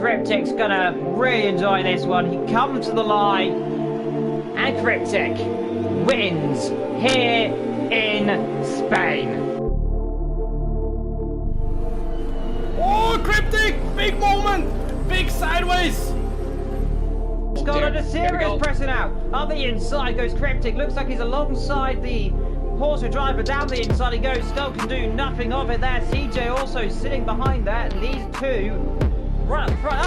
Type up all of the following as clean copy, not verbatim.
Cryptic's gonna really enjoy this one. He comes to the line, and Cryptic wins here in Spain. Oh, Cryptic! Big moment! Big sideways! He's got under serious pressure now. On the inside goes Cryptic. Looks like he's alongside the Porsche driver. Down the inside he goes. Skull can do nothing of it there. CJ also sitting behind that. These two right up front. Oh,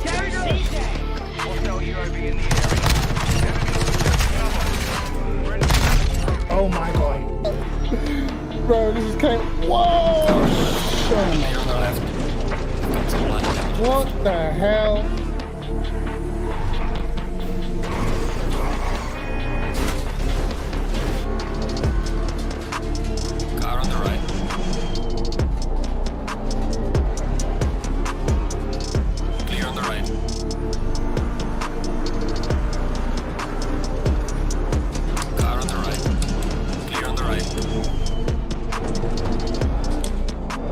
that's CJ! Oh my god. Bro, this is kind of... Whoa! What the hell? Car on the right. Clear on the right. Car on the right. Clear on the right.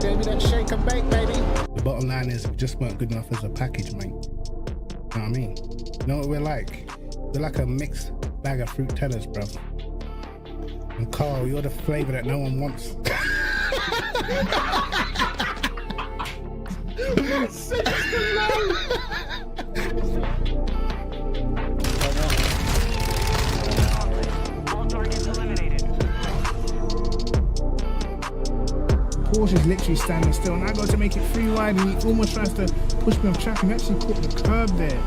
Gave me that shake and bake, baby. The bottom line is we just weren't good enough as a package, mate. You know what I mean? You know what we're like? We're like a mixed bag of fruit tellers, bro. And Carl, you're the flavor that no one wants. Porsche's literally standing still, and I got to make it free wide, and he almost tries to push me off track and actually caught the curb there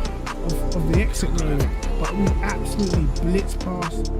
of the exit road, but we absolutely blitzed past.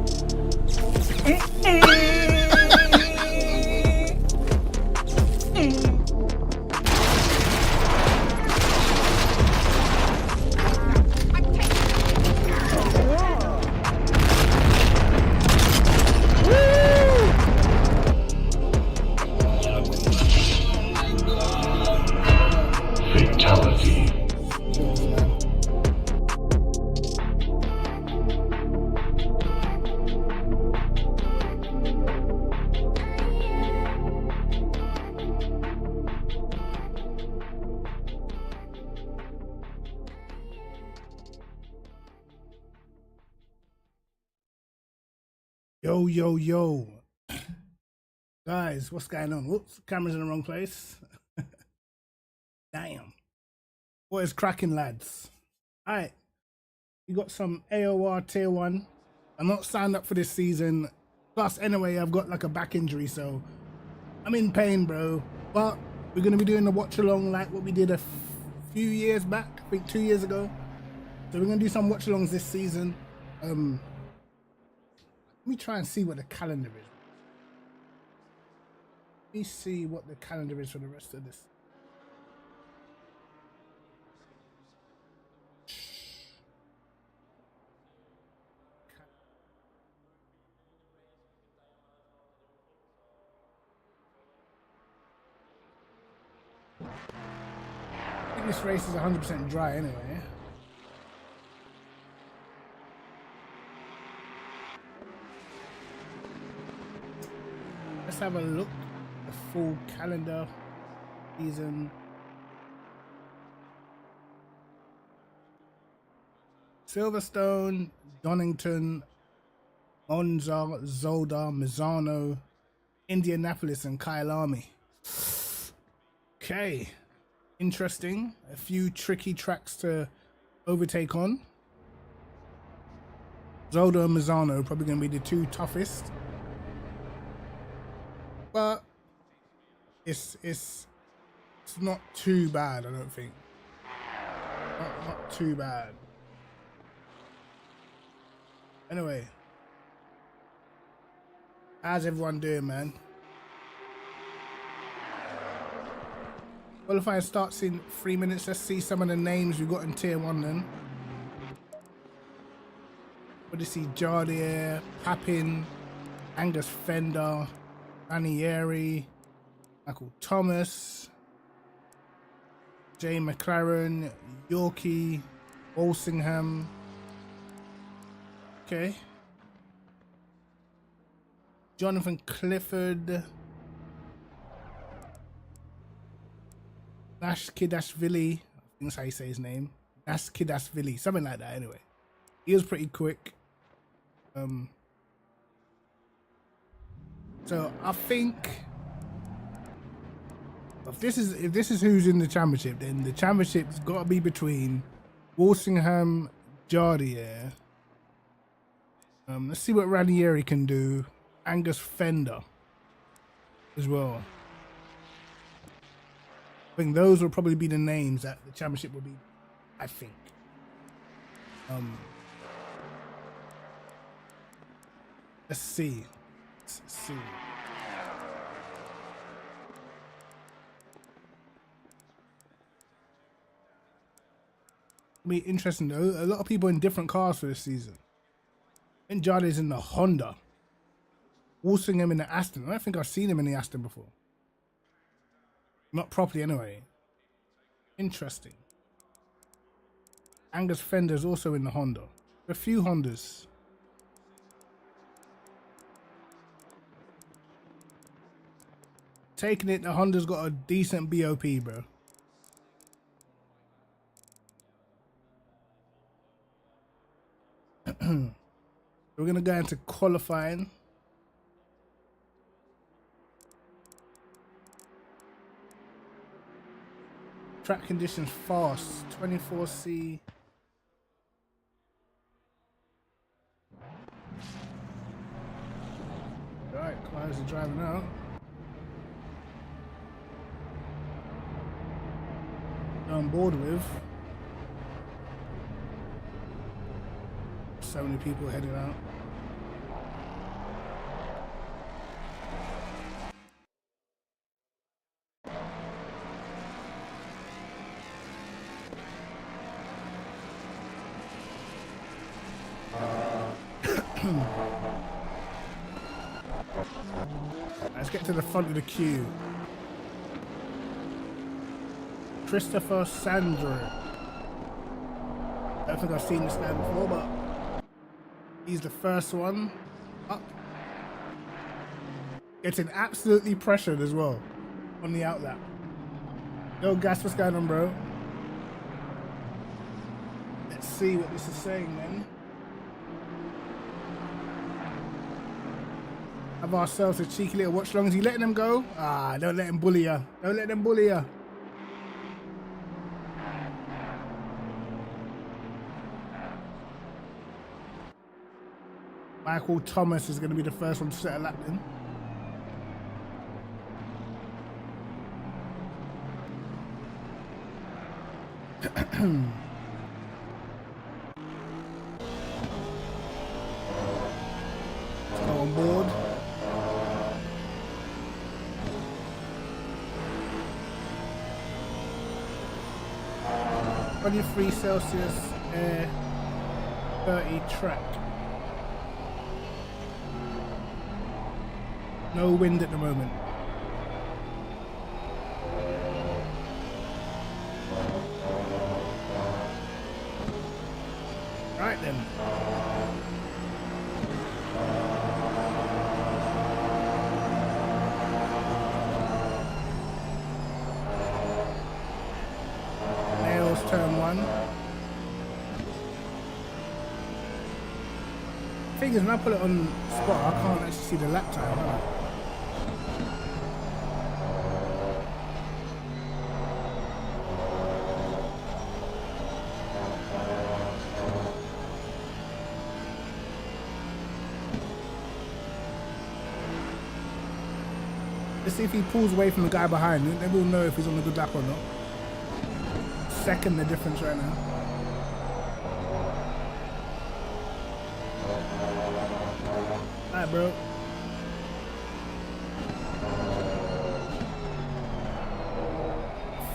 Yo, yo, yo. Guys, what's going on? Whoops, camera's in the wrong place. Damn. What is cracking, lads? Alright, we got some AOR tier 1. I'm not signed up for this season. Plus, anyway, I've got like a back injury, so I'm in pain, bro. But we're going to be doing the watch along like what we did a few years back, I think 2 years ago. So we're going to do some watch alongs this season. Let me try and see what the calendar is. Let me see what the calendar is for the rest of this. I think this race is 100% dry anyway. Let's have a look at the full calendar season. Silverstone, Donington, Monza, Zolder, Misano, Indianapolis, and Kyalami. Okay, interesting. A few tricky tracks to overtake on. Zolder and Misano probably going to be the two toughest. But it's not too bad, I don't think. Not too bad. Anyway, how's everyone doing, man? Qualifying starts in 3 minutes. Let's see some of the names we've got in tier 1 then. What do you see? Jardier, Papin, Angus Fender, Ranieri, Michael Thomas, Jay McLaren, Yorkie, Walsingham. Okay. Jonathan Clifford, Nash Kidashvili, That's how you say his name. That's Kidasvili, something like that. Anyway, he was pretty quick. So I think if this is who's in the championship, then the championship's got to be between Walsingham, Jardier. Let's see what Ranieri can do. Angus Fender as well. I think those will probably be the names that the championship will be. I think. Let's see. Let's see. It'll be interesting though. A lot of people in different cars for this season. And Jardier's in the Honda. Walsingham in the Aston. I don't think I've seen him in the Aston before. Not properly anyway. Interesting. Angus Fender's also in the Honda. A few Hondas. Taking it, the Honda's got a decent BOP, bro. We're gonna go into qualifying. Track conditions fast, 24C. Right, cars are driving out. On board with. So many people heading out. Let's get to the front of the queue. Christopher Sandro. I don't think I've seen this guy before, but he's the first one up. Getting absolutely pressured as well on the outlap. No gas, what's going on, bro? Let's see what this is saying then. Have ourselves a cheeky little watch along. Is he letting them go? Ah, don't let him bully ya. Don't let them bully ya. Michael Thomas is going to be the first one to set a lap in. Let's go on board. -23°C air, 30 track. No wind at the moment. Right then. Nails turn one. Thing is, when I put it on spot, I can't actually see the lap time, can I? Let's see if he pulls away from the guy behind. Then we'll know if he's on a good lap or not. Second the difference right now. Alright, bro.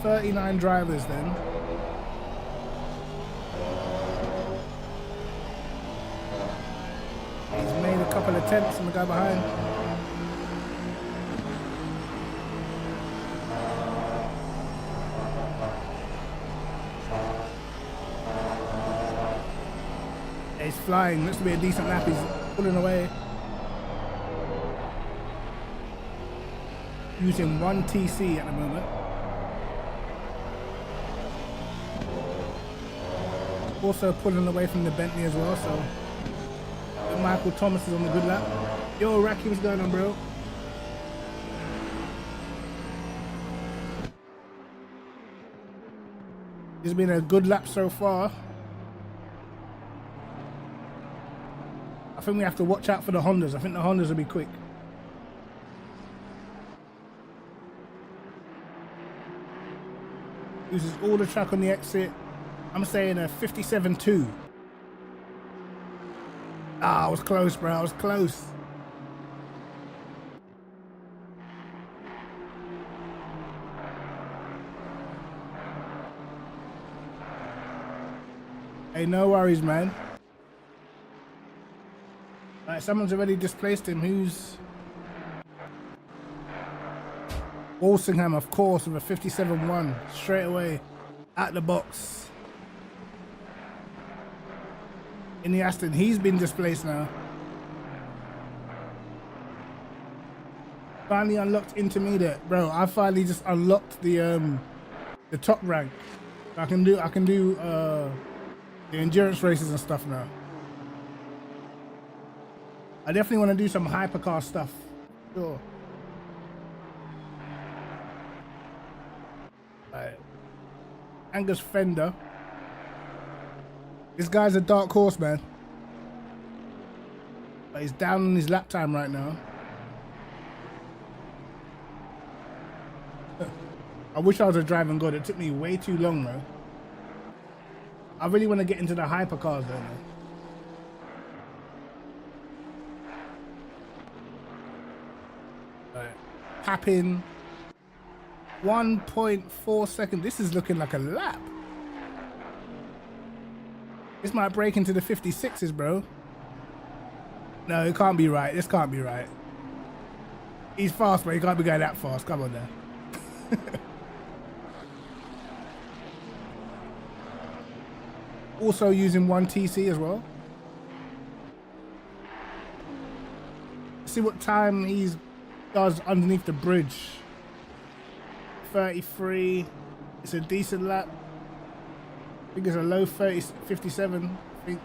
$39 drivers then. He's made a couple of attempts on the guy behind. He's flying, looks to be a decent lap, he's pulling away. Using one TC at the moment. also pulling away from the Bentley as well, so Michael Thomas is on the good lap. Yo, Racky, what's going on, bro? It's been a good lap so far. I think we have to watch out for the Hondas. I think the Hondas will be quick. Uses all the track on the exit. I'm saying a 57.2. Ah, I was close, bro. I was close. Hey, no worries, man. Right, someone's already displaced him. Who's... Walsingham, of course, with a 57.1 straight away at the box. In the Aston, he's been displaced now. Finally unlocked intermediate, bro. I finally just unlocked the top rank. I can do the endurance races and stuff now. I definitely want to do some hypercar stuff. Sure. Right. Angus Fender. This guy's a dark horse, man. But he's down on his lap time right now. I wish I was a driving god. It took me way too long, though. I really want to get into the hypercars, though, man. Right. Tap in. 1.4 seconds. This is looking like a lap. This might break into the 56s, bro. No, it can't be right. This can't be right. He's fast, but he can't be going that fast. Come on now. Also using 1 TC as well. See what time he does underneath the bridge. 33. It's a decent lap. I think it's a low 30, 57. I think.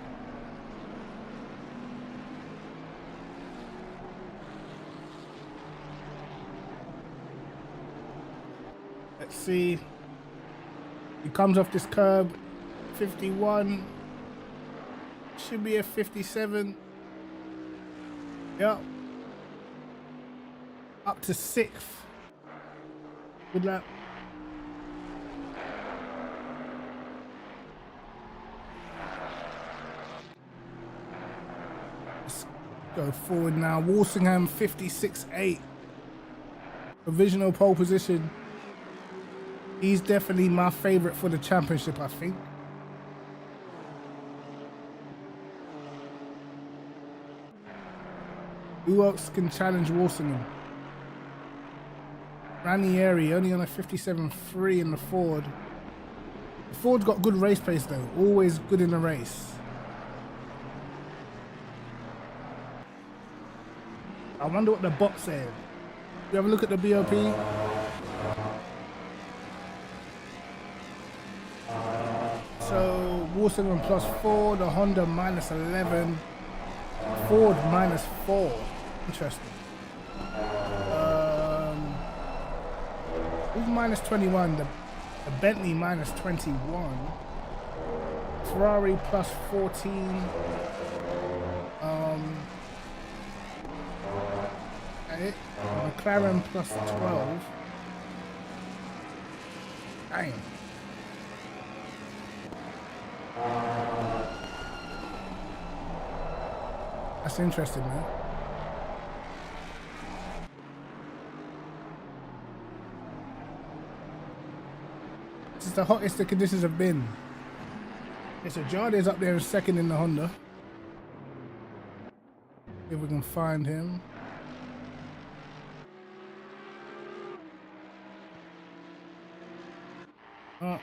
Let's see. He comes off this curb. 51. Should be a 57. Yep. Up to 6th. Good lap. Let's go forward now. Walsingham 56.8. Provisional pole position. He's definitely my favorite for the championship, I think. Who else can challenge Walsingham? Ranieri only on a 57.3 in the Ford. The Ford's got good race pace though, always good in the race. I wonder what the bot said. You have a look at the BOP. So Walsingham +4, the Honda -11, Ford -4. Interesting. Who's -21? The Bentley -21. Ferrari +14. Okay. McLaren +12. Dang. That's interesting, man. This is the hottest the conditions have been. It's a Jardi's up there in second in the Honda. If we can find him. Oh.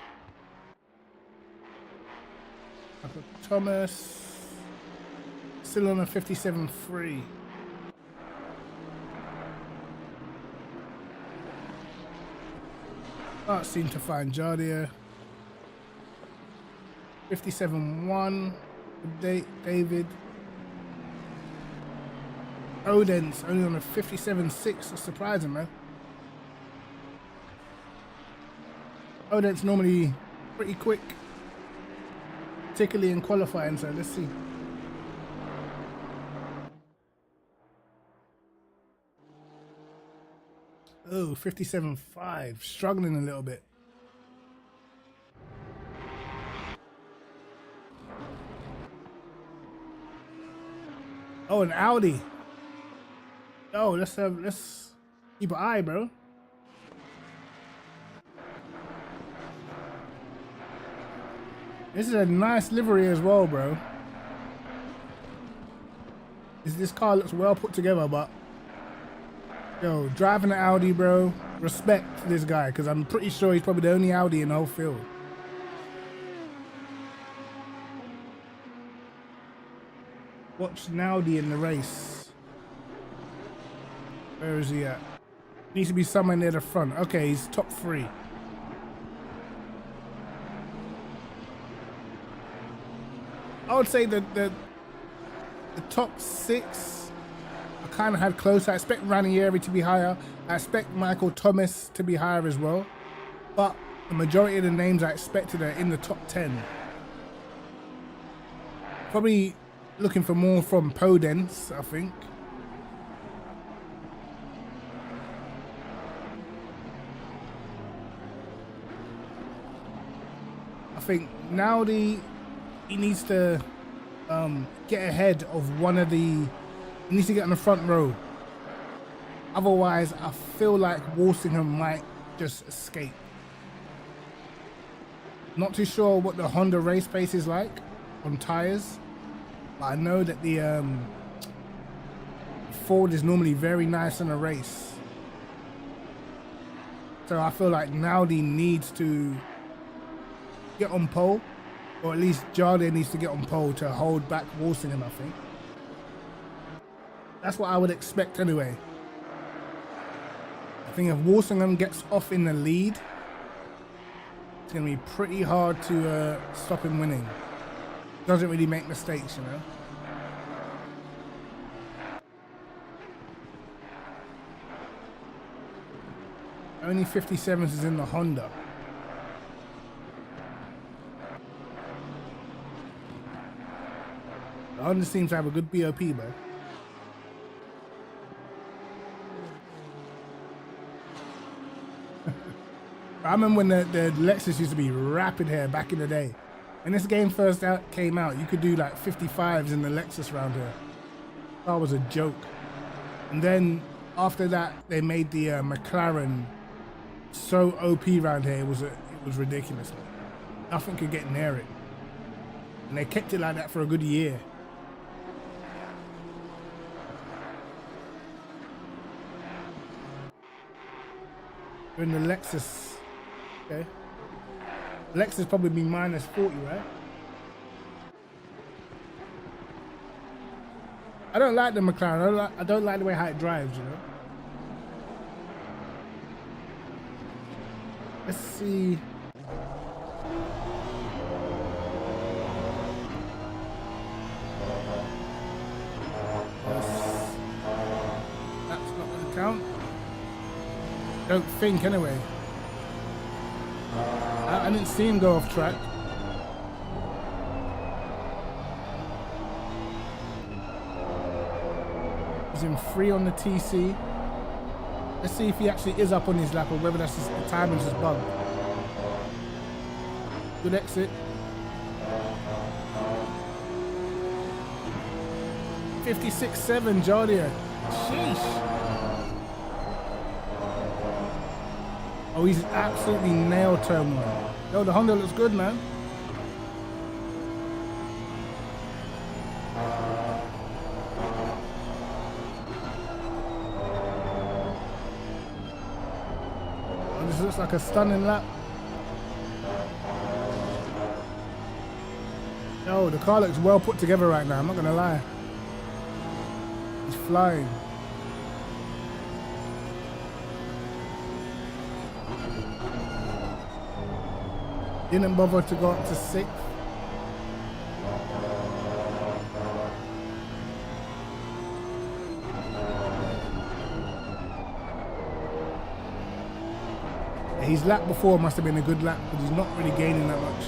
Thomas. Still on a 57.3. Can't seem to find Jardia. 57.1. David. Oden's only on a 57.6. That's surprising, man. Oden's normally pretty quick, particularly in qualifying, so let's see. Oh, 57.5, struggling a little bit. Oh, an Audi. Oh, let's keep an eye, bro. This is a nice livery as well, bro. This car looks well put together, but yo, driving an Audi, bro, respect to this guy, because I'm pretty sure he's probably the only Audi in the whole field. Watch an Audi in the race. Where is he at? Needs to be somewhere near the front. Okay, he's top 3. I would say that the top 6 I kind of had close. I expect Ranieri to be higher. I expect Michael Thomas to be higher as well. But the majority of the names I expected are in the top 10. Probably looking for more from Podence, I think. I think now he needs to get ahead of one of the... He needs to get on the front row. Otherwise, I feel like Walsingham might just escape. Not too sure what the Honda race pace is like on tyres. But I know that the Ford is normally very nice in a race. So I feel like Naudi needs to get on pole. Or at least Jardine needs to get on pole to hold back Walsingham, I think. That's what I would expect anyway. I think if Walsingham gets off in the lead, it's going to be pretty hard to stop him winning. Doesn't really make mistakes, you know. Only 57s is in the Honda. The Honda seems to have a good BOP, bro. I remember when the Lexus used to be rapid here back in the day. When this game first came out, you could do like 55s in the Lexus round here. That was a joke. And then after that, they made the McLaren so OP round here. It was ridiculous. Nothing could get near it. And they kept it like that for a good year. We're in the Lexus. Okay. Lexus probably be minus 40, right? I don't like the McLaren. I don't like the way how it drives, you know. Let's see. That's not going to count. Don't think anyway. I didn't see him go off track. He's in 3 on the TC. Let's see if he actually is up on his lap or whether that's just the timing's just bugged. Good exit. 56.7 Jardia. Sheesh. Oh, he's absolutely nailed turn 1. Yo, the Honda looks good, man. Oh, this looks like a stunning lap. Yo, the car looks well put together right now, I'm not gonna lie. He's flying. Didn't bother to go up to 6th. his lap before must have been a good lap because he's not really gaining that much.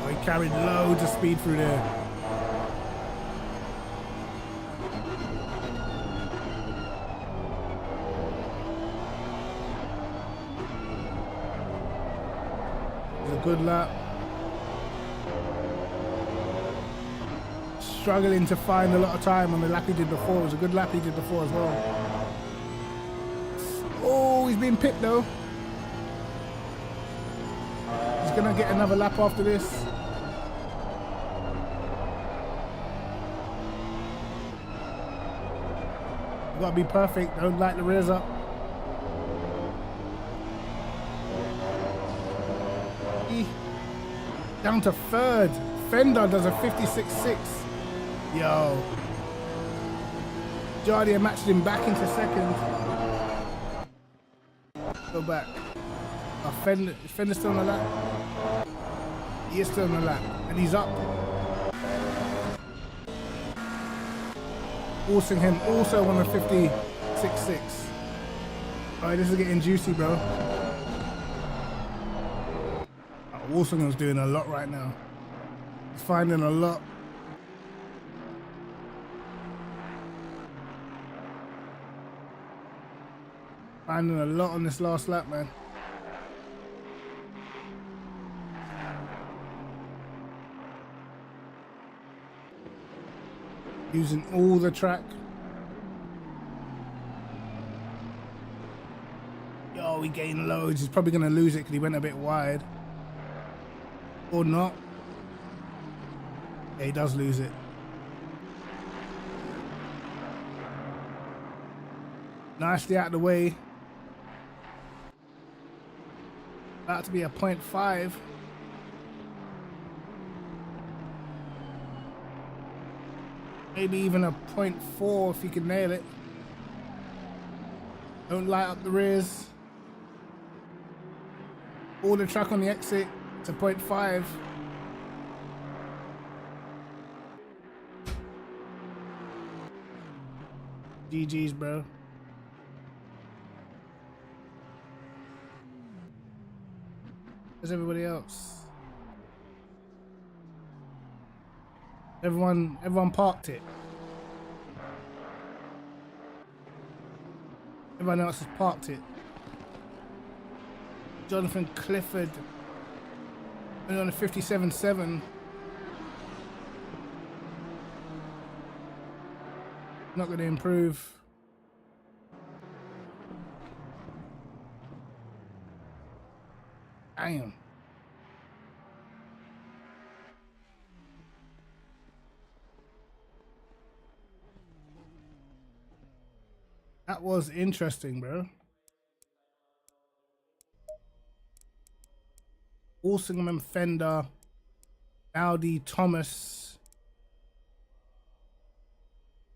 Oh, he carried loads of speed through there. Good lap. Struggling to find a lot of time on the lap he did before. It was a good lap he did before as well. Oh, he's been pipped though. He's gonna get another lap after this. You gotta be perfect. Don't light the rears up. Down to third. Fender does a 56.6. Yo. Jardia matched him back into second. Go back. Is Fender still on the lap? He is still on the lap. And he's up. Walsingham also on a 56.6. Alright, this is getting juicy, bro. Walsingham's doing a lot right now. He's finding a lot. Finding a lot on this last lap, man. Using all the track. Yo, he gained loads. He's probably going to lose it because he went a bit wide. Or not. Yeah, he does lose it. Nicely out of the way. About to be a 0.5. Maybe even a 0.4 if he can nail it. Don't light up the rears. All the track on the exit. It's a 0.5. GG's, bro. Where's everybody else? Everyone parked it. Everyone else has parked it. Jonathan Clifford on a 57.7. Not going to improve. Damn. That was interesting, bro. Walsingham and Fender, Audi, Thomas,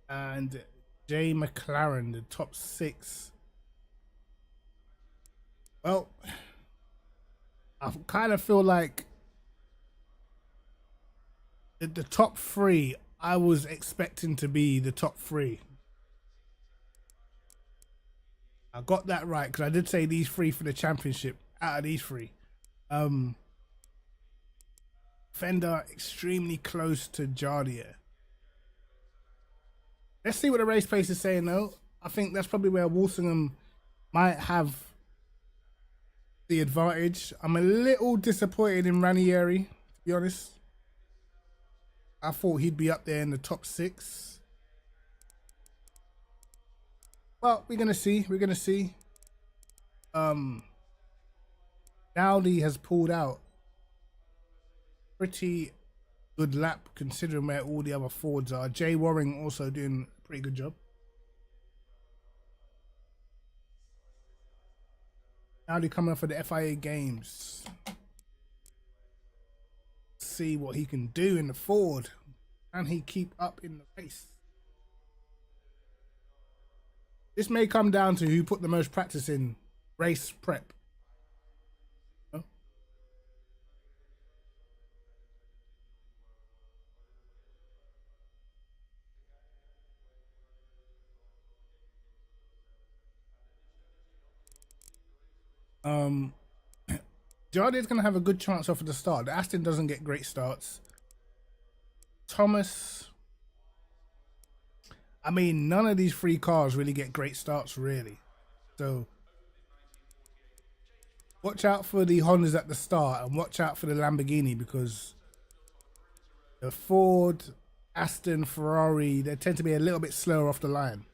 and Jay McLaren, the top 6. Well, I kind of feel like the top 3 I was expecting to be the top 3. I got that right because I did say these 3 for the championship out of these 3. Fender extremely close to Jardia. Let's see what the race pace is saying though. I think that's probably where Walsingham might have the advantage. I'm a little disappointed in Ranieri, to be honest. I thought he'd be up there in the top 6. But we're gonna see. We're gonna see. Audi has pulled out. Pretty good lap considering where all the other Fords are. Jay Waring also doing a pretty good job. Audi coming up for the FIA Games. See what he can do in the Ford. Can he keep up in the race? This may come down to who put the most practice in race prep. Jardier's going to have a good chance off at the start. The Aston doesn't get great starts. Thomas, I mean, none of these three cars really get great starts, really. So watch out for the Hondas at the start and watch out for the Lamborghini, because the Ford, Aston, Ferrari, they tend to be a little bit slower off the line.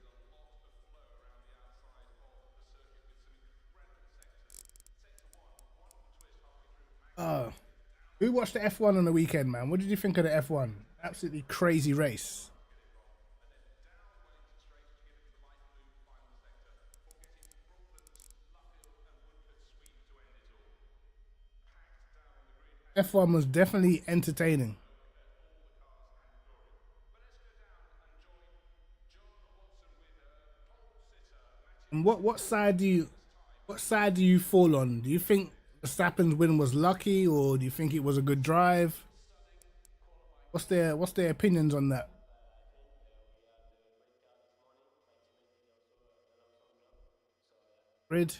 Who watched the F1 on the weekend, man? What did you think of the F1? Absolutely crazy race. F1 was definitely entertaining. And what side do you fall on? Do you think Verstappen's win was lucky, or do you think it was a good drive? What's their opinions on that? Red.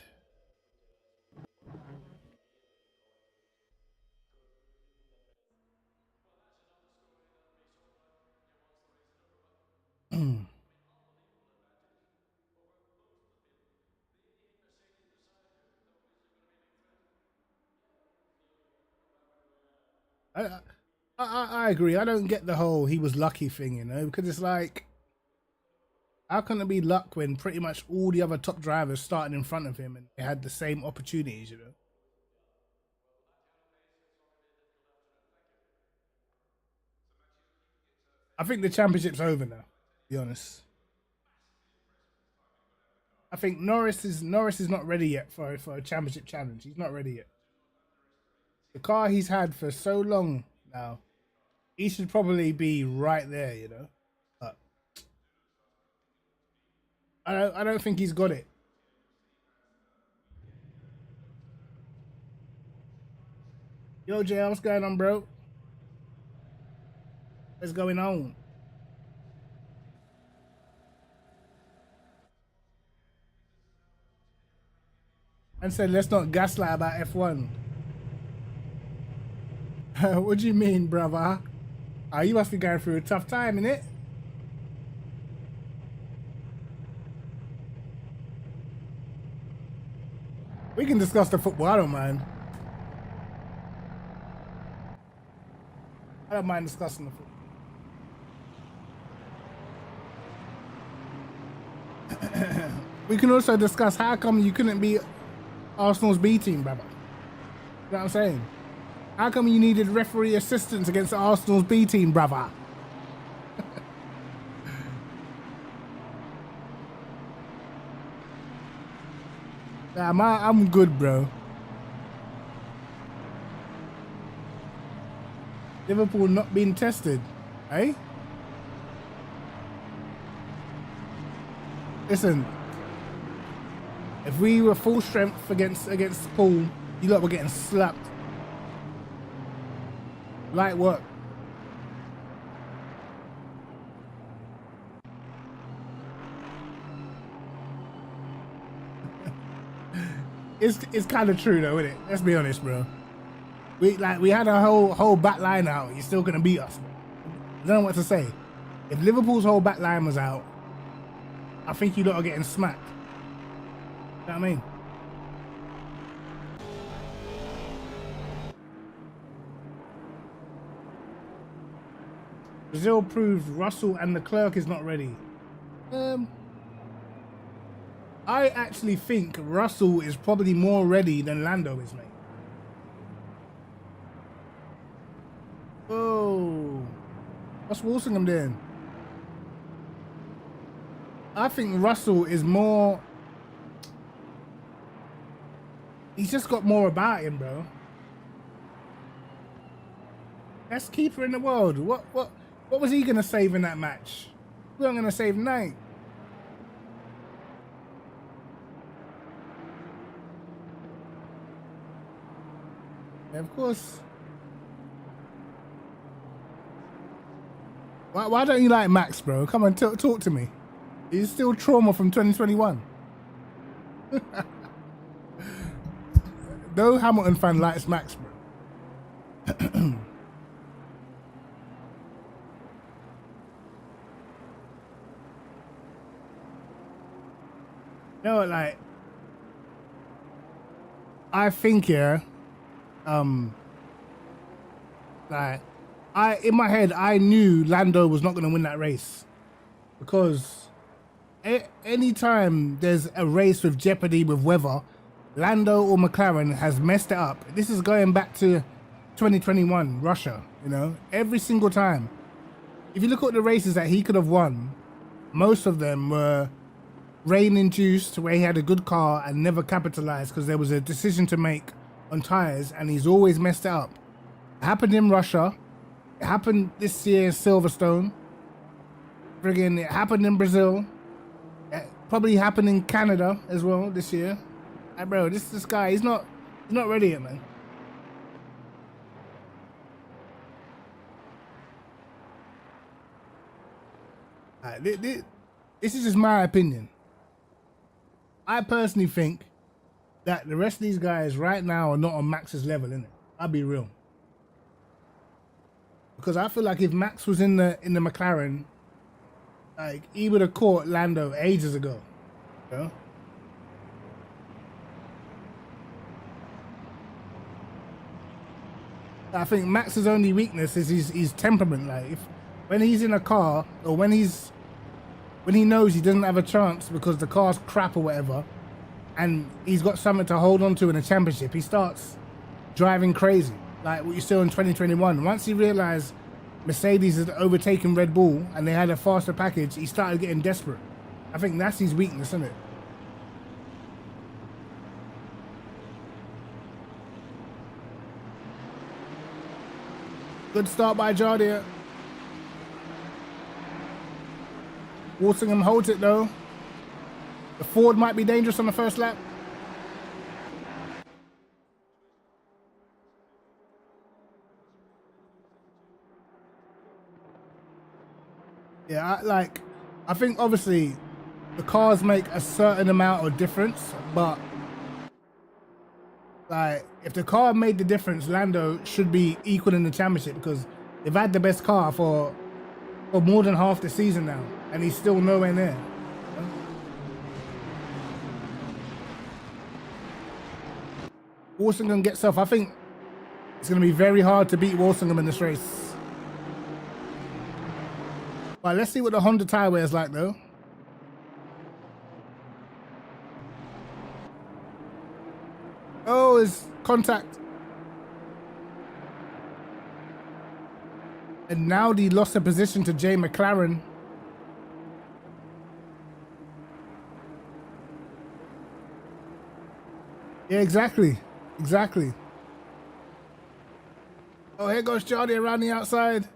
I agree. I don't get the whole he was lucky thing, you know, because it's like, how can it be luck when pretty much all the other top drivers started in front of him and they had the same opportunities, you know? I think the championship's over now, to be honest. I think Norris is not ready yet for a championship challenge. He's not ready yet. The car he's had for so long now, he should probably be right there, you know. But I don't think he's got it. Yo, JL, what's going on, bro? What's going on? And said, let's not gaslight about F1. What do you mean, brother? You must be going through a tough time, innit? We can discuss the football, I don't mind. I don't mind discussing the football. We can also discuss how come you couldn't be Arsenal's B team, brother. You know what I'm saying? How come you needed referee assistance against Arsenal's B team, brother? Nah, I'm good, bro. Liverpool not being tested, eh? Listen, if we were full strength against Paul, you lot were getting slapped. Light work. It's kind of true though, isn't it? Let's be honest, bro. We had a whole back line out. You're still gonna beat us. I don't know what to say. If Liverpool's whole back line was out, I think you lot are getting smacked. You know what I mean? Brazil proved Russell and Leclerc is not ready. I actually think Russell is probably more ready than Lando is, mate. Oh, what's Walsingham doing? I think Russell is more. He's just got more about him, bro. Best keeper in the world. What was he gonna save in that match? We weren't gonna save 9. Yeah, of course. Why don't you like Max, bro? Come on, talk to me. He's still trauma from 2021. no Hamilton fan likes Max, bro. No, like, I think, yeah, like, in my head, I knew Lando was not going to win that race because anytime there's a race with jeopardy with weather, Lando or McLaren has messed it up. This is going back to 2021, Russia, you know, every single time. If you look at the races that he could have won, most of them were rain-induced, where he had a good car and never capitalized because there was a decision to make on tires, and he's always messed it up. It happened in Russia. It happened this year in Silverstone. Friggin', it happened in Brazil. It probably happened in Canada as well this year. Hey, bro, this guy, he's not ready yet, man. This is just my opinion. I personally think that the rest of these guys right now are not on Max's level, innit? I'll be real. Because I feel like if Max was in the McLaren, like, he would have caught Lando ages ago. You know? I think Max's only weakness is his temperament. Like, when he's in a car, or when he knows he doesn't have a chance because the car's crap or whatever, and he's got something to hold on to in a championship, he starts driving crazy, like what you saw in 2021. Once he realized Mercedes had overtaken Red Bull and they had a faster package, he started getting desperate. I think that's his weakness, isn't it? Good start by Jardia. Walsingham holds it though. The Ford might be dangerous on the first lap. Yeah, I think obviously the cars make a certain amount of difference, but like, if the car made the difference, Lando should be equal in the championship because they've had the best car for more than half the season now, and he's still nowhere near. Walsingham gets off. I think it's going to be very hard to beat Walsingham in this race. Right, let's see what the Honda tyre wear is like though. Oh, it's contact. And now he lost the position to Jay McLaren. Yeah, exactly. Exactly. Oh, here goes Charlie around the outside.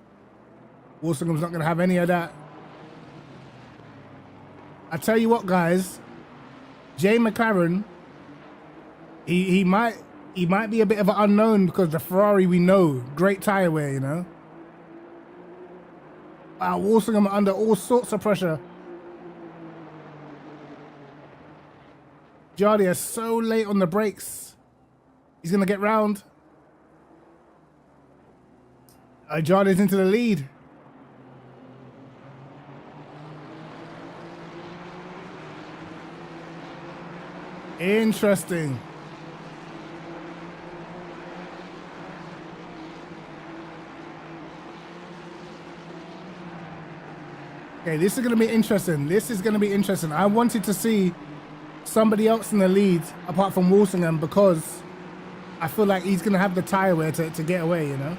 Walsingham's not going to have any of that. I tell you what, guys. Jay McLaren, he might be a bit of an unknown because the Ferrari we know, great tyre wear, you know. Wow, Walsingham under all sorts of pressure. Jardia is so late on the brakes. He's going to get round. Jardia's into the lead. Interesting. Okay, this is going to be interesting. This is going to be interesting. I wanted to see somebody else in the lead apart from Walsingham because I feel like he's going to have the tyre wear to get away, you know?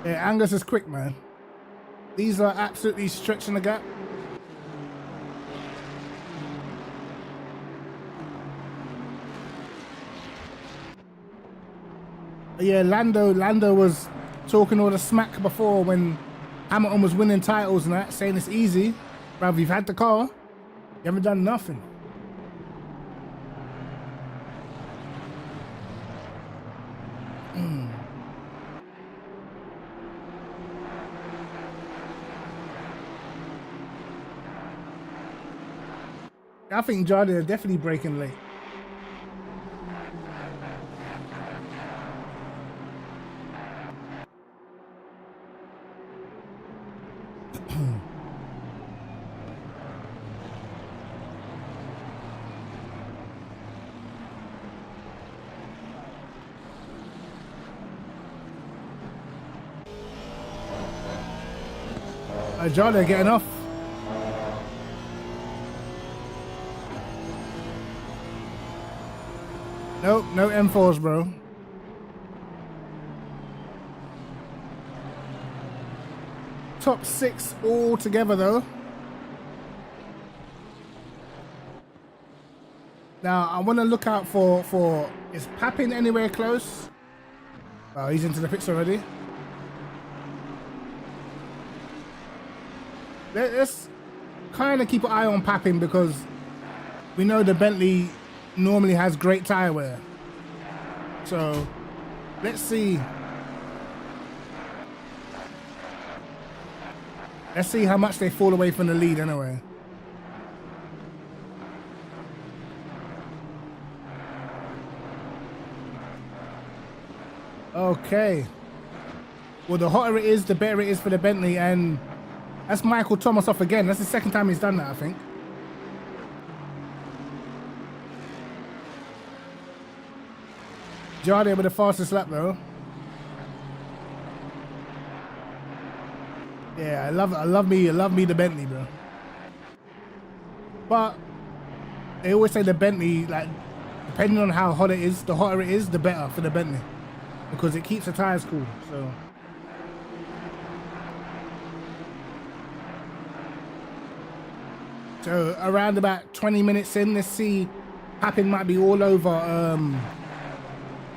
Yeah, Angus is quick, man. These are absolutely stretching the gap. Yeah, Lando was talking all the smack before when Hamilton was winning titles and that, saying it's easy. Bruv, you've had the car, you haven't done nothing. I think Jardine are definitely braking late. Jardine getting off. Nope, no M4s, bro. Top 6 all together, though. Now, I want to look out for... Is Papin anywhere close? Oh, he's into the pits already. Let's kind of keep an eye on Papin because we know the Bentley normally has great tyre wear. So, let's see. Let's see how much they fall away from the lead anyway. Okay. Well, the hotter it is, the better it is for the Bentley, and that's Michael Thomas off again. That's the second time he's done that, I think. Jardine with the fastest lap, though. Yeah, I love me the Bentley, bro. But they always say the Bentley, like, depending on how hot it is, the hotter it is, the better for the Bentley, because it keeps the tires cool. So around about 20 minutes in, let's see. Papin might be all over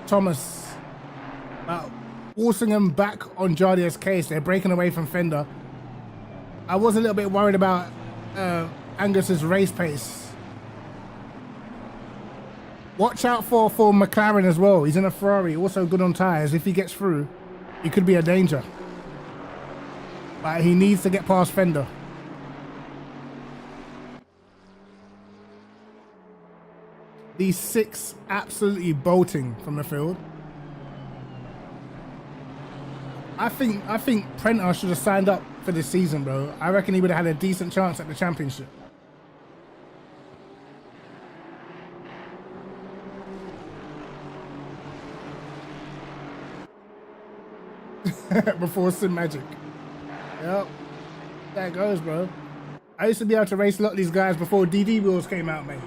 Thomas. Walsingham back on Jardine's case. They're breaking away from Fender. I was a little bit worried about Angus's race pace. Watch out for McLaren as well. He's in a Ferrari, also good on tires. If he gets through, he could be a danger. But he needs to get past Fender. These 6 absolutely bolting from the field. I think Prenter should have signed up for this season, bro. I reckon he would have had a decent chance at the championship. Before Sim Magic. Yep. There it goes, bro. I used to be able to race a lot of these guys before DD wheels came out, mate.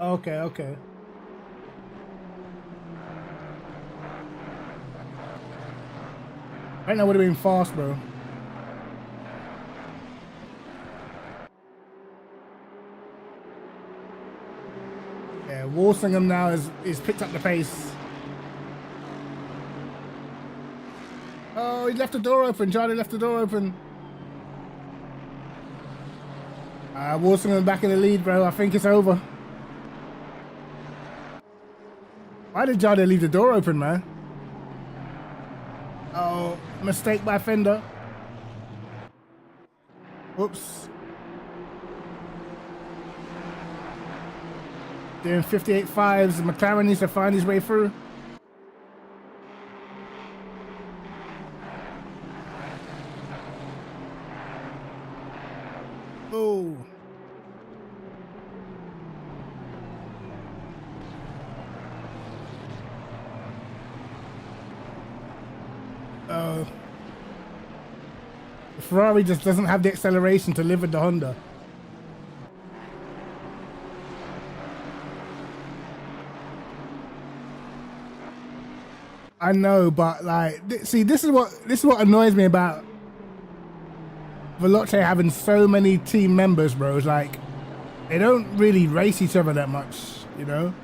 Okay. Right now would have been fast, bro. Yeah, Walsingham now is picked up the pace. Oh, he left the door open. Jardine left the door open. Walsingham back in the lead, bro. I think it's over. Why did Jardine leave the door open, man? Oh, mistake by Fender. Whoops. Doing 58.5s. McLaren needs to find his way through. Oh. The Ferrari just doesn't have the acceleration to live with the Honda. I know, but like, see, this is what annoys me about Veloce having so many team members, bro. It's like they don't really race each other that much, you know.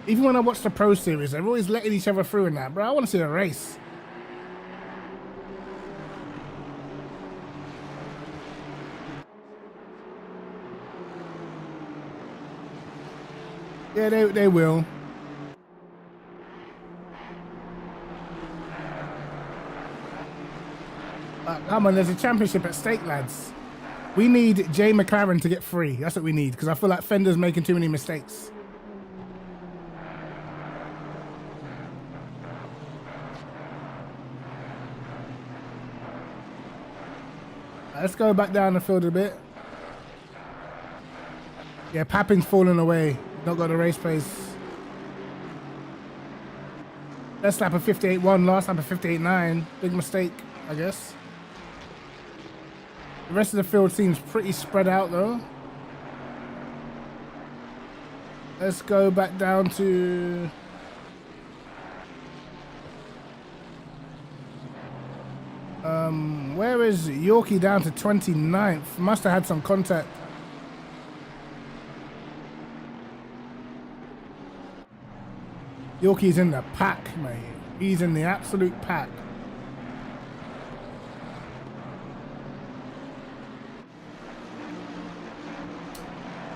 Even when I watch the Pro Series, they're always letting each other through in that, bro. I want to see a race. Yeah, they will. Come on, there's a championship at stake, lads. We need Jay McLaren to get free. That's what we need, because I feel like Fender's making too many mistakes. Let's go back down the field a bit. Yeah, Pappin's falling away. Not got the race pace. First lap of 58.1, last lap of 58.9. Big mistake, I guess. The rest of the field seems pretty spread out though. Let's go back down to... where is Yorkie down to 29th? Must have had some contact. Yorkie's in the pack, mate. He's in the absolute pack.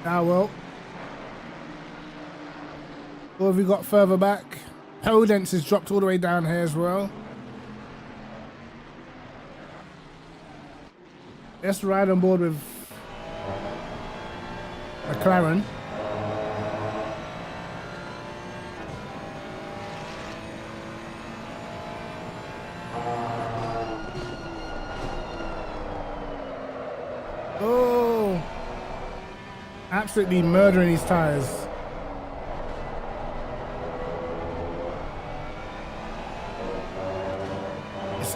Ah, well. What have we got further back? Podence has dropped all the way down here as well. Let's ride on board with McLaren. Oh, absolutely murdering these tires.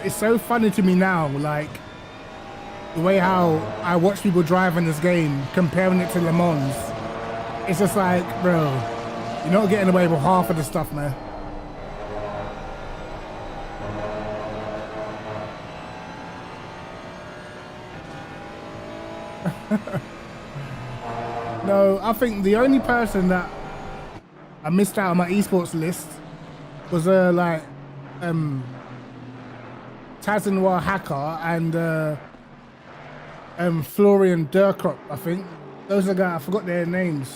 It's so funny to me now, like the way how I watch people drive in this game, comparing it to Le Mans. It's just like, bro, you're not getting away with half of the stuff, man. No, I think the only person that I missed out on my esports list was Tazenoir Hacker and Florian Durkrop, I think. Those are the guys, I forgot their names.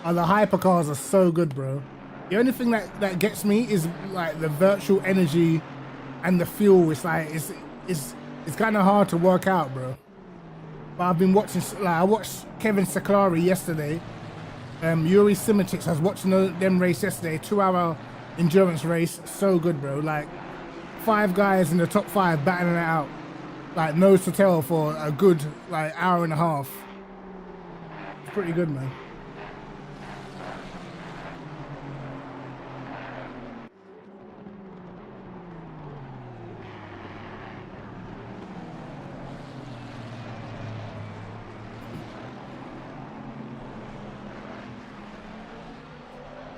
Oh, the hypercars are so good, bro. The only thing that gets me is like the virtual energy and the fuel. It's like it's kind of hard to work out, bro. But I've been watching, like I watched Kevin Saklari yesterday. Yuri Simitic, I was watching them race yesterday, 2-hour endurance race. So good, bro. Like 5 guys in the top 5 battling it out, like nose to tail for a good like hour and a half. It's pretty good, man.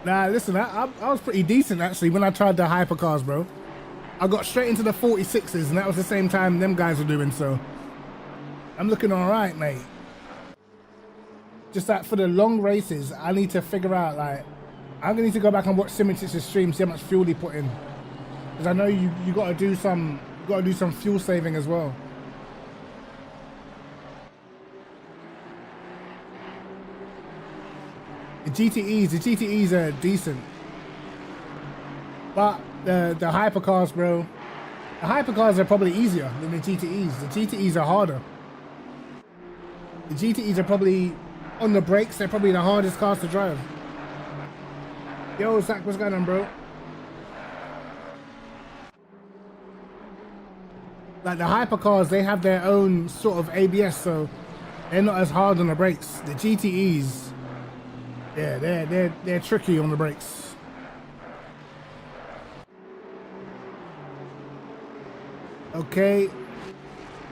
Nah, listen, I was pretty decent actually when I tried the hypercars, bro. I got straight into the 46s and that was the same time them guys were doing, so I'm looking all right, mate. Just that for the long races, I need to figure out, like, I'm gonna need to go back and watch Simitic's stream, see how much fuel he put in. Because I know you gotta do some fuel saving as well. The GTEs are decent. But the hypercars, bro, the hypercars are probably easier than the GTEs. The GTEs are harder. The GTEs are probably, on the brakes, they're probably the hardest cars to drive. Yo, Zach, what's going on, bro? Like the hypercars, they have their own sort of ABS, so they're not as hard on the brakes. The GTEs, yeah, they're tricky on the brakes. Okay,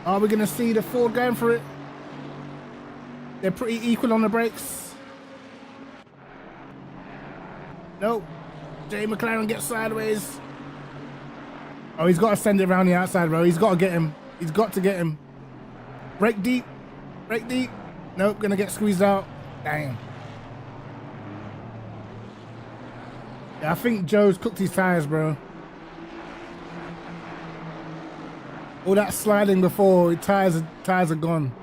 are we gonna see the Ford going for it? They're pretty equal on the brakes. Nope. Jay McLaren gets sideways. Oh, he's got to send it around the outside, bro. He's got to get him. He's got to get him. Brake deep. Brake deep. Nope, gonna get squeezed out. Damn. Yeah, I think Joe's cooked his tires, bro. All that sliding before, tires are gone.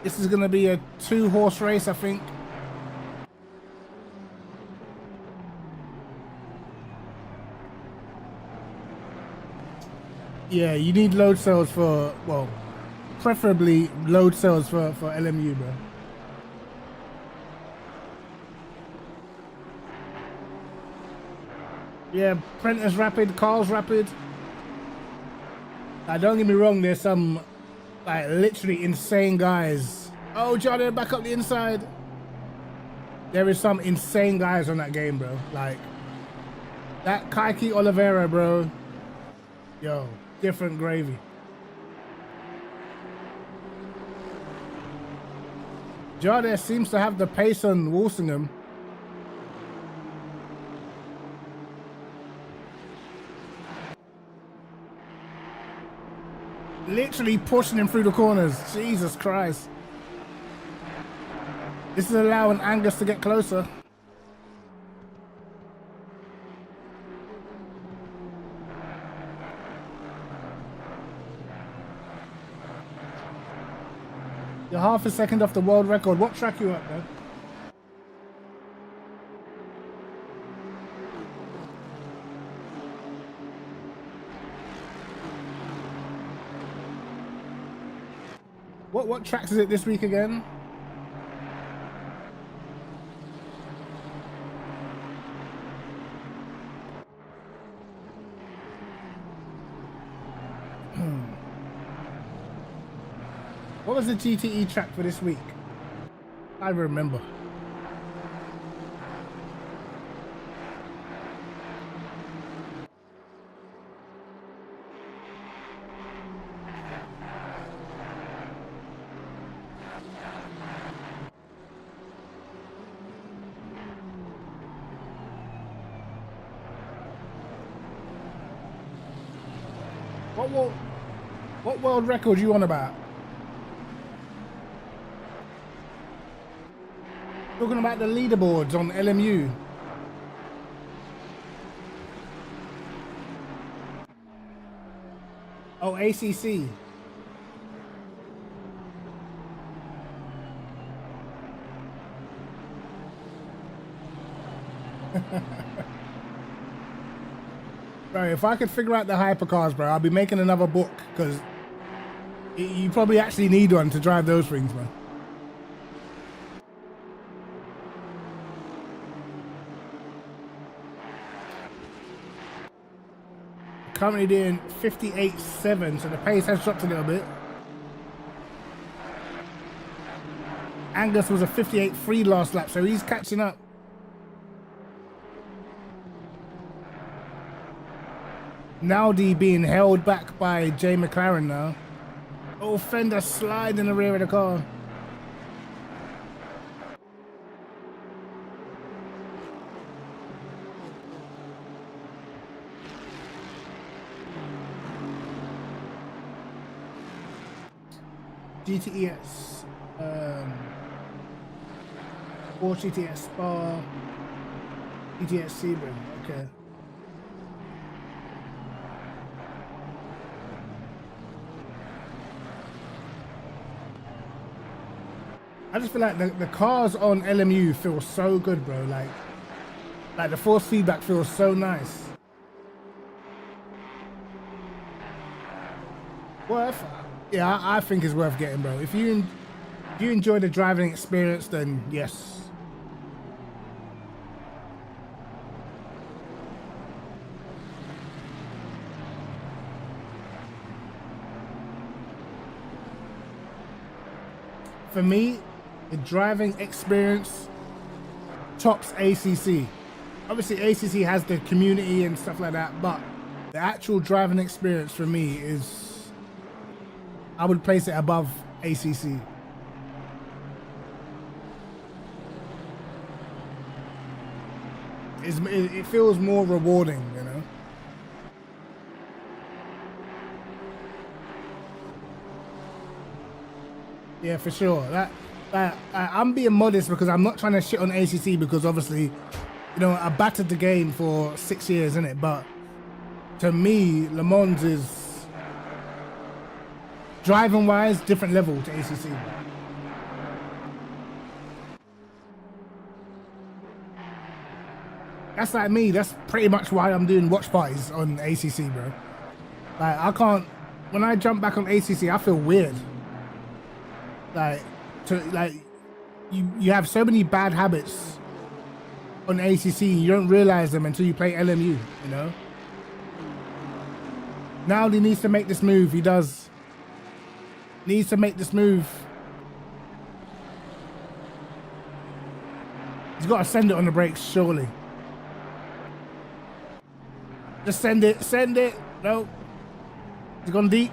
This is gonna be a 2-horse race, I think. Yeah, you need load cells for, well, preferably load cells for LMU, bro. Yeah, Prentice rapid, Carl's rapid. Don't get me wrong, there's some like literally insane guys. Oh, Johnny, back up the inside. There is some insane guys on that game, bro. Like that Kaiki Oliveira, bro. Yo, different gravy. Jardine seems to have the pace on Walsingham. Literally pushing him through the corners. Jesus Christ. This is allowing Angus to get closer. You're half a second off the world record. What track you at, man? What tracks is it this week again? What was the GTE track for this week? I remember. What world record you on about? Talking about the leaderboards on LMU. Oh, ACC. Bro, if I could figure out the hypercars, bro, I'll be making another book, because you probably actually need one to drive those things, man. Currently doing 58.7, so the pace has dropped a little bit. Angus was a 58.3 last lap, so he's catching up. Naudi being held back by Jay McLaren now. Oh, fender slide in the rear of the car. GTES, or GTS Spa, GTS Sebring, okay. I just feel like the cars on LMU feel so good, bro. Like the force feedback feels so nice. Worth? Yeah, I think it's worth getting, bro. If you enjoy the driving experience, then yes. For me, the driving experience tops ACC. Obviously, ACC has the community and stuff like that, but the actual driving experience for me is, I would place it above ACC. It feels more rewarding, you know? Yeah, for sure. I'm being modest because I'm not trying to shit on ACC, because obviously, you know, I battered the game for 6 years, innit? But to me, Le Mans is, driving wise, different level to ACC. That's like me. That's pretty much why I'm doing watch parties on ACC, bro. Like, I can't, when I jump back on ACC, I feel weird. Like, you have so many bad habits on ACC, you don't realize them until you play LMU, you know? Now he needs to make this move, he does. Needs to make this move. He's got to send it on the brakes, surely. Just send it, send it. No. He's gone deep.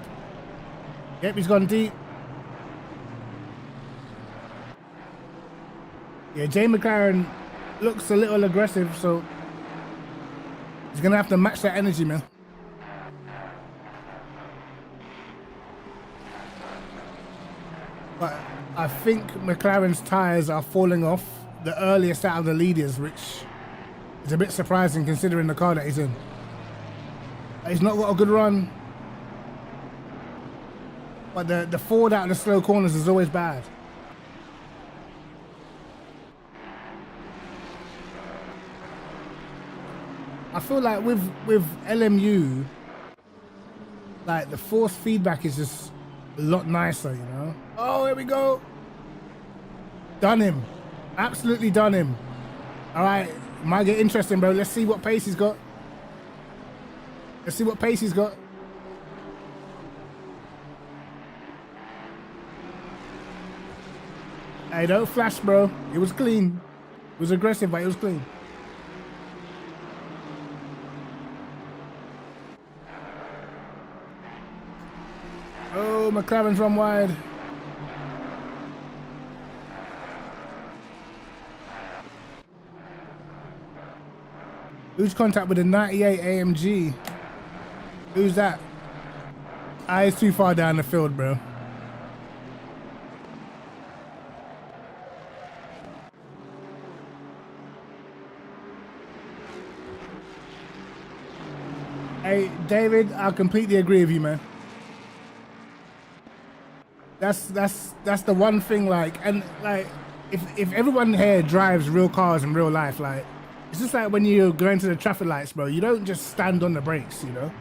Yep, he's gone deep. Yeah, Jay McLaren looks a little aggressive, so he's gonna have to match that energy, man. But I think McLaren's tires are falling off the earliest out of the leaders, which is a bit surprising considering the car that he's in. He's not got a good run, but the forward out of the slow corners is always bad. I feel like with LMU, like the force feedback is just a lot nicer, you know? Oh, here we go. Done him. Absolutely done him. All right, might get interesting, bro. Let's see what pace he's got. Let's see what pace he's got. Hey, don't flash, bro. It was clean. It was aggressive, but it was clean. Oh, McLaren's run wide. Who's contact with a 98 AMG? Who's that? Ah, he's too far down the field, bro. Hey, David, I completely agree with you, man. That's the one thing, like, and like, if everyone here drives real cars in real life, like, it's just like when you're going to the traffic lights, bro, you don't just stand on the brakes, you know?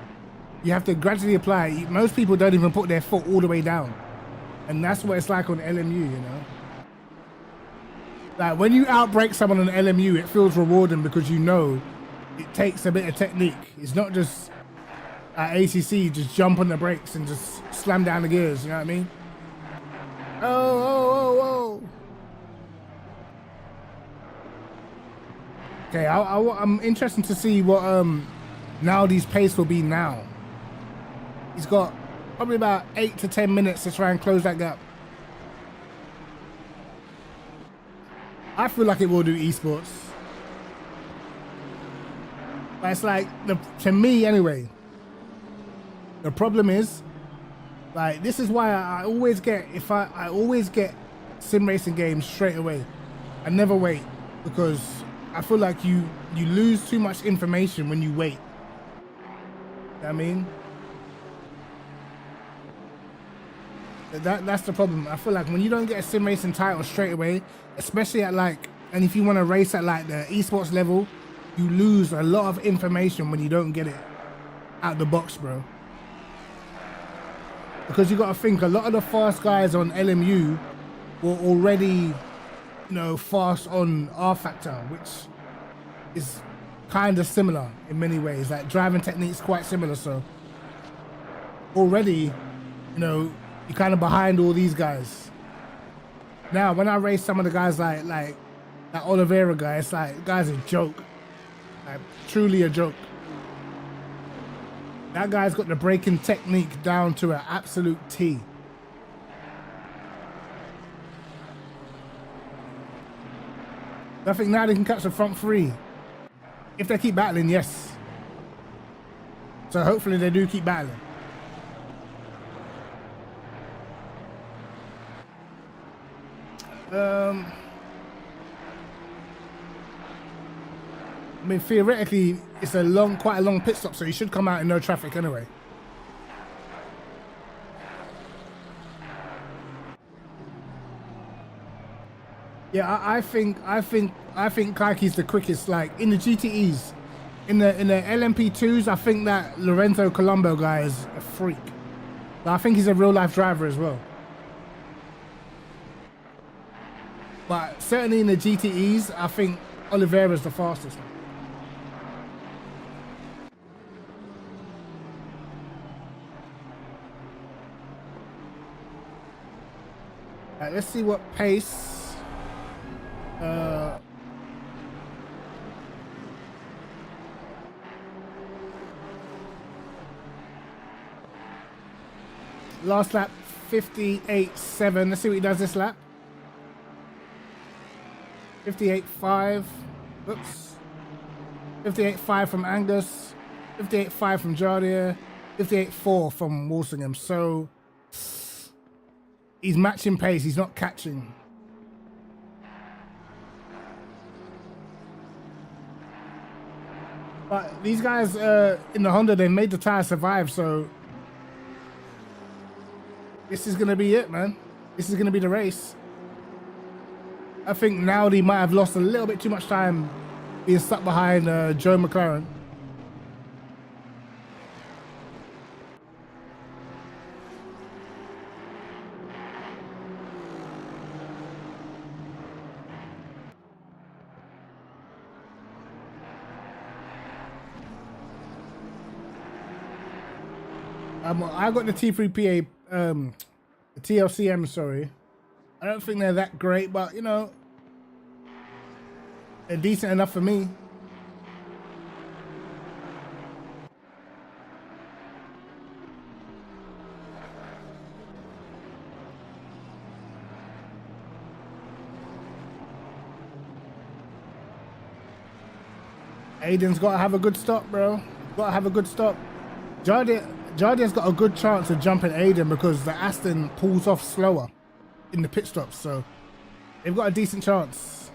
You have to gradually apply. Most people don't even put their foot all the way down. And that's what it's like on LMU, you know? Like, when you outbrake someone on LMU, it feels rewarding because you know it takes a bit of technique. It's not just at ACC, just jump on the brakes and just slam down the gears, you know what I mean? Oh. Okay, I'm interested to see what Naldi's pace will be now. He's got probably about 8 to 10 minutes to try and close that gap. I feel like it will do esports. But it's like, to me anyway, the problem is, like, this is why I always get, I always get sim racing games straight away. I never wait, because I feel like you lose too much information when you wait. You know what I mean? That's the problem. I feel like when you don't get a sim racing title straight away, especially at like, and if you want to race at like the esports level, you lose a lot of information when you don't get it out the box, bro. Because you got to think, a lot of the fast guys on LMU were already, you know, fast on R Factor, which is kind of similar in many ways. Like, driving technique's quite similar, so already, you know, you're kind of behind all these guys. Now, when I race some of the guys like that Oliveira guy, it's like, guy's a joke. Like, truly a joke. That guy's got the braking technique down to an absolute T. I think now they can catch the front three. If they keep battling, yes. So hopefully they do keep battling. I mean, theoretically, it's quite a long pit stop, so you should come out in no traffic anyway. Yeah, I think Kaiki's the quickest. Like, in the GTEs, In the LMP2s, I think that Lorenzo Colombo guy is a freak. But I think he's a real life driver as well. But certainly in the GTEs, I think Oliveira's the fastest. Right, let's see what pace. Last lap 58.7. Let's see what he does this lap. 58.5. Oops. 58.5 from Angus. 58.5 from Jardier. 58.4 from Walsingham. So he's matching pace. He's not catching. But these guys in the Honda, they made the tire survive. So this is going to be it, man. This is going to be the race. I think Naudi might have lost a little bit too much time being stuck behind Joe McLaren. I got the T3PA, the TLCM, sorry. I don't think they're that great, but you know, they're decent enough for me. Aiden's got to have a good stop, bro. Got to have a good stop. Jardier's got a good chance of jumping Aiden because the Aston pulls off slower in the pit stops, so they've got a decent chance.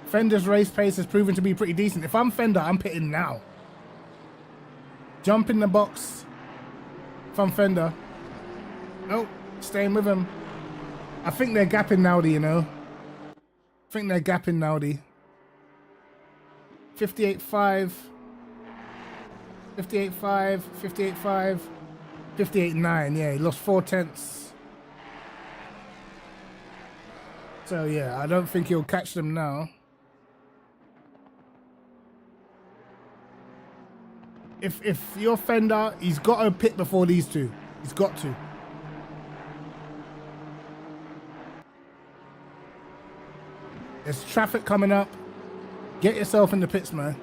Fender's race pace has proven to be pretty decent. If I'm Fender, I'm pitting now. Jump in the box. If I'm Fender. Nope, staying with him. I think they're gapping Naudi, you know. I think they're gapping Naudi. 58.5. 58.5. 58.5. 58.9. Yeah, he lost 4 tenths. So yeah, I don't think he'll catch them now. If you're Fender, he's got to pit before these two. He's got to. There's traffic coming up. Get yourself in the pits, man.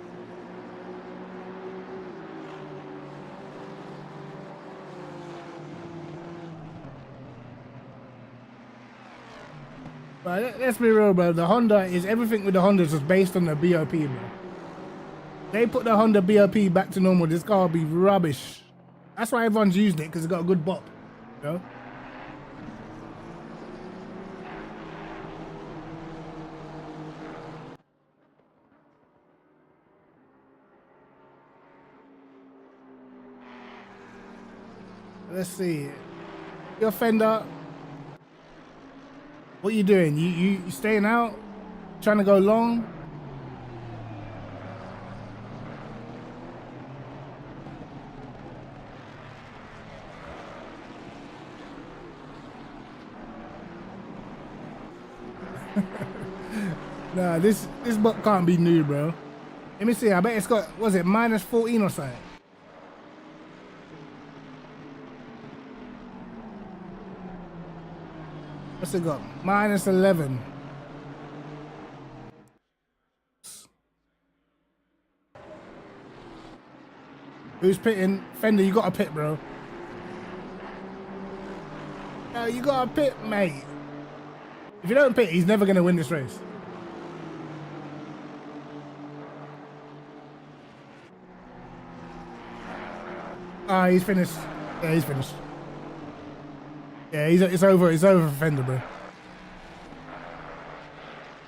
But let's be real, bro. The Honda is everything with the Hondas is based on the BOP, bro. They put the Honda BOP back to normal. This car will be rubbish. That's why everyone's used it, because it's got a good bop. You know? Let's see. Your Fender. What are you doing? You staying out? Trying to go long? Nah, this bot can't be new, bro. Let me see. I bet it's got, was it minus 14 or something? What's it got? Minus 11. Who's pitting? Fender, you got a pit, bro. No, you got a pit, mate. If you don't pit, he's never going to win this race. Ah, he's finished. Yeah, he's finished. Yeah, it's over. It's over for Fender, bro.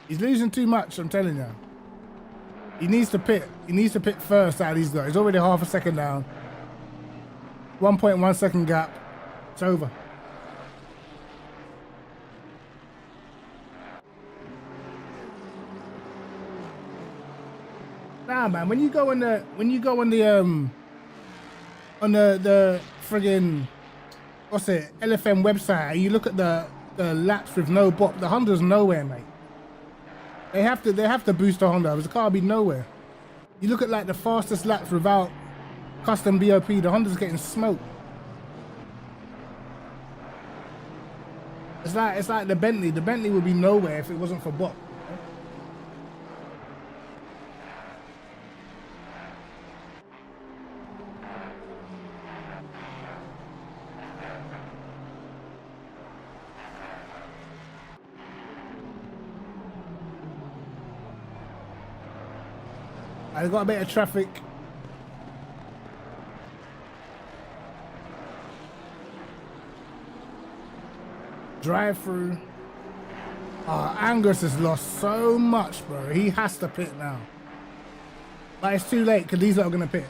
He's losing too much, I'm telling you. He needs to pit. He needs to pit first out of these guys. He's already half a second down. 1.1 second gap. It's over. Nah, man. When you go on the friggin' what's it, LFM website, and you look at the laps with no bop, the Honda's nowhere, mate. They have to boost the Honda. The car be nowhere. You look at like the fastest laps without custom BOP, the Honda's getting smoked. It's like the Bentley. The Bentley would be nowhere if it wasn't for bop. I got a bit of traffic. Drive through. Oh, Angus has lost so much, bro. He has to pit now. But it's too late because these lot are gonna pit.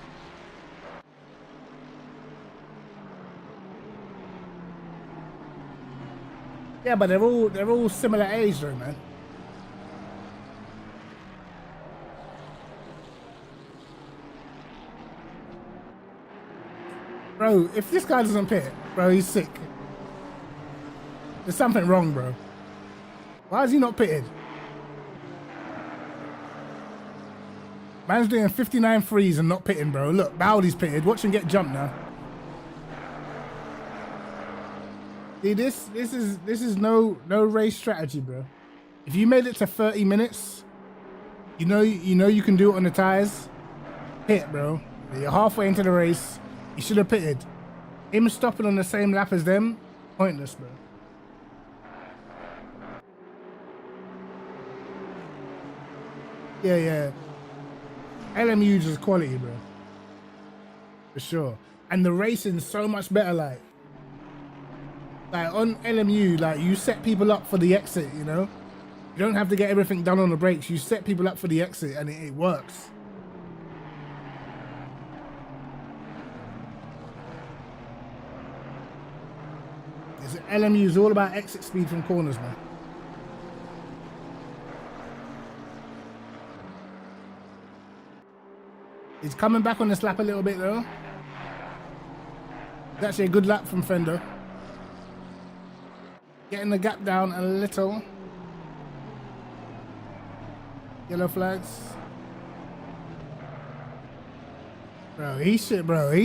Yeah, but they're all similar age though, man. Bro, if this guy doesn't pit, bro, he's sick. There's something wrong, bro. Why is he not pitted? Man's doing 59 threes and not pitting, bro. Look, Bowdy's pitted. Watch him get jumped now. See, this is no race strategy, bro. If you made it to 30 minutes, you know you can do it on the tires. Pit, bro. You're halfway into the race. You should have pitted. Him stopping on the same lap as them, pointless, bro. Yeah. LMU's is quality, bro. For sure. And the racing's so much better, like on LMU, like you set people up for the exit, you know? You don't have to get everything done on the brakes. You set people up for the exit and it works. LMU is all about exit speed from corners, man. He's coming back on this lap a little bit though. It's actually a good lap from Fender. Getting the gap down a little. Yellow flags. Bro, he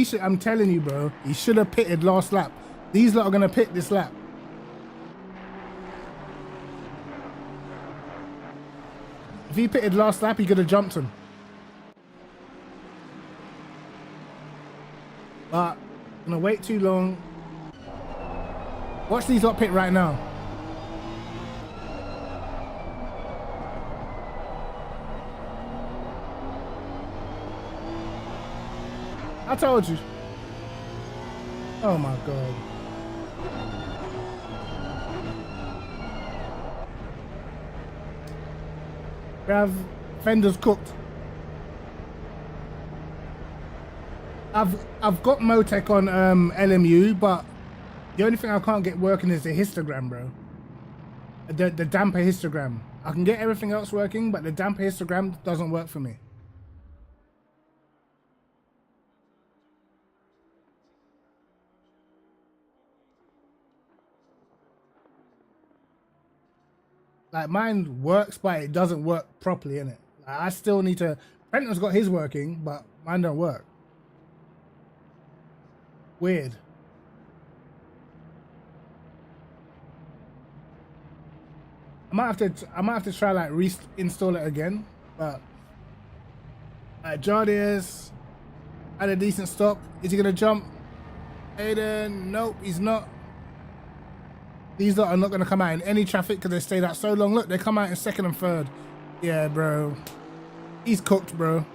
should, I'm telling you, bro, he should have pitted last lap. These lot are gonna pit this lap. If he pitted last lap, he could have jumped him. But I'm gonna wait too long. Watch these lot pit right now. I told you. Oh my God. Bruv, Fender's cooked. I've got Motec on LMU, but the only thing I can't get working is the histogram, bro. The damper histogram. I can get everything else working, but the damper histogram doesn't work for me. Like mine works, but it doesn't work properly, innit? Like, I still need to. Brenton's got his working, but mine don't work. Weird. I might have to try like reinstall it again, but Jardiers had a decent stop. Is he gonna jump? Aiden, nope, he's not. These lot are not gonna come out in any traffic because they stayed out so long. Look, they come out in second and third. Yeah, bro. He's cooked, bro.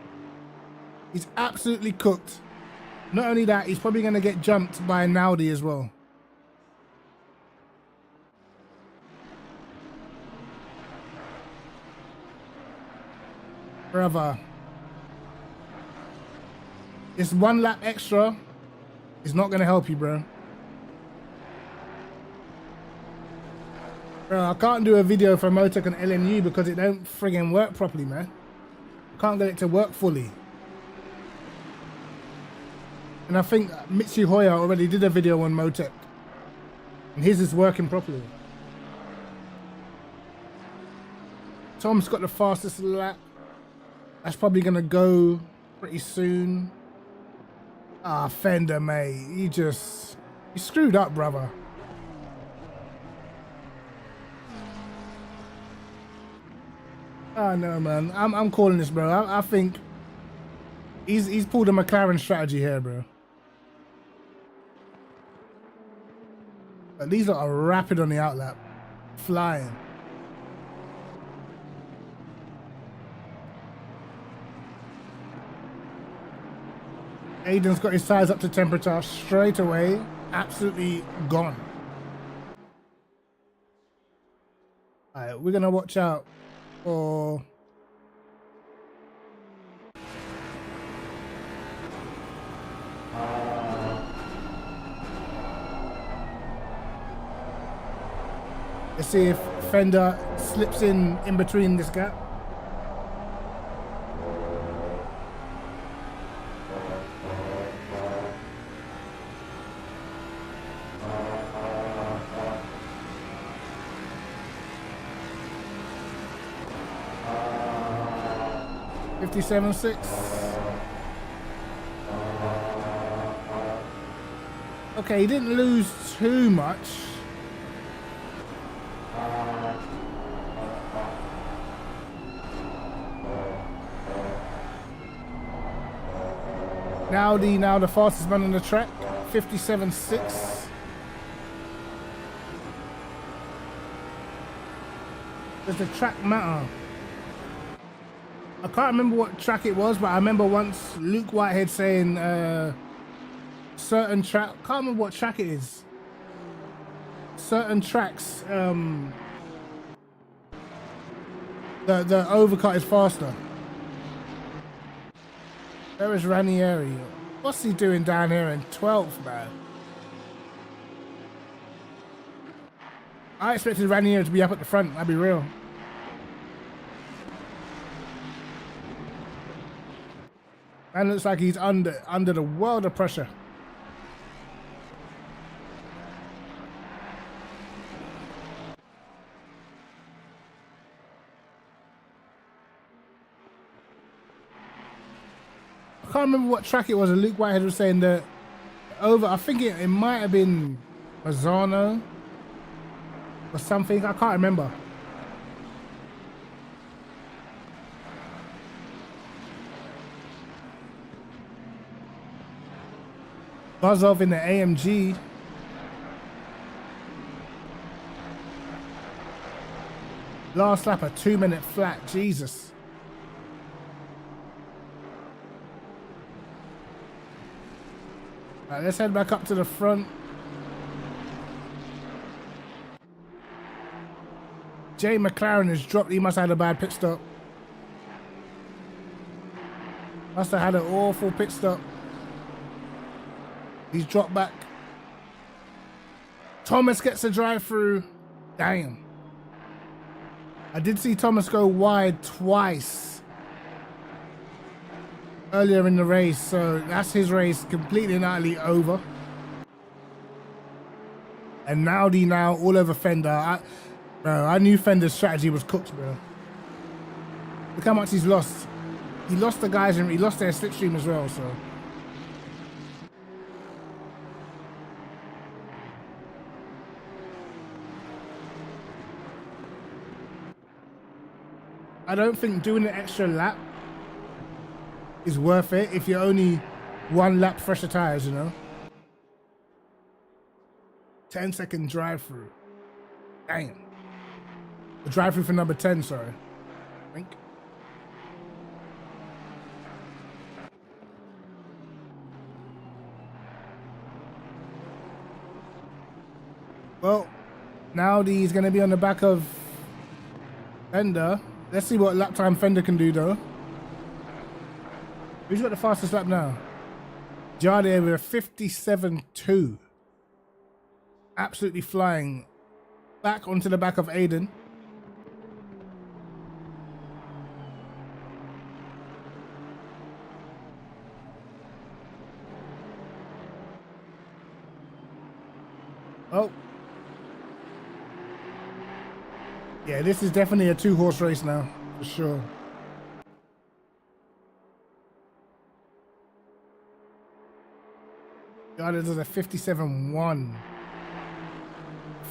He's absolutely cooked. Not only that, he's probably gonna get jumped by an Audi as well. Brother. This one lap extra is not gonna help you, bro. Bro, I can't do a video for Motec on LMU because it don't friggin' work properly, man. can't get it to work fully. And I think Mitzi Hoyer already did a video on Motec. And his is working properly. Tom's got the fastest lap. That's probably gonna go pretty soon. Ah, Fender, mate. You screwed up, brother. Oh no, man. I'm calling this, bro. I think he's pulled a McLaren strategy here, bro. But these are rapid on the outlap. Flying. Aiden's got his tires up to temperature straight away. Absolutely gone. Alright, we're gonna watch out for let's see if Fender slips in between this gap. .57.6. Okay, he didn't lose too much. Now the fastest man on the track, 57.6. Does the track matter? I can't remember what track it was, but I remember once Luke Whitehead saying certain track, can't remember what track it is. Certain tracks, the overcut is faster. There is Ranieri. What's he doing down here in 12th, man? I expected Ranieri to be up at the front, I'll be real. Man looks like he's under the world of pressure. I can't remember what track it was. And Luke Whitehead was saying that over. I think it might have been Mazzano or something. I can't remember. Buzz off in the AMG. Last lap, a 2-minute flat. Jesus. Right, let's head back up to the front. Jay McLaren has dropped. He must have had a bad pit stop. Must have had an awful pit stop. He's dropped back. Thomas gets a drive through. Damn. I did see Thomas go wide twice earlier in the race, so that's his race completely and utterly over. And Naudi now all over Fender. Bro, I knew Fender's strategy was cooked, bro. Look how much he's lost. He lost the guys and he lost their slipstream as well, so. I don't think doing an extra lap is worth it if you're only 1 lap fresher tires, you know? 10-second drive-through. Damn. The drive-through for number 10, sorry. I think. Well, now he's going to be on the back of Fender. Let's see what lap time Fender can do, though. Who's got the fastest lap now? Jardier with a 57.2. Absolutely flying back onto the back of Aiden. Oh. Yeah, this is definitely a 2-horse race now, for sure. God, it is a 57.1.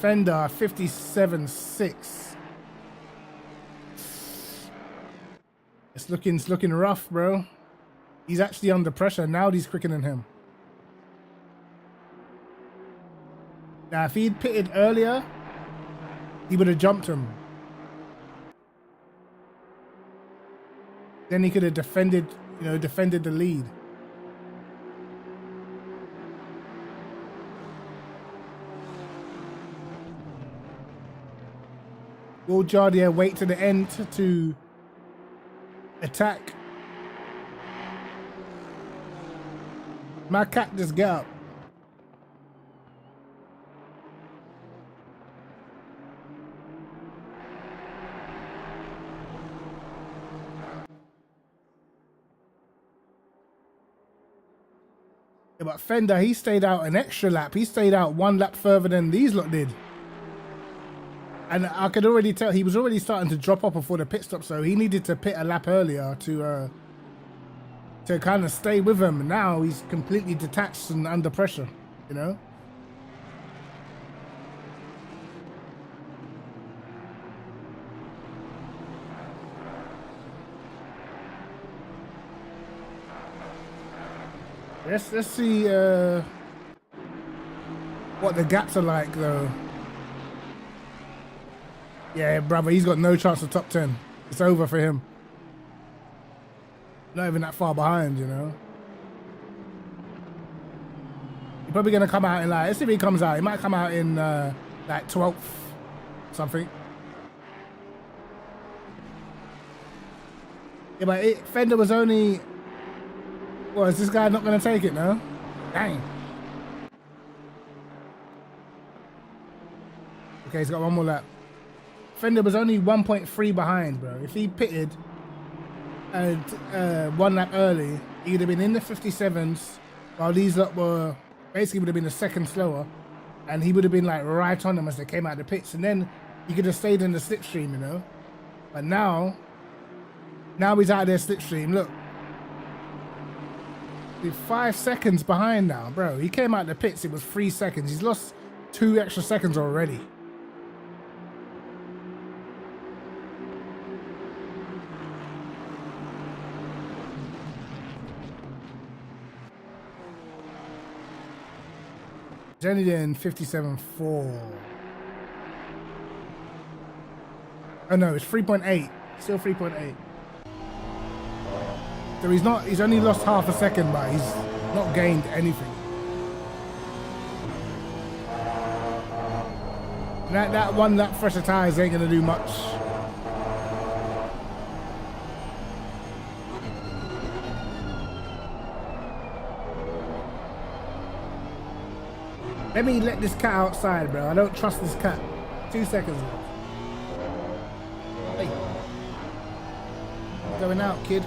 Fender 57.6. It's looking rough, bro. He's actually under pressure. Now he's quicker than him. Now, if he'd pitted earlier, he would have jumped him. Then he could have defended the lead. Will Jardier wait to the end to attack? My cat just get up. Yeah, but Fender, he stayed out an extra lap. He stayed out 1 lap further than these lot did. And I could already tell he was already starting to drop off before the pit stop, so he needed to pit a lap earlier to kind of stay with him. Now he's completely detached and under pressure, you know? Let's see what the gaps are like though. Yeah, brother, he's got no chance of top 10. It's over for him. Not even that far behind, you know. He's probably gonna come out in like, let's see if he comes out. He might come out in like 12th something. Yeah, but Fender was only. Well, is this guy not gonna take it now? Dang. Okay, he's got 1 more lap. Fender was only 1.3 behind, bro. If he pitted and 1 lap early, he would have been in the 57s, while these lot were basically would have been a second slower, and he would have been like right on them as they came out of the pits, and then he could have stayed in the slipstream, you know. But now he's out of their slipstream. Look, he's 5 seconds behind now, bro. He came out of the pits. It was 3 seconds. He's lost 2 extra seconds already. He's only in 57.4. Oh no, it's 3.8. Still 3.8. So he's only lost half a second, but he's not gained anything. That 1 lap fresher tires ain't gonna do much. Let me let this cat outside, bro. I don't trust this cat. 2 seconds left. Hey. Going out, kid.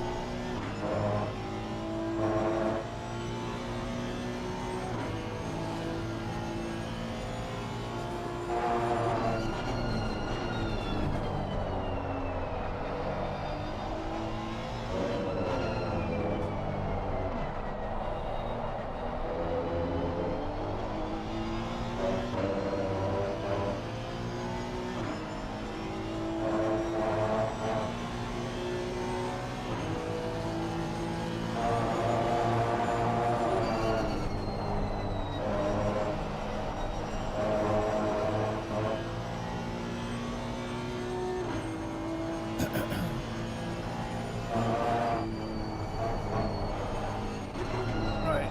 Right.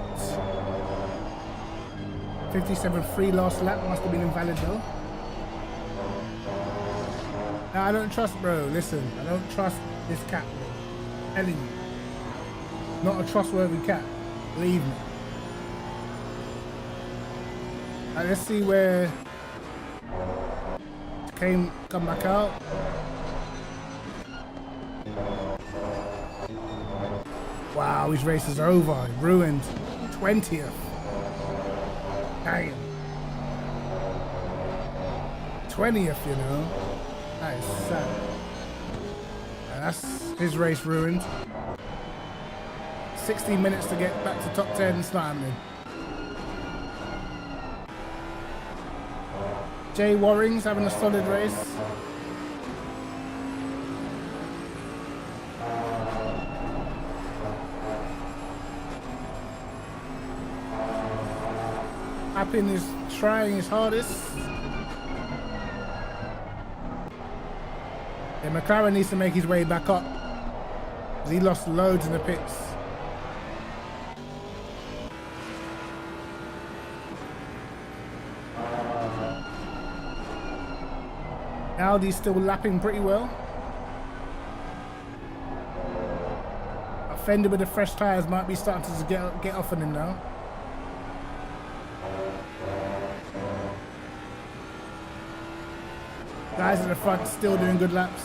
57.3 last lap must have been invalid though. No, I don't trust, bro. Listen, I don't trust this cat, bro. I'm telling you. Not a trustworthy cat. Believe me. Right, let's see where come back out. Wow, his race is over. Ruined. 20th. Damn. 20th, you know. That is sad. And that's his race ruined. 16 minutes to get back to top 10, it's not happening. Jay Waring's having a solid race. Appin is trying his hardest. Yeah, McLaren needs to make his way back up, because he lost loads in the pits. Audi's still lapping pretty well. A Fender with the fresh tyres might be starting to get off on him now. Guys at the front still doing good laps.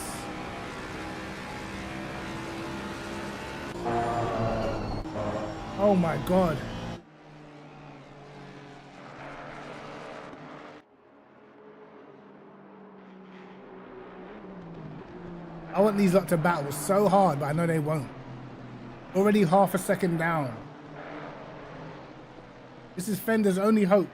Oh my God. I want these lot to battle so hard, but I know they won't. Already half a second down. This is Fender's only hope.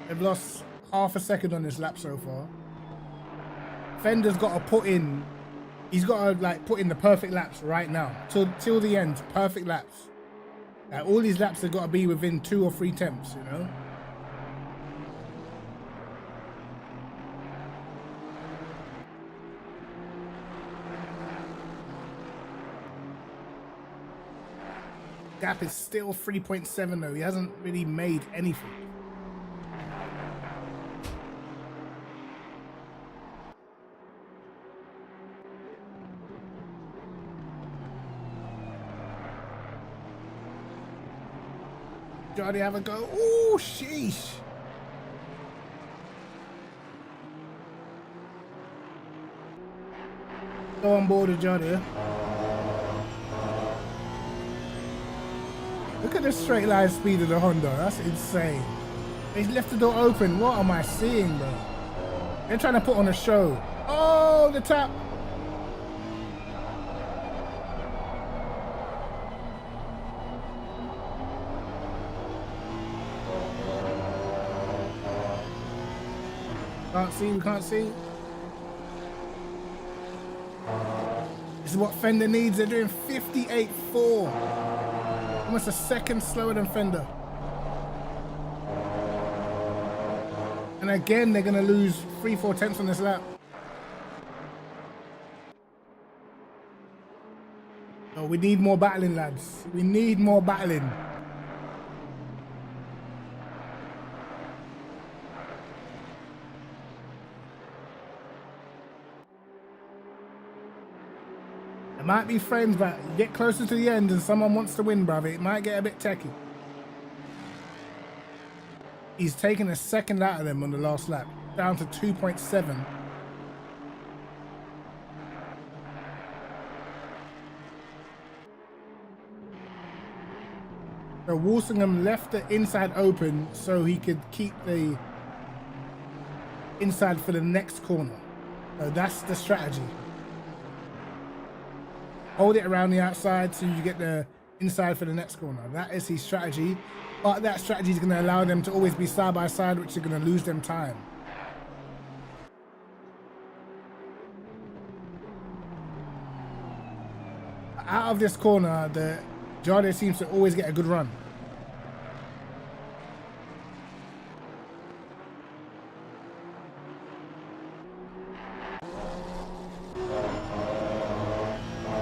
They've lost half a second on this lap so far. Fender's got to put in, he's got to like put in the perfect laps right now. Till the end, perfect laps. Like, all these laps have got to be within 2 or 3 temps, you know? Gap is still 3.7 though. He hasn't really made anything. Johnny, have a go. Ooh, sheesh. Go on board with Johnny. Look at the straight line speed of the Honda. That's insane. He's left the door open. What am I seeing, bro? They're trying to put on a show. Oh, the tap. Can't see, we can't see. This is what Fender needs. They're doing 58.4. Almost a second slower than Fender. And again, they're going to lose 3-4 tenths on this lap. Oh, we need more battling, lads. We need more battling. Might be friends, but get closer to the end and someone wants to win, brother. It might get a bit techie. He's taken a second out of them on the last lap, down to 2.7. So Walsingham left the inside open so he could keep the inside for the next corner. So that's the strategy. Hold it around the outside so you get the inside for the next corner. That is his strategy. But that strategy is going to allow them to always be side by side, which is going to lose them time. Out of this corner, the Jade seems to always get a good run.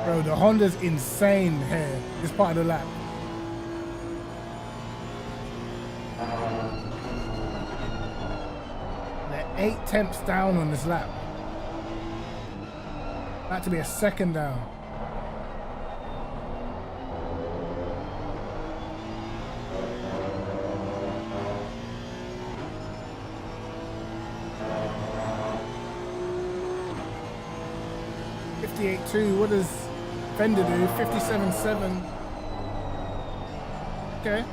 Bro, the Honda's insane here, this part of the lap. They're 8 tenths down on this lap. About to be a second down. .58.2, what does Fender do? 57.7. Okay.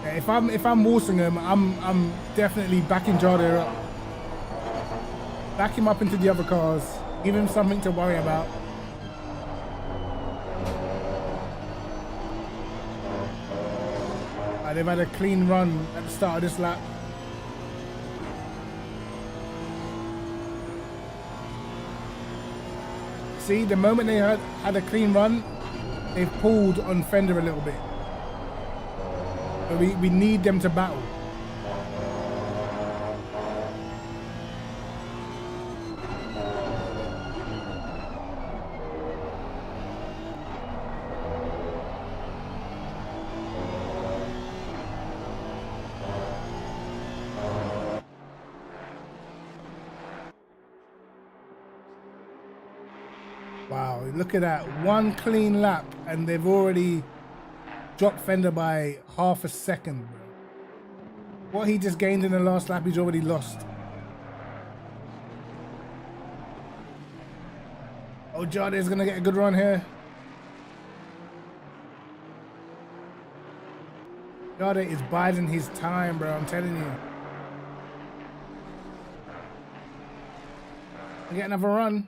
Yeah, if I'm Walsingham, I'm definitely backing Jardine up. Back him up into the other cars. Give him something to worry about. They've had a clean run at the start of this lap. See, the moment they had a clean run, they've pulled on Fender a little bit. But we need them to battle. Wow, look at that. One clean lap and they've already dropped Fender by half a second, bro. What he just gained in the last lap, he's already lost. Oh, Jardine's gonna get a good run here. Jardine is biding his time, bro, I'm telling you. Get another run.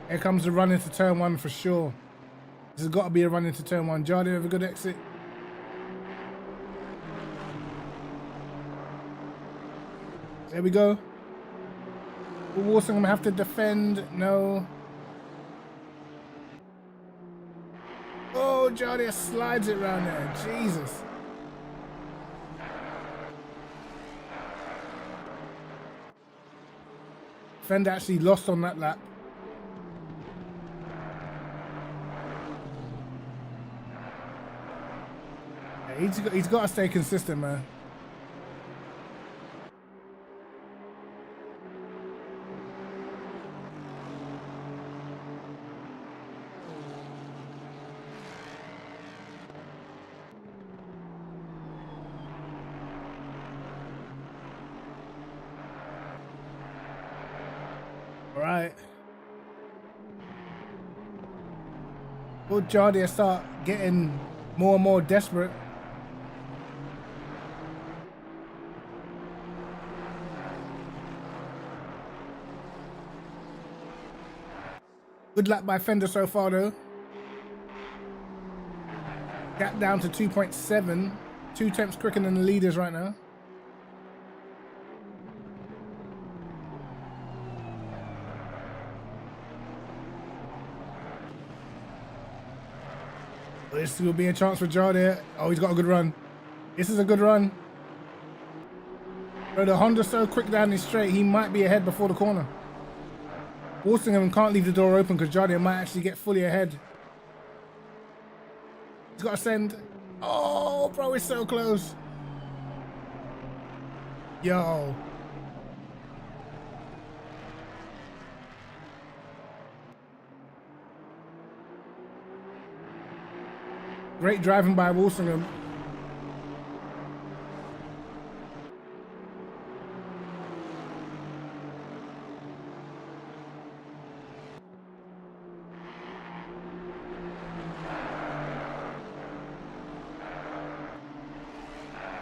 Here comes the run into turn one for sure. This has got to be a run into turn one. Jardine have a good exit. There we go. Will Walsingham have to defend? No. Oh, Jardine slides it around there. Jesus. Fender actually lost on that lap. He's got to stay consistent, man. All right. Will Jardine start getting more and more desperate? Good lap by Fender so far, though. Gap down to 2.7. 2 tenths quicker than the leaders right now. This will be a chance for Jardine. Oh, he's got a good run. This is a good run. Bro, the Honda's so quick down this straight, he might be ahead before the corner. Walsingham can't leave the door open because Jardine might actually get fully ahead. He's got to send. Oh, bro, it's so close. Yo. Great driving by Walsingham.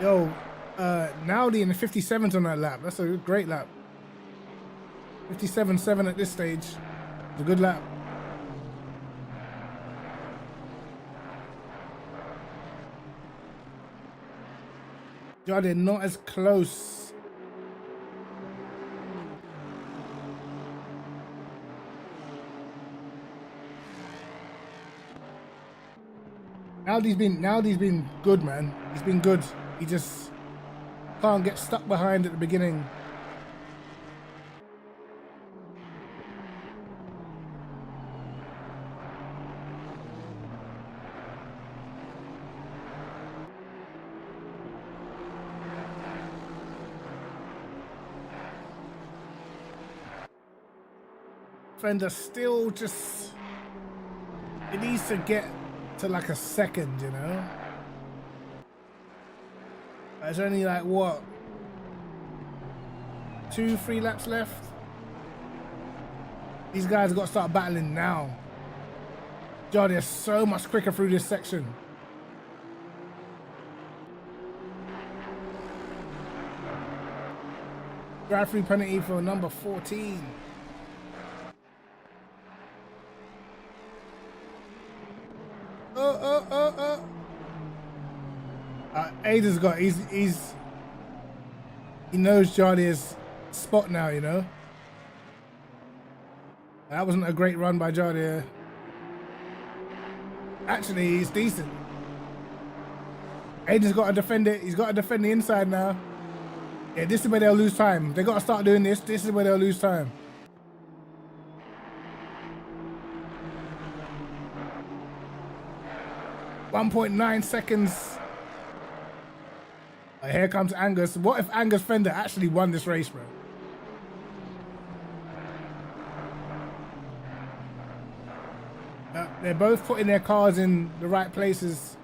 Yo, Naudi in the 57s on that lap. That's a great lap. 57.7 at this stage. It's a good lap. Jardine not as close. Naudi's been good, man. He's been good. He just can't get stuck behind at the beginning. Fender still just It needs to get to like a second, you know? There's only like what? 2-3 laps left? These guys got to start battling now. God, they're so much quicker through this section. Drive-through penalty for number 14. Aiden's got, he knows Jardia's spot now, you know? That wasn't a great run by Jardia. Actually, he's decent. Aiden's got to defend it. He's got to defend the inside now. Yeah, this is where they'll lose time. They got to start doing this. This is where they'll lose time. .9 seconds. Here comes Angus. What if Angus Fender actually won this race, bro? They're both putting their cars in the right places.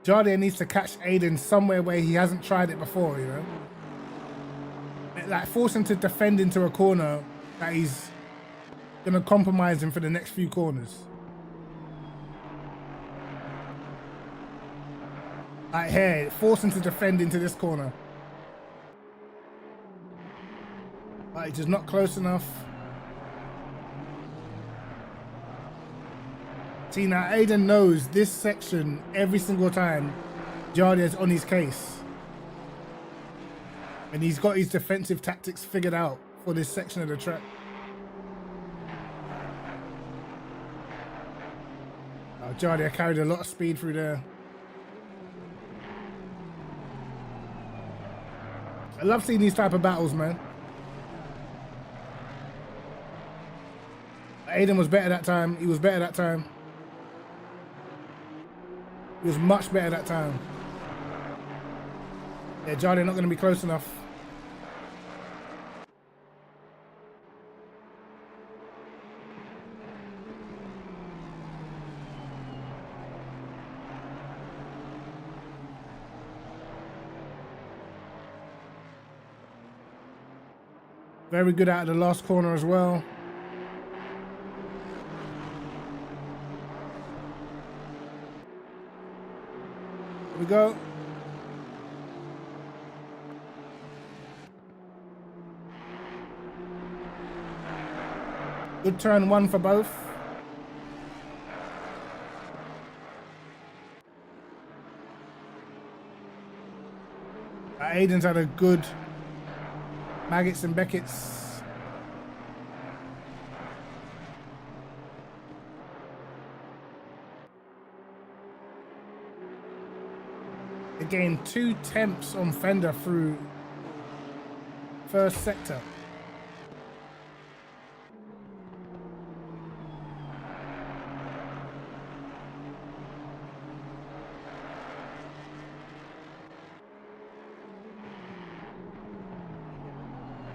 Jardia needs to catch Aiden somewhere where he hasn't tried it before, you know? Like, force him to defend into a corner that he's going to compromise him for the next few corners. Like here, force him to defend into this corner. But he's just not close enough. See, now Aiden knows this section every single time Jardia's on his case. And he's got his defensive tactics figured out for this section of the track. Oh, Jardia carried a lot of speed through there. I love seeing these type of battles, man. Aiden was better that time. He was better that time. He was much better that time. Yeah, Jardia not going to be close enough. Very good out of the last corner as well. Here we go. Good turn one for both. Aiden's had a good Maggots and Beckett's. They gained 2 temps on Fender through first sector.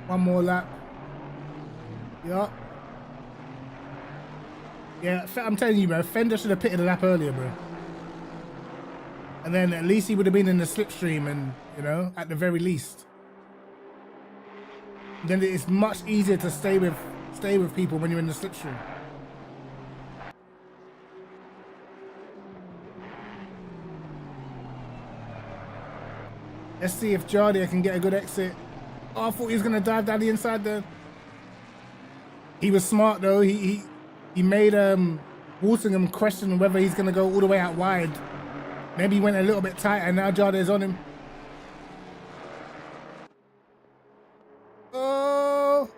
One more lap. Yup. Yeah, I'm telling you, bro. Fender should have pitted a lap earlier, bro. And then at least he would have been in the slipstream, and you know, at the very least. Then it's much easier to stay with people when you're in the slipstream. Let's see if Jardia can get a good exit. Oh, I thought he was gonna dive down the inside there. He was smart though. He made Walsingham question whether he's gonna go all the way out wide. Maybe he went a little bit tight, and now Jardia's on him. Oh.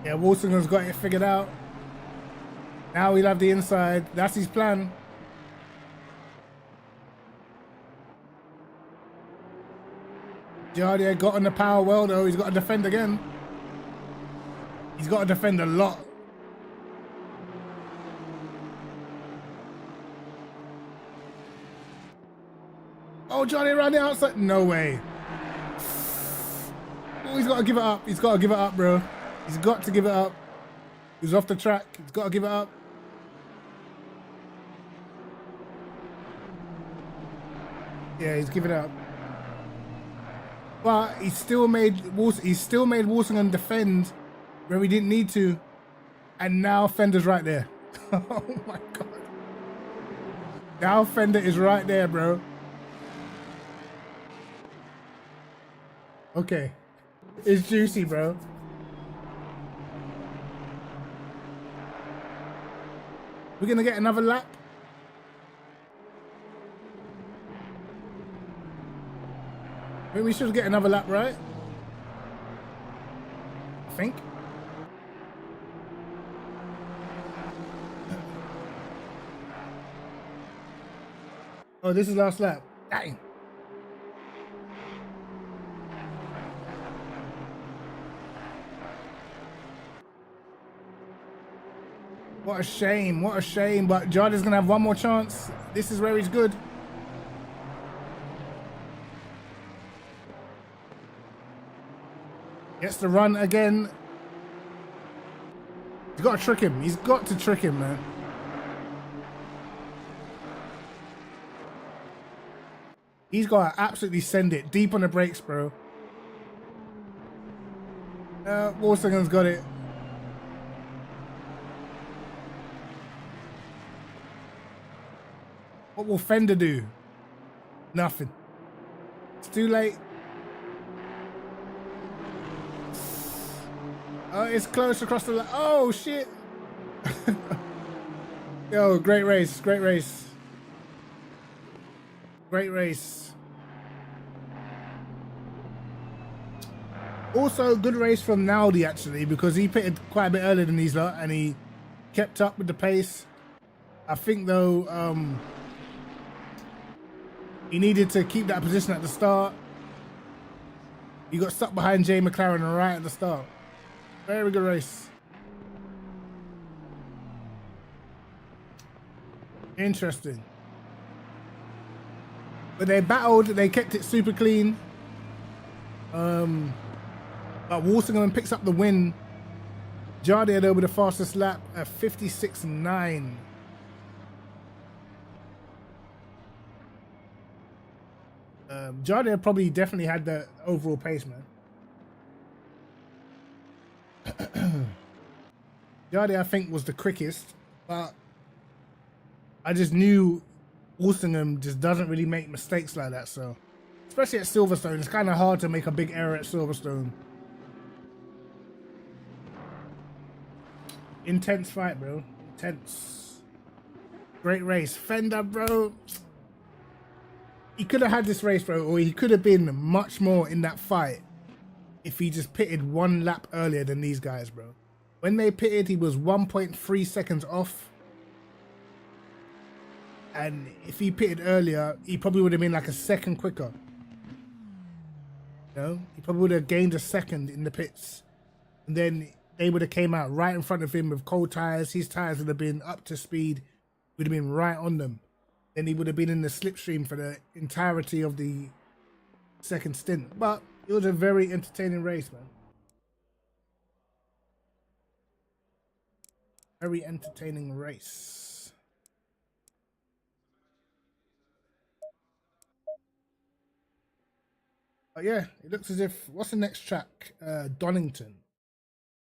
Yeah, Walsingham's got it figured out. Now he'll have the inside. That's his plan. Jardia got on the power well though. He's got to defend again. He's got to defend a lot. Oh, Jardia around the outside. No way. Oh, he's got to give it up. He's got to give it up, bro. He's got to give it up. He's off the track. He's got to give it up. Yeah, he's giving it up. But he still made Walsingham defend where he didn't need to. And now Fender's right there. Oh my God. Now Fender is right there, bro. Okay. It's juicy, bro. We're gonna get another lap. I think we should get another lap, right? I think. Oh, this is last lap. Dang. What a shame, what a shame. But Jardy's gonna have one more chance. This is where he's good. Gets the run again. He's got to trick him. He's got to trick him, man. He's got to absolutely send it deep on the brakes, bro. Walsingham's got it. What will Fender do? Nothing. It's too late. Oh, it's close across the line. Oh, shit. Yo, great race. Great race. Great race. Also, good race from Naldi, actually, because he pitted quite a bit earlier than these lot, and he kept up with the pace. I think, though, he needed to keep that position at the start. He got stuck behind Jay McLaren right at the start. Very good race. Interesting. But they battled, they kept it super clean. But Walsingham picks up the win. Jardy over the fastest lap at 56.9. Jardy probably definitely had the overall pace, man. Jardy, I think, was the quickest, but I just knew Walsingham just doesn't really make mistakes like that, so especially at Silverstone, it's kind of hard to make a big error at Silverstone. Intense fight, bro. Intense. Great race. Fender, bro. He could have had this race, bro, or he could have been much more in that fight if he just pitted one lap earlier than these guys, bro. When they pitted, he was 1.3 seconds off. And if he pitted earlier, he probably would have been like a second quicker. You know? He probably would have gained a second in the pits. And then they would have came out right in front of him with cold tyres. His tyres would have been up to speed. Would have been right on them. Then he would have been in the slipstream for the entirety of the second stint. But it was a very entertaining race, man. Very entertaining race. But yeah, it looks as if, what's the next track? Donington.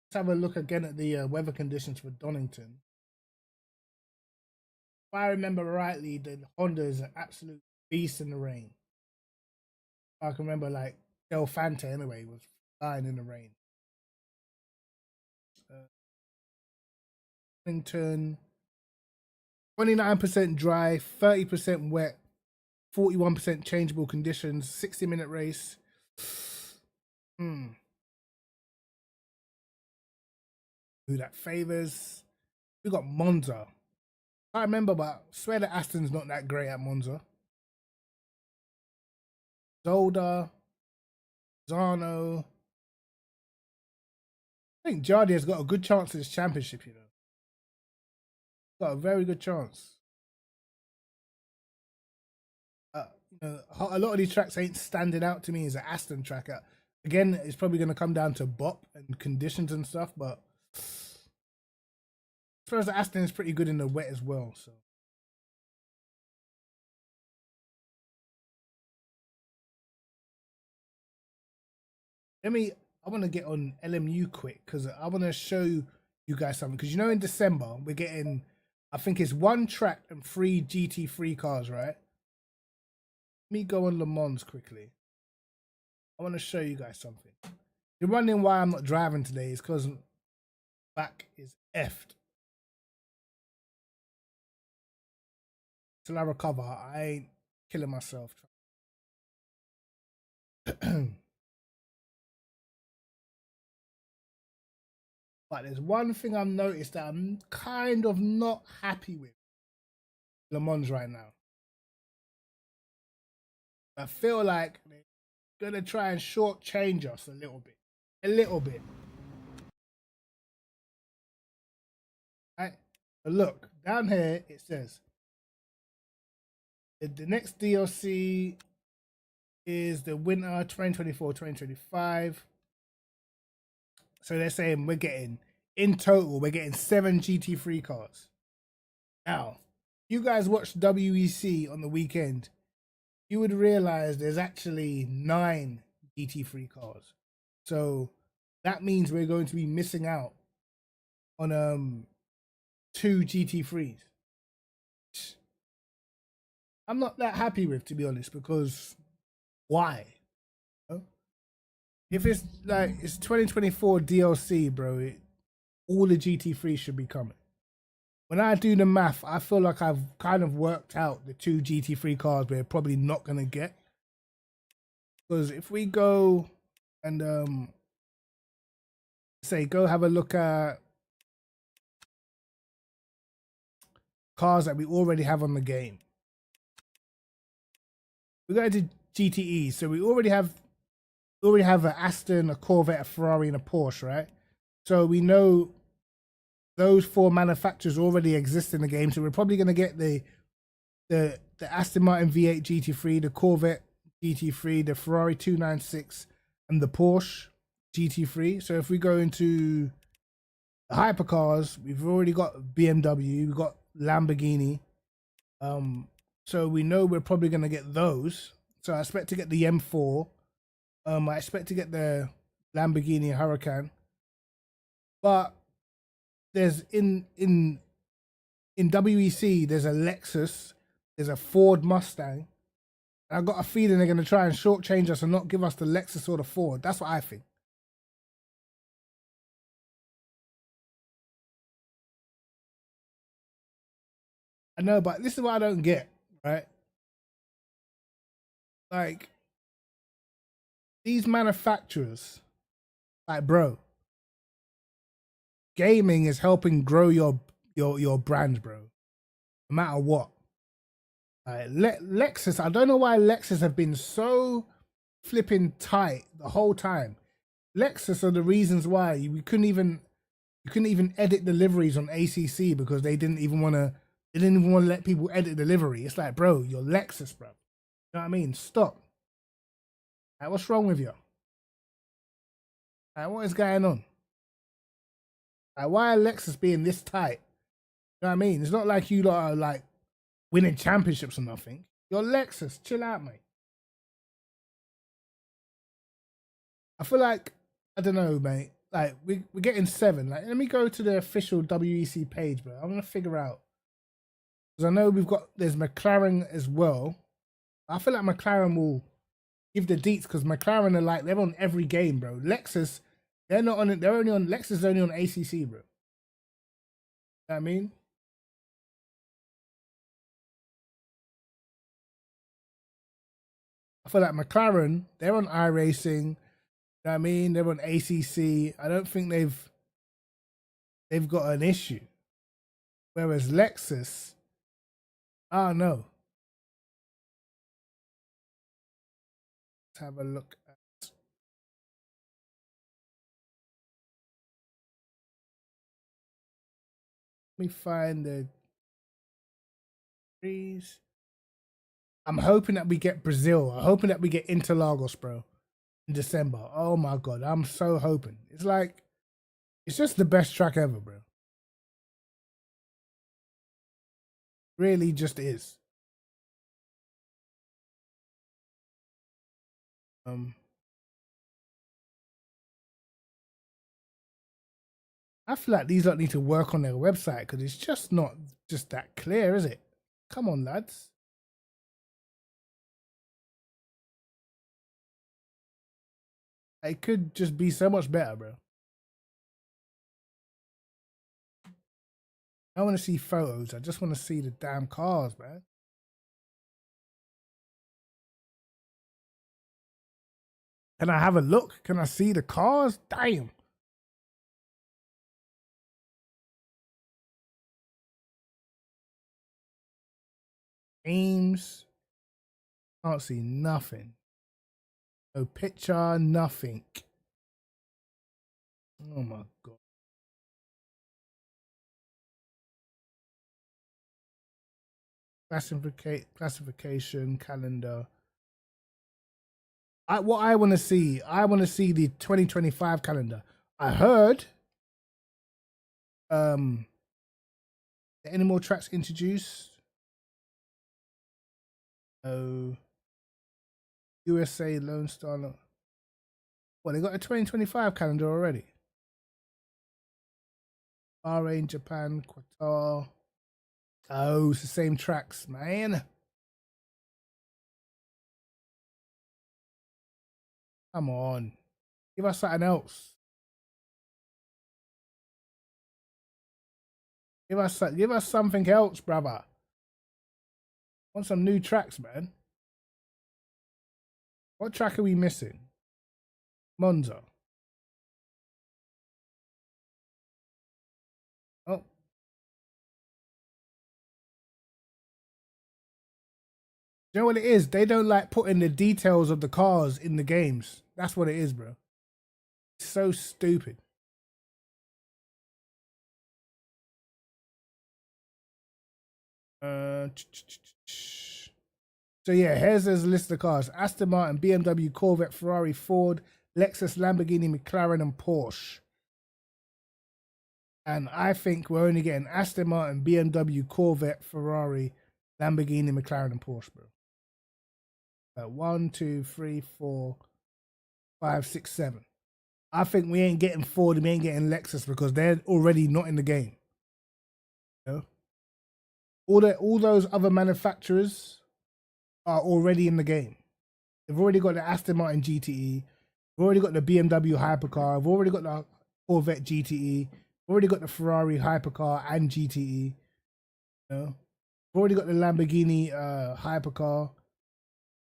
Let's have a look again at the weather conditions for Donington. If I remember rightly, the Honda is an absolute beast in the rain. I can remember, like, Del Fante anyway was flying in the rain. Donington, 29% dry, 30% wet, 41% changeable conditions, 60-minute race. Who that favors? We got Monza. I remember, but I swear that Aston's not that great at Monza. Zolder, Zano. I think Jardy has got a good chance at this championship, you know. Got a very good chance. You know, a lot of these tracks ain't standing out to me as an Aston track. Again, it's probably going to come down to Bop and conditions and stuff, but as far as the Aston is pretty good in the wet as well. So I want to get on LMU quick because I want to show you guys something. Because you know, in December we're getting, I think it's 1 track and 3 GT3 cars, right? Let me go on Le Mans quickly. I want to show you guys something. You're wondering why I'm not driving today. It's because back is effed. Till I recover, I ain't killing myself. But there's one thing I've noticed that I'm kind of not happy with Le Mans right now. I feel like they're gonna try and shortchange us a little bit. A little bit. Right? But look, down here it says the next DLC is the winter 2024-2025. So they're saying we're getting, in total, we're getting 7 GT3 cars. Now, you guys watched WEC on the weekend, you would realize there's actually 9 GT3 cars. So that means we're going to be missing out on 2 GT3s. I'm not that happy with, to be honest, because why? If it's like it's 2024 DLC, bro, all the GT3 should be coming. When I do the math, I feel like I've kind of worked out the 2 GT3 cars we're probably not gonna get. Because if we go and say go have a look at cars that we already have on the game. We go to GTE, so we already have an Aston, a Corvette, a Ferrari, and a Porsche, right? So we know those 4 manufacturers already exist in the game. So we're probably going to get the Aston Martin V8 GT3, the Corvette GT3, the Ferrari 296, and the Porsche GT3. So if we go into the hypercars, we've already got BMW, we've got Lamborghini. So we know we're probably going to get those. So I expect to get the M4. I expect to get the Lamborghini Huracan. But there's in WEC, there's a Lexus, there's a Ford Mustang. I've got a feeling they're going to try and shortchange us and not give us the Lexus or the Ford. That's what I think. I know, but this is what I don't get, right? Like, these manufacturers, like, bro, gaming is helping grow your brand, bro. No matter what. Lexus, I don't know why Lexus have been so flipping tight the whole time. Lexus are the reasons why you couldn't even edit deliveries on ACC because they didn't even want to let people edit delivery. It's like, bro, you're Lexus, bro. You know what I mean? Stop. Like, what's wrong with you? Like, what is going on? Like, why are Lexus being this tight? You know what I mean? It's not like you lot are like winning championships or nothing. You're Lexus. Chill out, mate. I feel like, I don't know, mate. Like, we're getting 7. Like, let me go to the official WEC page, bro. I'm going to figure out. Because I know there's McLaren as well. I feel like McLaren will give the deets because McLaren are like, they're on every game, bro. Lexus, they're not on it. They're only on, Lexus is only on ACC, bro. You know what I mean? I feel like McLaren, they're on iRacing. You know what I mean? They're on ACC. I don't think they've got an issue. Whereas Lexus, I don't know. Let's have a look at. Let me find the trees. I'm hoping that we get Brazil. I'm hoping that we get Interlagos, bro. in December. Oh my God, I'm so hoping. It's like, it's just the best track ever, bro. Really just is. I feel like these lot need to work on their website because it's just not just that clear, is it? Come on, lads. It could just be so much better, bro. I want to see photos. I just want to see the damn cars, man. Can I have a look? Can I see the cars? Damn. Aims. Can't see nothing. No picture, nothing. Oh my God. Classification, calendar. What I want to see the 2025 calendar. I heard any more tracks introduced? Oh, USA Lone Star. Well, they got a 2025 calendar already. Bahrain, Japan, Qatar. Oh, it's the same tracks, man. Come on. Give us something else. Give us something else, brother. Want some new tracks, man. What track are we missing? Monza. Oh. You know what it is? They don't like putting the details of the cars in the games. That's what it is, bro. It's so stupid. So yeah, here's a list of cars: Aston Martin, BMW, Corvette, Ferrari, Ford, Lexus, Lamborghini, McLaren, and Porsche. And I think we're only getting Aston Martin, BMW, Corvette, Ferrari, Lamborghini, McLaren, and Porsche, bro. 1, 2, 3, 4, 5, 6, 7. I think we ain't getting Ford and we ain't getting Lexus because they're already not in the game. You know? All those other manufacturers are already in the game. They've already got the Aston Martin GTE. We've already got the BMW hypercar. We've already got the Corvette GTE. We've already got the Ferrari hypercar and GTE. You know? We've already got the Lamborghini hypercar.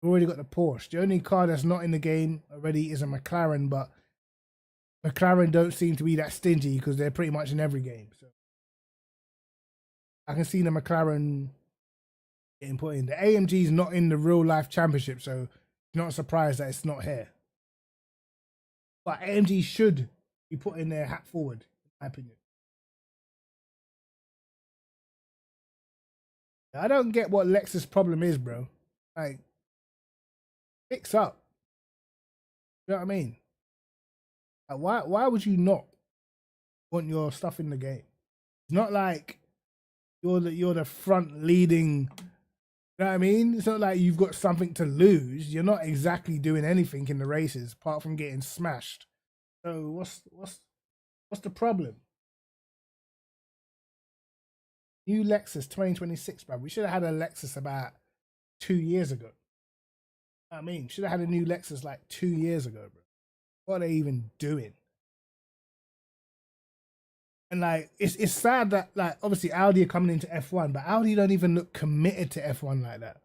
We've already got the Porsche. The only car that's not in the game already is a McLaren, but McLaren don't seem to be that stingy because they're pretty much in every game. So I can see the McLaren getting put in. The AMG is not in the real life championship, so not surprised that it's not here. But AMG should be putting their hat forward, in my opinion. I don't get what Lexus' problem is, bro. Like, fix up. You know what I mean? Like, why would you not want your stuff in the game? It's not like you're the front leading. You know what I mean? It's not like you've got something to lose. You're not exactly doing anything in the races apart from getting smashed. So what's the problem? New Lexus 2026, bro. We should have had a Lexus about 2 years ago. I mean, should have had a new Lexus like 2 years ago, bro. What are they even doing? And like, it's sad that like obviously Audi are coming into F1, but Audi don't even look committed to F1 like that.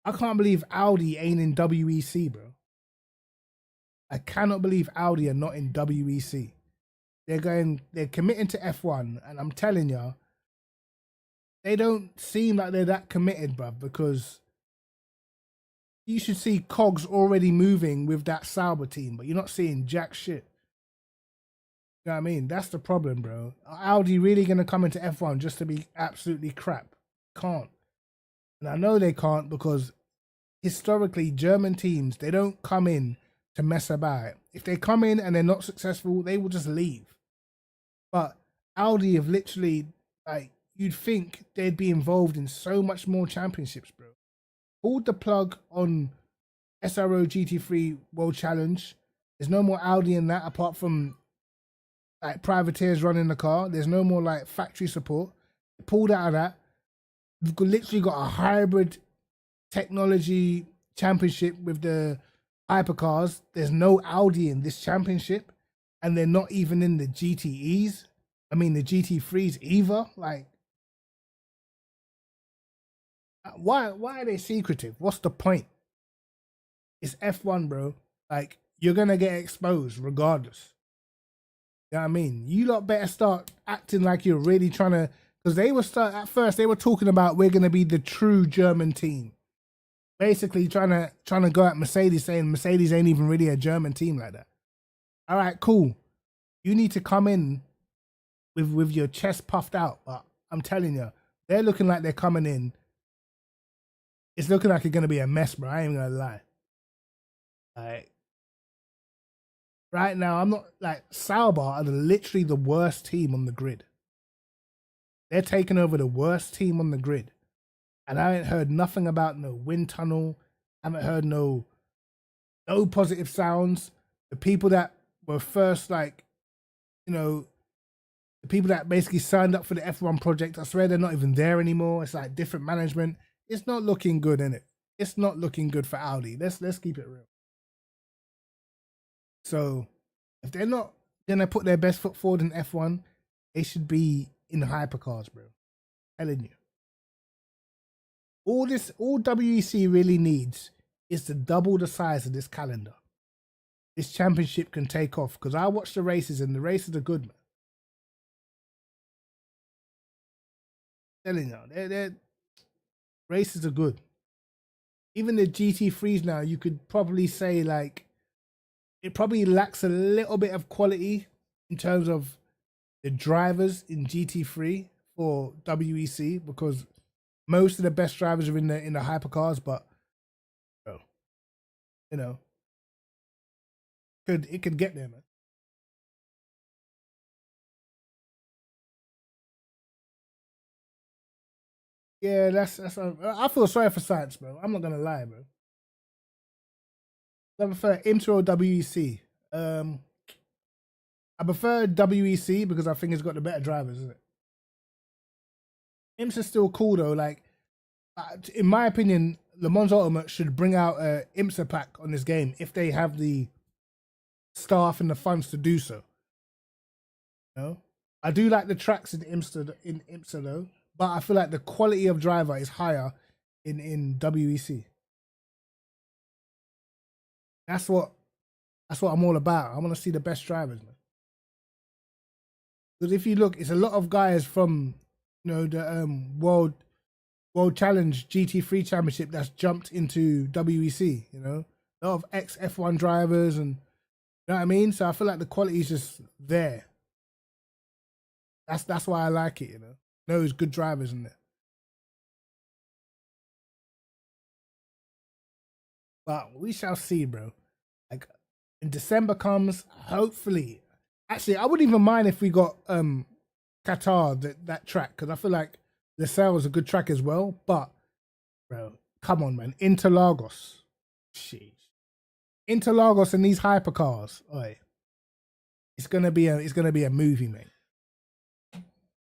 I can't believe Audi ain't in WEC, bro. I cannot believe Audi are not in WEC. They're committing to F1, and I'm telling you, they don't seem like they're that committed, bruv, because you should see Cogs already moving with that Sauber team, but you're not seeing jack shit. You know what I mean? That's the problem, bro. Are Audi really going to come into F1 just to be absolutely crap? Can't. And I know they can't because historically German teams, they don't come in to mess about. If they come in and they're not successful, they will just leave. But Audi have literally, like, you'd think they'd be involved in so much more championships, bro. Pulled the plug on SRO GT3 World Challenge. There's no more Audi in that apart from like privateers running the car. There's no more like factory support. They pulled out of that. You've literally got a hybrid technology championship with the hypercars. There's no Audi in this championship, and they're not even in the GTEs. I mean, the GT3s either. Like, why are they secretive? What's the point? It's F1, bro. Like, you're gonna get exposed regardless. You know what I mean? You lot better start acting like you're really trying to, because at first they were talking about we're gonna be the true German team. Basically trying to go at Mercedes, saying Mercedes ain't even really a German team like that. All right, cool. You need to come in with your chest puffed out. But I'm telling you, they're looking like they're coming in. It's looking like it's gonna be a mess, bro. I ain't gonna lie. Like, right now, I'm not like Sauber are literally the worst team on the grid. They're taking over the worst team on the grid. And I haven't heard nothing about no wind tunnel. I haven't heard no positive sounds. The people that were first, like, you know, the people that basically signed up for the F1 project, I swear they're not even there anymore. It's like different management. It's not looking good, innit? It's not looking good for Audi. Let's keep it real. So if they're not gonna put their best foot forward in F1, they should be in hypercars, bro. I'm telling you. All WEC really needs is to double the size of this calendar. This championship can take off, because I watch the races and the races are good, man. I'm telling you, their races are good. Even the GT3s now, you could probably say, like, it probably lacks a little bit of quality in terms of the drivers in GT3 for WEC, because most of the best drivers are in the hypercars. But, bro, you know, it could get there, man. Yeah, that's. I feel sorry for Science, bro. I'm not gonna lie, bro. I prefer IMSA or WEC. I prefer WEC because I think it's got the better drivers, isn't it? IMSA's still cool though. Like, in my opinion, Le Mans Ultimate should bring out a IMSA pack on this game if they have the staff and the funds to do so. You know? I do like the tracks in IMSA though, but I feel like the quality of driver is higher in WEC. That's what I'm all about. I want to see the best drivers, man. Because if you look, it's a lot of guys from, you know, the World Challenge GT3 Championship that's jumped into WEC. You know, a lot of ex F1 drivers, and you know what I mean. So I feel like the quality is just there. That's why I like it. You know, there's good drivers in there. But we shall see, bro. Like, when December comes, hopefully. Actually, I wouldn't even mind if we got Qatar, that track, because I feel like Losail was a good track as well. But, bro, come on, man. Interlagos. Sheesh. Interlagos and these hypercars. Oi. It's gonna be a movie, mate.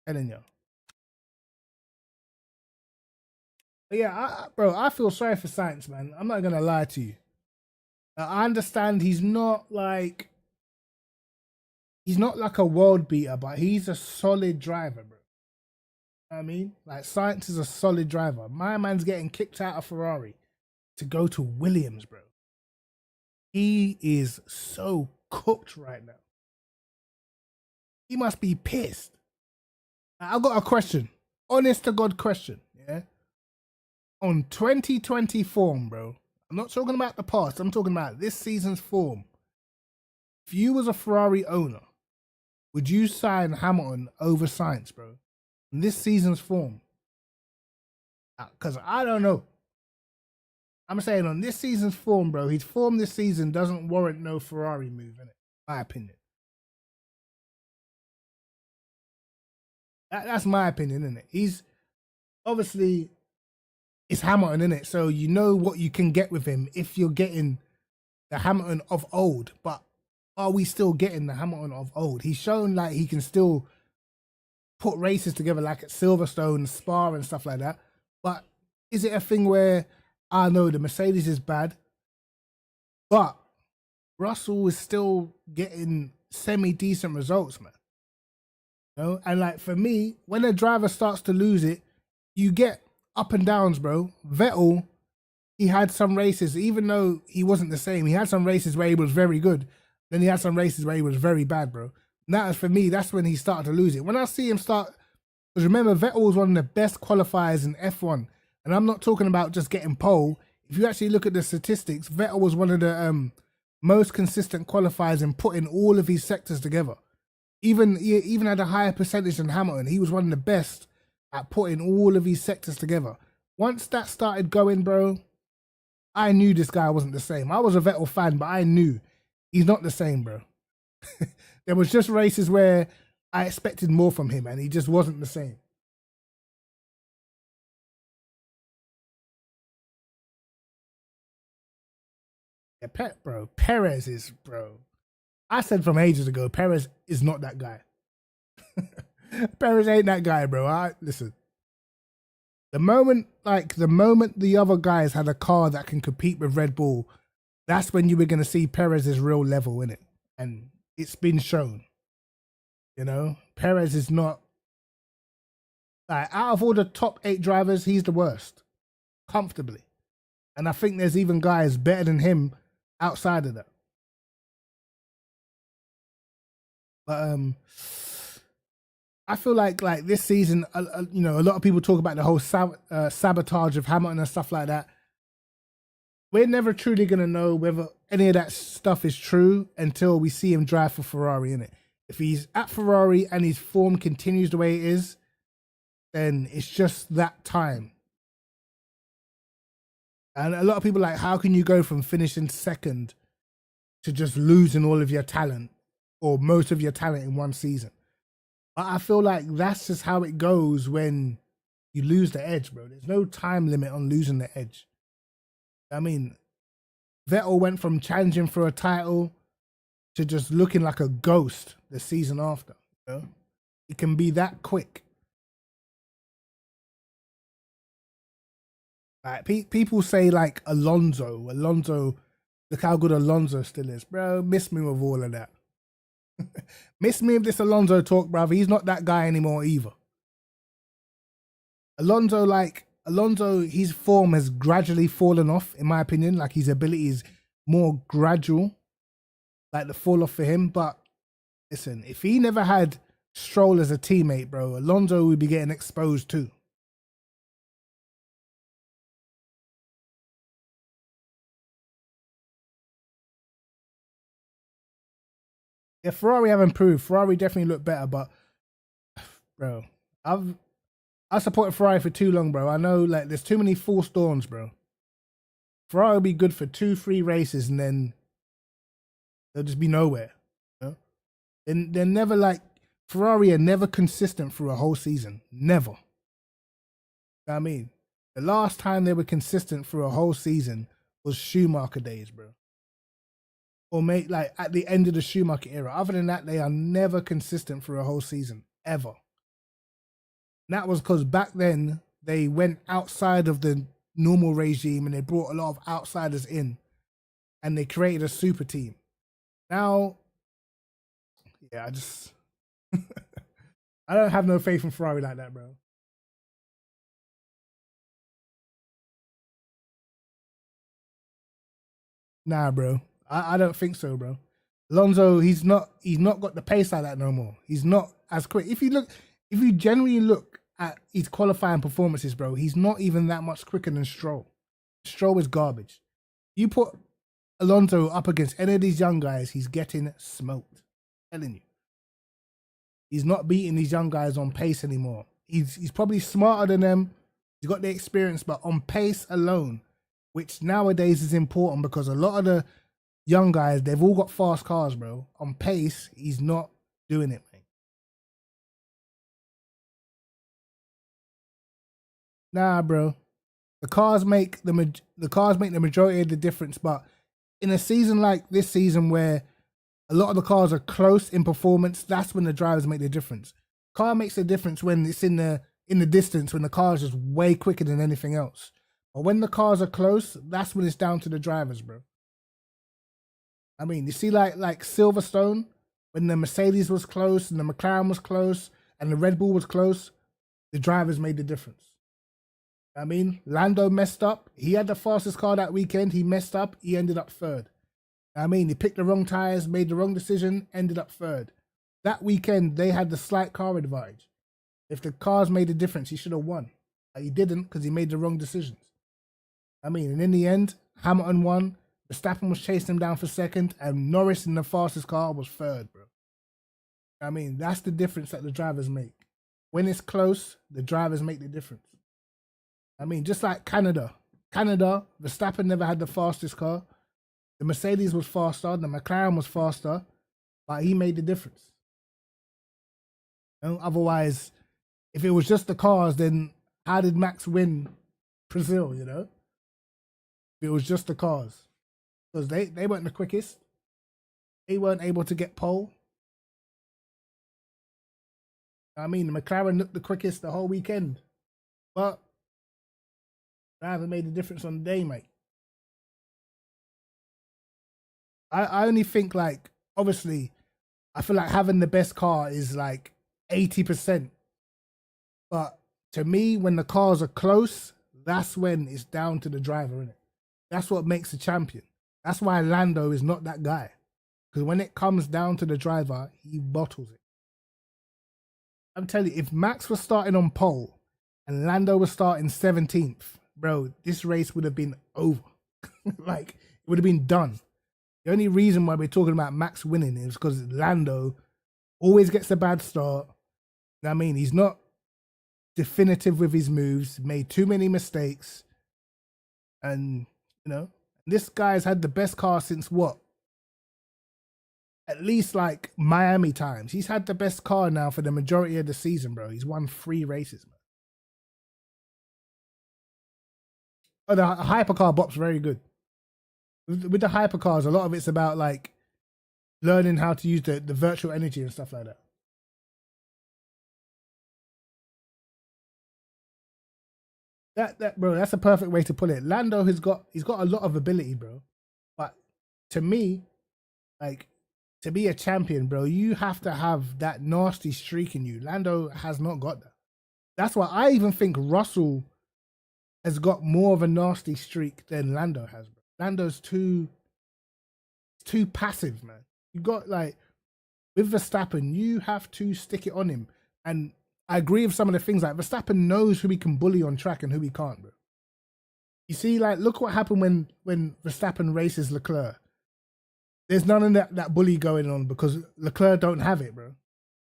Telling you. But yeah, bro, I feel sorry for Sainz, man. I'm not gonna lie to you. I understand he's not like a world beater, but he's a solid driver, bro. You know what I mean? Like, Sainz is a solid driver. My man's getting kicked out of Ferrari to go to Williams, bro. He is so cooked right now. He must be pissed. I got a question. Honest to God question, yeah? On 2020 form, bro. I'm not talking about the past. I'm talking about this season's form. If you was a Ferrari owner, would you sign Hamilton over Sainz, bro? In this season's form? Because I don't know. I'm saying on this season's form, bro, his form this season doesn't warrant no Ferrari move, innit? My opinion. That's my opinion, innit? He's obviously, it's Hamilton, innit? So you know what you can get with him if you're getting the Hamilton of old. But are we still getting the Hamilton of old? He's shown like he can still put races together like at Silverstone, Spa and stuff like that. But is it a thing where, I know the Mercedes is bad, but Russell is still getting semi-decent results, man. You know? And like for me, when a driver starts to lose it, you get up and downs, bro. Vettel, he had some races, even though he wasn't the same, he had some races where he was very good. Then he had some races where he was very bad, bro. And that is, for me, that's when he started to lose it. When I see him start, because remember, Vettel was one of the best qualifiers in F1. And I'm not talking about just getting pole. If you actually look at the statistics, Vettel was one of the most consistent qualifiers in putting all of his sectors together. He even had a higher percentage than Hamilton. He was one of the best at putting all of his sectors together. Once that started going, bro, I knew this guy wasn't the same. I was a Vettel fan, but I knew he's not the same, bro. There was just races where I expected more from him, and he just wasn't the same. Yeah, bro, Perez is, bro. I said from ages ago, Perez is not that guy. Perez ain't that guy, bro. Listen. The moment the other guys had a car that can compete with Red Bull, that's when you were going to see Perez's real level in it. And it's been shown. You know, Perez is not, like, out of all the top 8 drivers, he's the worst. Comfortably. And I think there's even guys better than him outside of that. But I feel like this season, you know, a lot of people talk about the whole sabotage of Hamilton and stuff like that. We're never truly going to know whether any of that stuff is true until we see him drive for Ferrari, innit? If he's at Ferrari and his form continues the way it is, then it's just that time. And a lot of people are like, how can you go from finishing second to just losing all of your talent or most of your talent in one season? But I feel like that's just how it goes when you lose the edge, bro. There's no time limit on losing the edge. I mean, Vettel went from challenging for a title to just looking like a ghost the season after. You know? It can be that quick. Like, people say like Alonso, look how good Alonso still is. Bro, miss me with all of that. Miss me with this Alonso talk, brother. He's not that guy anymore either. Alonso, his form has gradually fallen off, in my opinion. Like, his ability is more gradual, like the fall off for him. But listen, if he never had Stroll as a teammate, bro, Alonso would be getting exposed too. Yeah, Ferrari have improved. Ferrari definitely look better, but bro, I supported Ferrari for too long, bro. I know, like, there's too many false dawns, bro. Ferrari will be good for 2-3 races and then they'll just be nowhere. You know? They're never like, Ferrari are never consistent through a whole season. Never. You know what I mean? The last time they were consistent through a whole season was Schumacher days, bro. Or like at the end of the Schumacher era. Other than that, they are never consistent for a whole season, ever. And that was because back then they went outside of the normal regime and they brought a lot of outsiders in and they created a super team. Now, yeah, I don't have no faith in Ferrari like that, bro. Nah, bro. I don't think so, bro. Alonso, he's not got the pace like that no more. He's not as quick. If you generally look at his qualifying performances, bro, he's not even that much quicker than Stroll. Stroll is garbage. You put Alonso up against any of these young guys, he's getting smoked. I'm telling you. He's not beating these young guys on pace anymore. He's probably smarter than them. He's got the experience, but on pace alone, which nowadays is important because a lot of the young guys, they've all got fast cars, bro. On pace, he's not doing it, mate. Nah, bro. The cars make the majority of the difference, but in a season like this season where a lot of the cars are close in performance, that's when the drivers make the difference. Car makes the difference when it's in the distance, when the car is just way quicker than anything else. But when the cars are close, that's when it's down to the drivers, bro. I mean, you see like Silverstone, when the Mercedes was close and the McLaren was close and the Red Bull was close, the drivers made the difference. I mean, Lando messed up. He had the fastest car that weekend. He messed up. He ended up third. I mean, he picked the wrong tires, made the wrong decision, ended up third. That weekend, they had the slight car advantage. If the cars made a difference, he should have won. But he didn't because he made the wrong decisions. I mean, and in the end, Hamilton won. Verstappen was chasing him down for second, and Norris in the fastest car was third, bro. I mean, that's the difference that the drivers make. When it's close, the drivers make the difference. I mean, just like Canada. Verstappen never had the fastest car. The Mercedes was faster, the McLaren was faster, but he made the difference. You know, otherwise, if it was just the cars, then how did Max win Brazil, you know? If it was just the cars. Because they weren't the quickest. They weren't able to get pole. I mean, the McLaren looked the quickest the whole weekend. But driver made the difference on the day, mate. I only think, like, obviously, I feel like having the best car is like 80%. But to me, when the cars are close, that's when it's down to the driver, innit? That's what makes a champion. That's why Lando is not that guy. Because when it comes down to the driver, he bottles it. I'm telling you, if Max was starting on pole and Lando was starting 17th, bro, this race would have been over. Like, it would have been done. The only reason why we're talking about Max winning is because Lando always gets a bad start. I mean, he's not definitive with his moves, made too many mistakes. And, you know, this guy's had the best car since what? At least like Miami times. He's had the best car now for the majority of the season, bro. He's won 3 races, man. Oh, the hypercar bop's very good. With the hypercars, a lot of it's about like learning how to use the virtual energy and stuff like that. That bro, that's a perfect way to put it. Lando he's got a lot of ability, bro. But to me, like, to be a champion, bro, you have to have that nasty streak in you. Lando has not got that. That's why I even think Russell has got more of a nasty streak than Lando has, bro. Lando's too passive, man. You got, like, with Verstappen, you have to stick it on him. And I agree with some of the things, like Verstappen knows who he can bully on track and who he can't, bro. You see, like, look what happened when Verstappen races Leclerc. There's none of that bully going on because Leclerc don't have it, bro.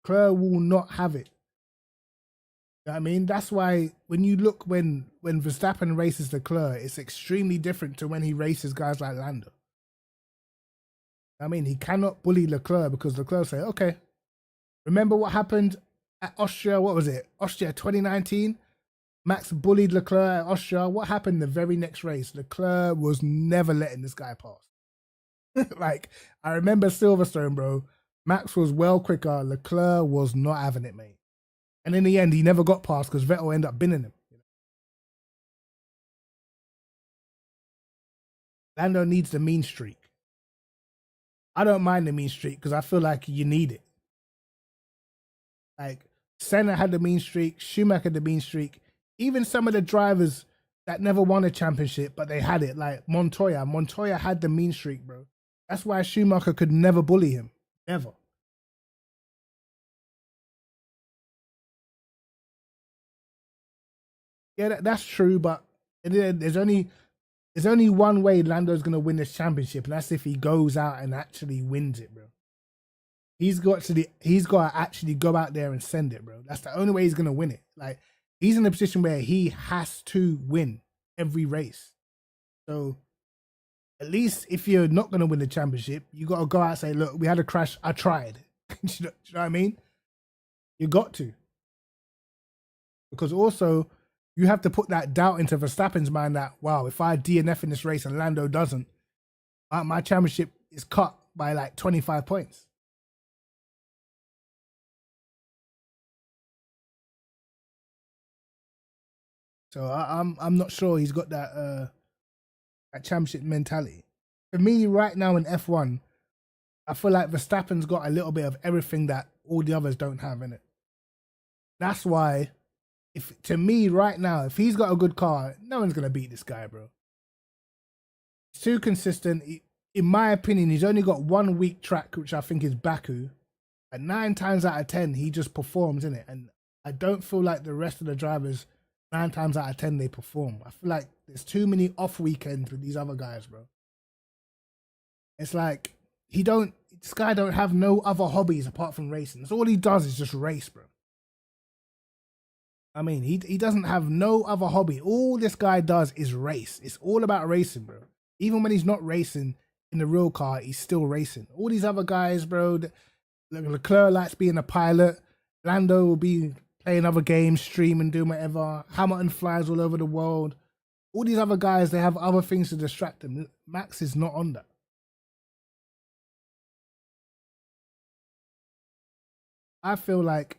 Leclerc will not have it. You know what I mean? That's why when you look when Verstappen races Leclerc, it's extremely different to when he races guys like Lando. I mean, he cannot bully Leclerc because Leclerc say, okay, remember what happened at Austria? What was it? Austria 2019? Max bullied Leclerc at Austria. What happened the very next race? Leclerc was never letting this guy pass. Like, I remember Silverstone, bro. Max was well quicker. Leclerc was not having it, mate. And in the end, he never got past because Vettel ended up binning him. Lando needs the mean streak. I don't mind the mean streak because I feel like you need it. Like, Senna had the mean streak. Schumacher had the mean streak. Even some of the drivers that never won a championship, but they had it, like Montoya. Montoya had the mean streak, bro. That's why Schumacher could never bully him. Never. Yeah, that's true, but there's only one way Lando's going to win this championship, and that's if he goes out and actually wins it, bro. He's got to actually go out there and send it, bro. That's the only way he's going to win it. Like, he's in a position where he has to win every race. So at least if you're not going to win the championship, you got to go out and say, look, we had a crash. I tried. Do you know what I mean? You got to. Because also, you have to put that doubt into Verstappen's mind that, wow, if I DNF in this race and Lando doesn't, my championship is cut by like 25 points. So I'm not sure he's got that championship mentality. For me, right now in F1, I feel like Verstappen's got a little bit of everything that all the others don't have in it. That's why, to me right now, if he's got a good car, no one's gonna beat this guy, bro. He's too consistent. In my opinion, he's only got one weak track, which I think is Baku. And 9 times out of 10, he just performs in it. And I don't feel like the rest of the drivers, 9 times out of 10, they perform. I feel like there's too many off weekends with these other guys, bro. It's like this guy don't have no other hobbies apart from racing. That's all he does is just race, bro. I mean, he doesn't have no other hobby. All this guy does is race. It's all about racing, bro. Even when he's not racing in the real car, he's still racing. All these other guys, bro, Leclerc likes being a pilot. Lando will be playing other games, streaming, doing whatever. Hamilton flies all over the world. All these other guys, they have other things to distract them. Max is not on that. I feel like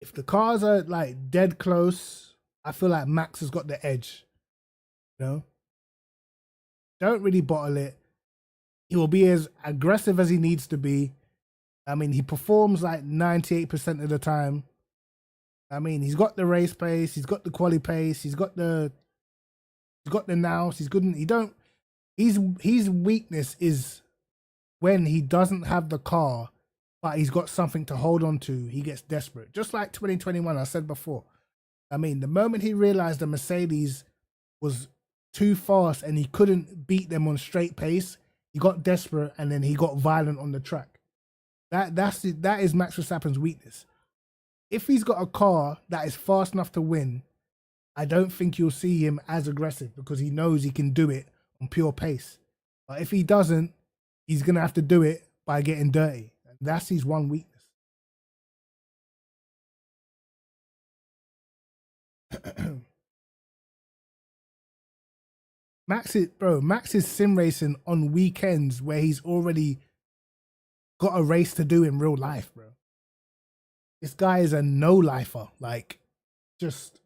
if the cars are like dead close, I feel like Max has got the edge. You know? Don't really bottle it. He will be as aggressive as he needs to be. I mean, he performs like 98% of the time. I mean, he's got the race pace, he's got the quali pace, he's got the nous, he's good. His weakness is when he doesn't have the car, but he's got something to hold on to, he gets desperate. Just like 2021, I said before. I mean, the moment he realized the Mercedes was too fast and he couldn't beat them on straight pace, he got desperate and then he got violent on the track. That is Max Verstappen's weakness. If he's got a car that is fast enough to win, I don't think you'll see him as aggressive because he knows he can do it on pure pace. But if he doesn't, he's going to have to do it by getting dirty. That's his one weakness. Max is sim racing on weekends where he's already got a race to do in real life, bro. This guy is a no-lifer, like, just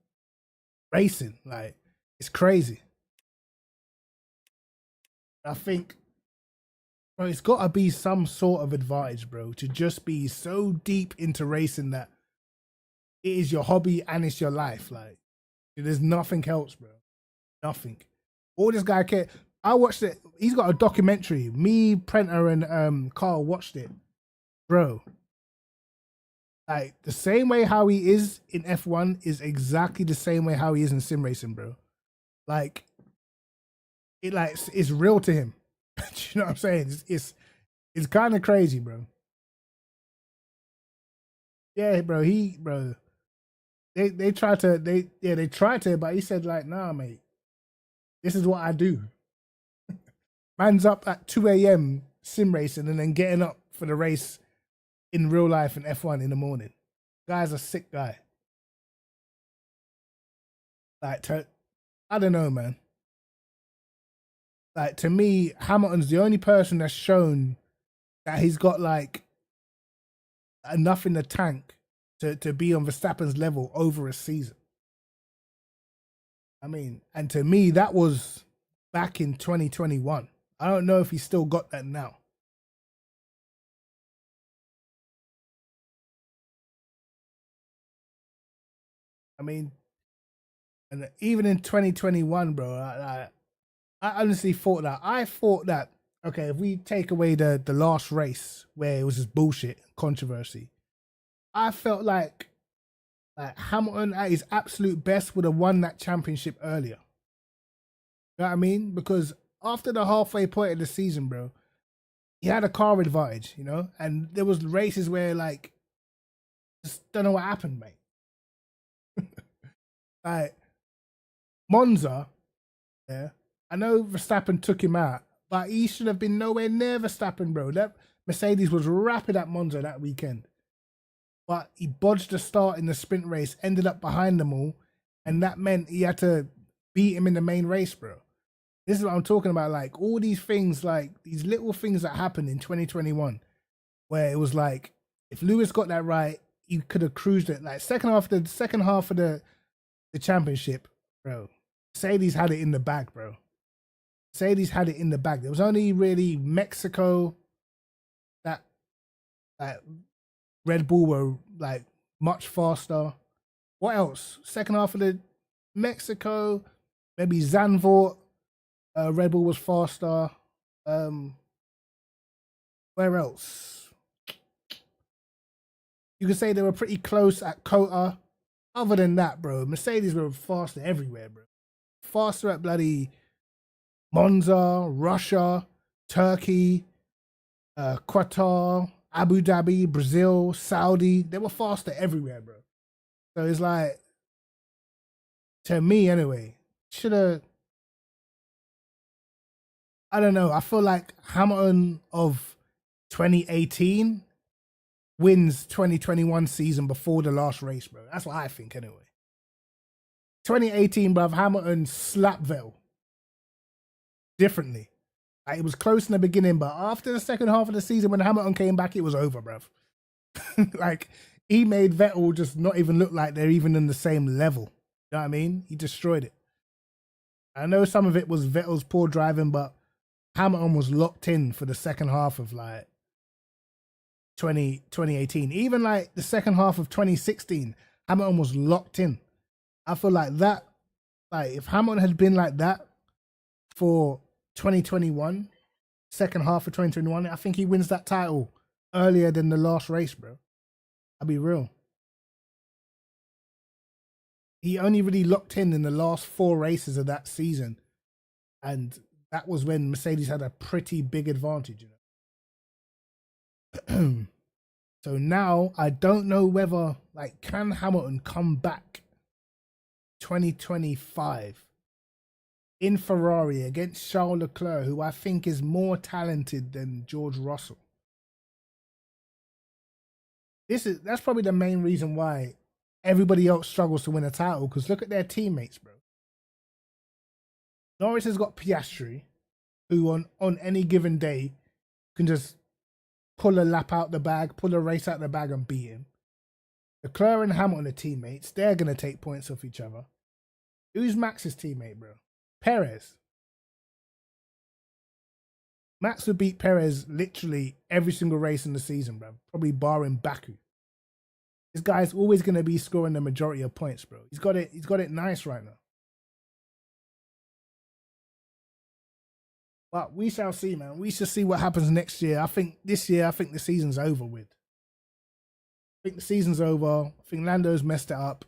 racing. Like, it's crazy. I think, bro, it's got to be some sort of advantage, bro, to just be so deep into racing that it is your hobby and it's your life. Like, there's nothing else, bro. Nothing. All this guy cares. I watched it. He's got a documentary. Me, Prenter, and Carl watched it, bro. Like, the same way how he is in F1 is exactly the same way how he is in sim racing, bro. Like, it's real to him. Do you know what I'm saying? It's kind of crazy, bro. Yeah, bro. They tried to, but he said like, nah, mate. This is what I do. Man's up at 2 a.m. sim racing and then getting up for the race in real life in F1 in the morning. Guy's a sick guy. Like, I don't know, man. Like, to me, Hamilton's the only person that's shown that he's got like enough in the tank to be on Verstappen's level over a season. I mean, and to me, that was back in 2021. I don't know if he's still got that now. I mean, and even in 2021, bro, I honestly thought that, okay, if we take away the last race where it was just bullshit, controversy, I felt like Hamilton at his absolute best would have won that championship earlier. You know what I mean? Because after the halfway point of the season, bro, he had a car advantage, you know? And there was races where, like, just don't know what happened, mate. Like, Monza, yeah, I know Verstappen took him out, but he should have been nowhere near Verstappen, bro. That Mercedes was rapid at Monza that weekend. But he bodged the start in the sprint race, ended up behind them all, and that meant he had to beat him in the main race, bro. This is what I'm talking about. Like, all these things, like, these little things that happened in 2021, where it was like, if Lewis got that right, he could have cruised it. Like, second half of the championship, bro, Mercedes had it in the bag, bro. Mercedes had it in the bag. There was only really Mexico that Red Bull were like much faster. What else? Second half of the Mexico, maybe Zandvoort, Red Bull was faster. Where else? You could say they were pretty close at Kota. Other than that, bro, Mercedes were faster everywhere, bro. Faster at bloody Monza, Russia, Turkey, Qatar, Abu Dhabi, Brazil, Saudi. They were faster everywhere, bro. So it's like, to me anyway, should have, I don't know, I feel like Hamilton of 2018 wins 2021 season before the last race, bro. That's what I think anyway. 2018, bruv, Hamilton slapped Vettel differently. Like, it was close in the beginning, but after the second half of the season, when Hamilton came back, it was over, bruv. Like, he made Vettel just not even look like they're even in the same level. You know what I mean? He destroyed it. I know some of it was Vettel's poor driving, but Hamilton was locked in for the second half of like 2018. Even like the second half of 2016, Hamilton was locked in. I feel like that, like if Hamilton had been like that for 2021, second half of 2021, I think he wins that title earlier than the last race, bro. I'll be real. He only really locked in the last 4 races of that season. And that was when Mercedes had a pretty big advantage, you know. So now I don't know whether, like, can Hamilton come back 2025 in Ferrari against Charles Leclerc, who I think is more talented than George Russell. That's probably the main reason why everybody else struggles to win a title, because look at their teammates, bro. Norris has got Piastri, who on any given day can just pull a lap out the bag, pull a race out the bag and beat him. Leclerc and Hamilton are teammates. They're going to take points off each other. Who's Max's teammate, bro? Perez. Max would beat Perez literally every single race in the season, bro. Probably barring Baku. This guy's always going to be scoring the majority of points, bro. He's got it nice right now. But we shall see, man. We shall see what happens next year. I think the season's over with. I think the season's over. I think Lando's messed it up.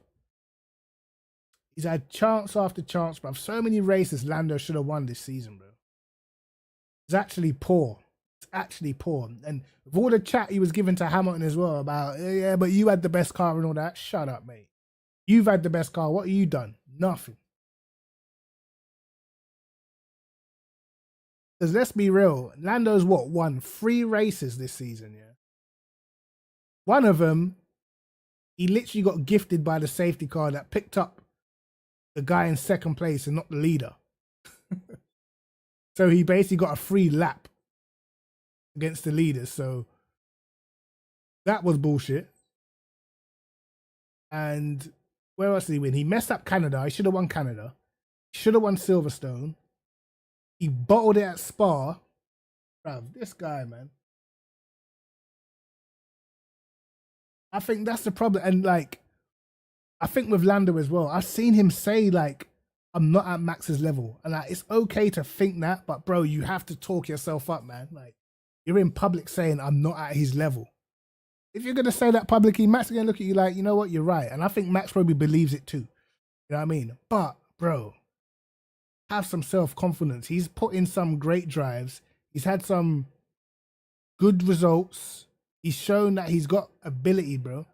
He's had chance after chance, bro. So many races Lando should have won this season, bro. It's actually poor. It's actually poor. And with all the chat he was giving to Hamilton as well about, yeah, but you had the best car and all that. Shut up, mate. You've had the best car. What have you done? Nothing. Because let's be real, Lando's won 3 races this season, yeah? One of them, he literally got gifted by the safety car that picked up the guy in second place and not the leader. So he basically got a free lap against the leaders. So that was bullshit. And where else did he win? He messed up Canada. He should have won Canada. Should have won Silverstone. He bottled it at Spa. Bruv, this guy, man. I think that's the problem. And like, I think with Lando as well, I've seen him say like, I'm not at Max's level. And like, it's okay to think that, but bro, you have to talk yourself up, man. Like, you're in public saying I'm not at his level. If you're going to say that publicly, Max is going to look at you like, you know what, you're right. And I think Max probably believes it too. You know what I mean? But bro, have some self-confidence. He's put in some great drives. He's had some good results. He's shown that he's got ability, bro.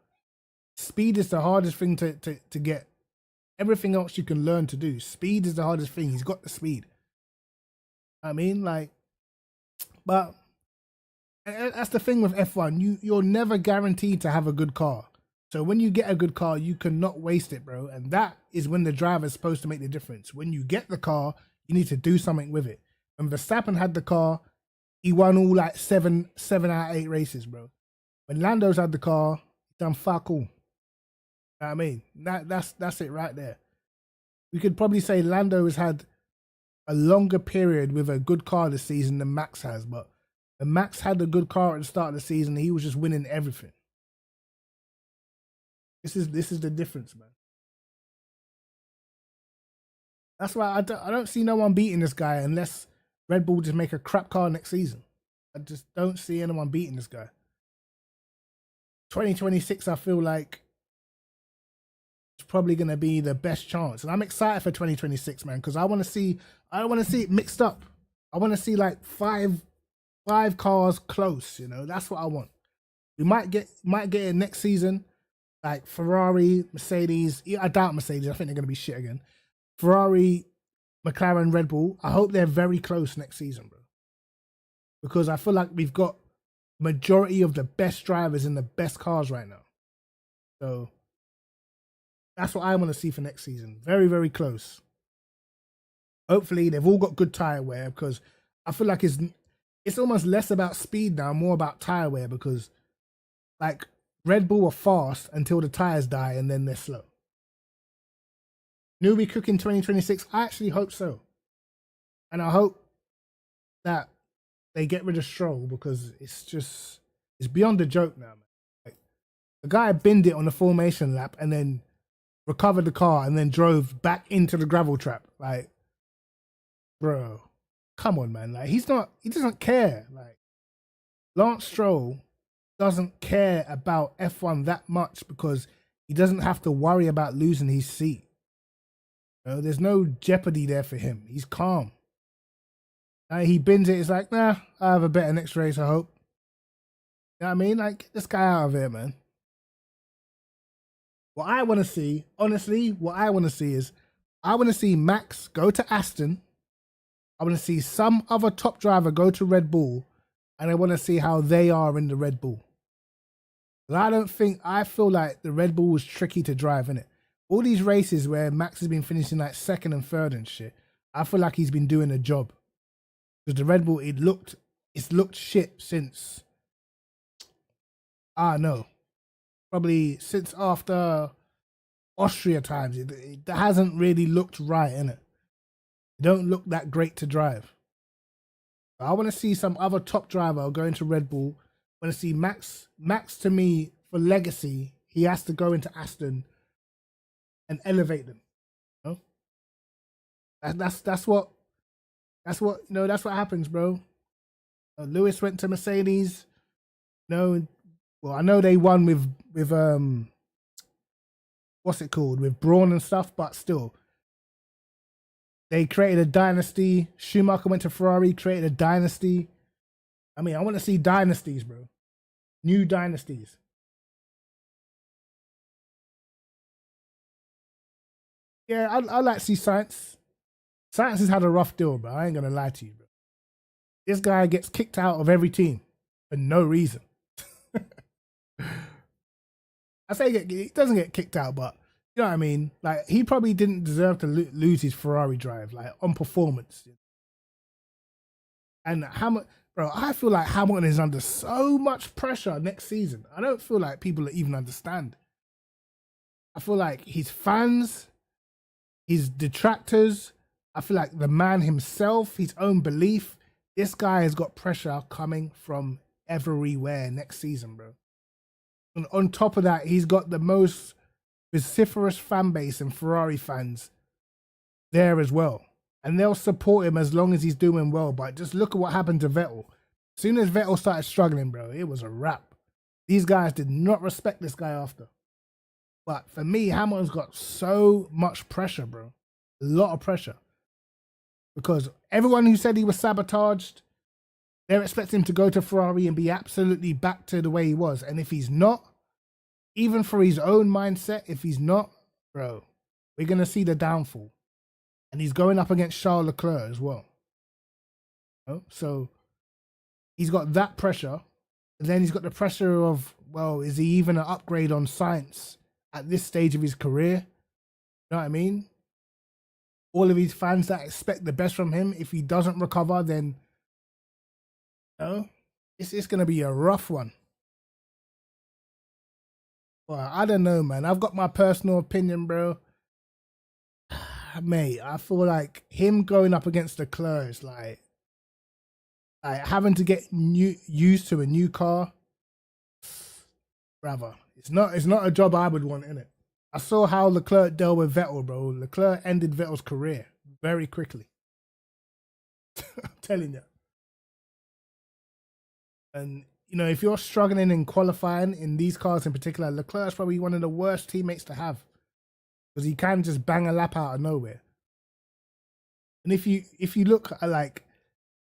Speed is the hardest thing to get. Everything else you can learn to do. Speed is the hardest thing. He's got the speed. I mean, like, but that's the thing with F1. You're never guaranteed to have a good car. So when you get a good car, you cannot waste it, bro. And that is when the driver's supposed to make the difference. When you get the car, you need to do something with it. When Verstappen had the car, he won all like seven out of 8 races, bro. When Lando's had the car, he done fuck all. You know what I mean? That's it right there. We could probably say Lando has had a longer period with a good car this season than Max has, but when Max had a good car at the start of the season, he was just winning everything. This is the difference, man. That's why I don't see no one beating this guy unless Red Bull just make a crap car next season. I just don't see anyone beating this guy. 2026, I feel like it's probably going to be the best chance. And I'm excited for 2026, man, because I want to see it mixed up. I want to see like five cars close, you know. That's what I want. We might get it next season. Like Ferrari, Mercedes. I doubt Mercedes. I think they're going to be shit again. Ferrari, McLaren, Red Bull. I hope they're very close next season, bro. Because I feel like we've got majority of the best drivers in the best cars right now. So that's what I want to see for next season. Very, very close. Hopefully they've all got good tire wear, because I feel like it's almost less about speed now, more about tire wear, because like Red Bull are fast until the tires die and then they're slow. Will we cook in 2026? I actually hope so. And I hope that they get rid of Stroll, because it's beyond a joke now, man. Like, the guy binned it on the formation lap and then recovered the car and then drove back into the gravel trap. Like, bro, come on, man. Like, he doesn't care. Like, Lance Stroll doesn't care about F1 that much, because he doesn't have to worry about losing his seat. You know, there's no jeopardy there for him. He's calm. He bins it. It's like, nah, I have a better next race, I hope. You know what I mean? Like, get this guy out of here, man. What I want to see, honestly, is I want to see Max go to Aston. I want to see some other top driver go to Red Bull, and I want to see how they are in the Red Bull. But I feel like the Red Bull was tricky to drive, innit? All these races where Max has been finishing like second and third and shit, I feel like he's been doing a job. Because the Red Bull, it's looked shit since, I don't know, probably since after Austria times. It hasn't really looked right, innit? It don't look that great to drive. I want to see some other top driver go into Red Bull. I want to see Max. Max, to me, for legacy, he has to go into Aston and elevate them. You know? That's what happens, bro. Lewis went to Mercedes. Well, I know they won with what's it called, with Braun and stuff, but still, they created a dynasty. Schumacher went to Ferrari, created a dynasty. I mean, I want to see dynasties, bro. New dynasties. Yeah, I like to see Sainz. Sainz has had a rough deal, bro. I ain't going to lie to you, bro. This guy gets kicked out of every team for no reason. I say he doesn't get kicked out, but you know what I mean? Like, he probably didn't deserve to lose his Ferrari drive, like, on performance. And I feel like Hamilton is under so much pressure next season. I don't feel like people even understand. I feel like his fans, his detractors, I feel like the man himself, his own belief, this guy has got pressure coming from everywhere next season, bro. And on top of that, he's got the most vociferous fan base and Ferrari fans there as well. And they'll support him as long as he's doing well. But just look at what happened to Vettel. As soon as Vettel started struggling, bro, it was a wrap. These guys did not respect this guy after. But for me, Hamilton's got so much pressure, bro. A lot of pressure. Because everyone who said he was sabotaged, they're expecting him to go to Ferrari and be absolutely back to the way he was. And if he's not, even for his own mindset, if he's not, bro, we're going to see the downfall. And he's going up against Charles Leclerc as well. You know? So he's got that pressure. And then he's got the pressure of, well, is he even an upgrade on science at this stage of his career? You know what I mean? All of these fans that expect the best from him, if he doesn't recover, then you know, it's going to be a rough one. Well, I don't know, man. I've got my personal opinion, bro. Mate, I feel like him going up against Leclerc is like having to get used to a new car. Brother, it's not a job I would want, innit? I saw how Leclerc dealt with Vettel, bro. Leclerc ended Vettel's career very quickly. I'm telling you. And you know, if you're struggling in qualifying in these cars in particular, Leclerc's probably one of the worst teammates to have because he can just bang a lap out of nowhere. And if you look at like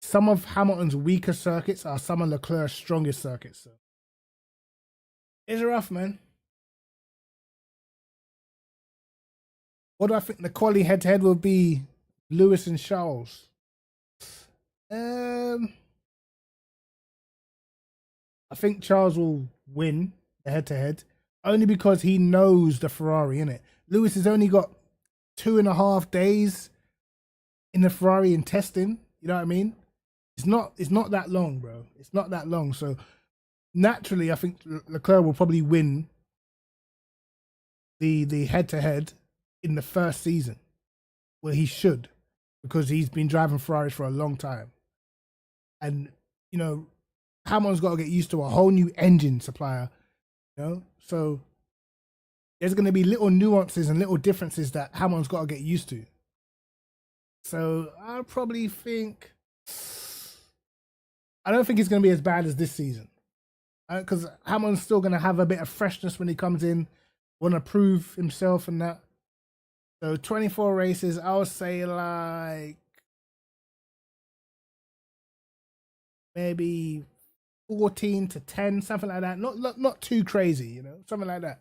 some of Hamilton's weaker circuits are some of Leclerc's strongest circuits. So it's rough, man. What do I think the quali head-to-head will be? Lewis and Charles. I think Charles will win the head-to-head only because he knows the Ferrari, innit? Lewis has only got 2.5 days in the Ferrari in testing. You know what I mean? It's not that long, bro. It's not that long. So naturally, I think Leclerc will probably win the head-to-head in the first season. Well, he should, because he's been driving Ferraris for a long time. And, you know, Hamilton's got to get used to a whole new engine supplier, you know? So there's going to be little nuances and little differences that Hamilton's got to get used to. So I probably think, I don't think it's going to be as bad as this season. Because Hamilton's still going to have a bit of freshness when he comes in, want to prove himself and that. So 24 races, I would say like maybe 14 to 10, something like that. Not too crazy, you know, something like that.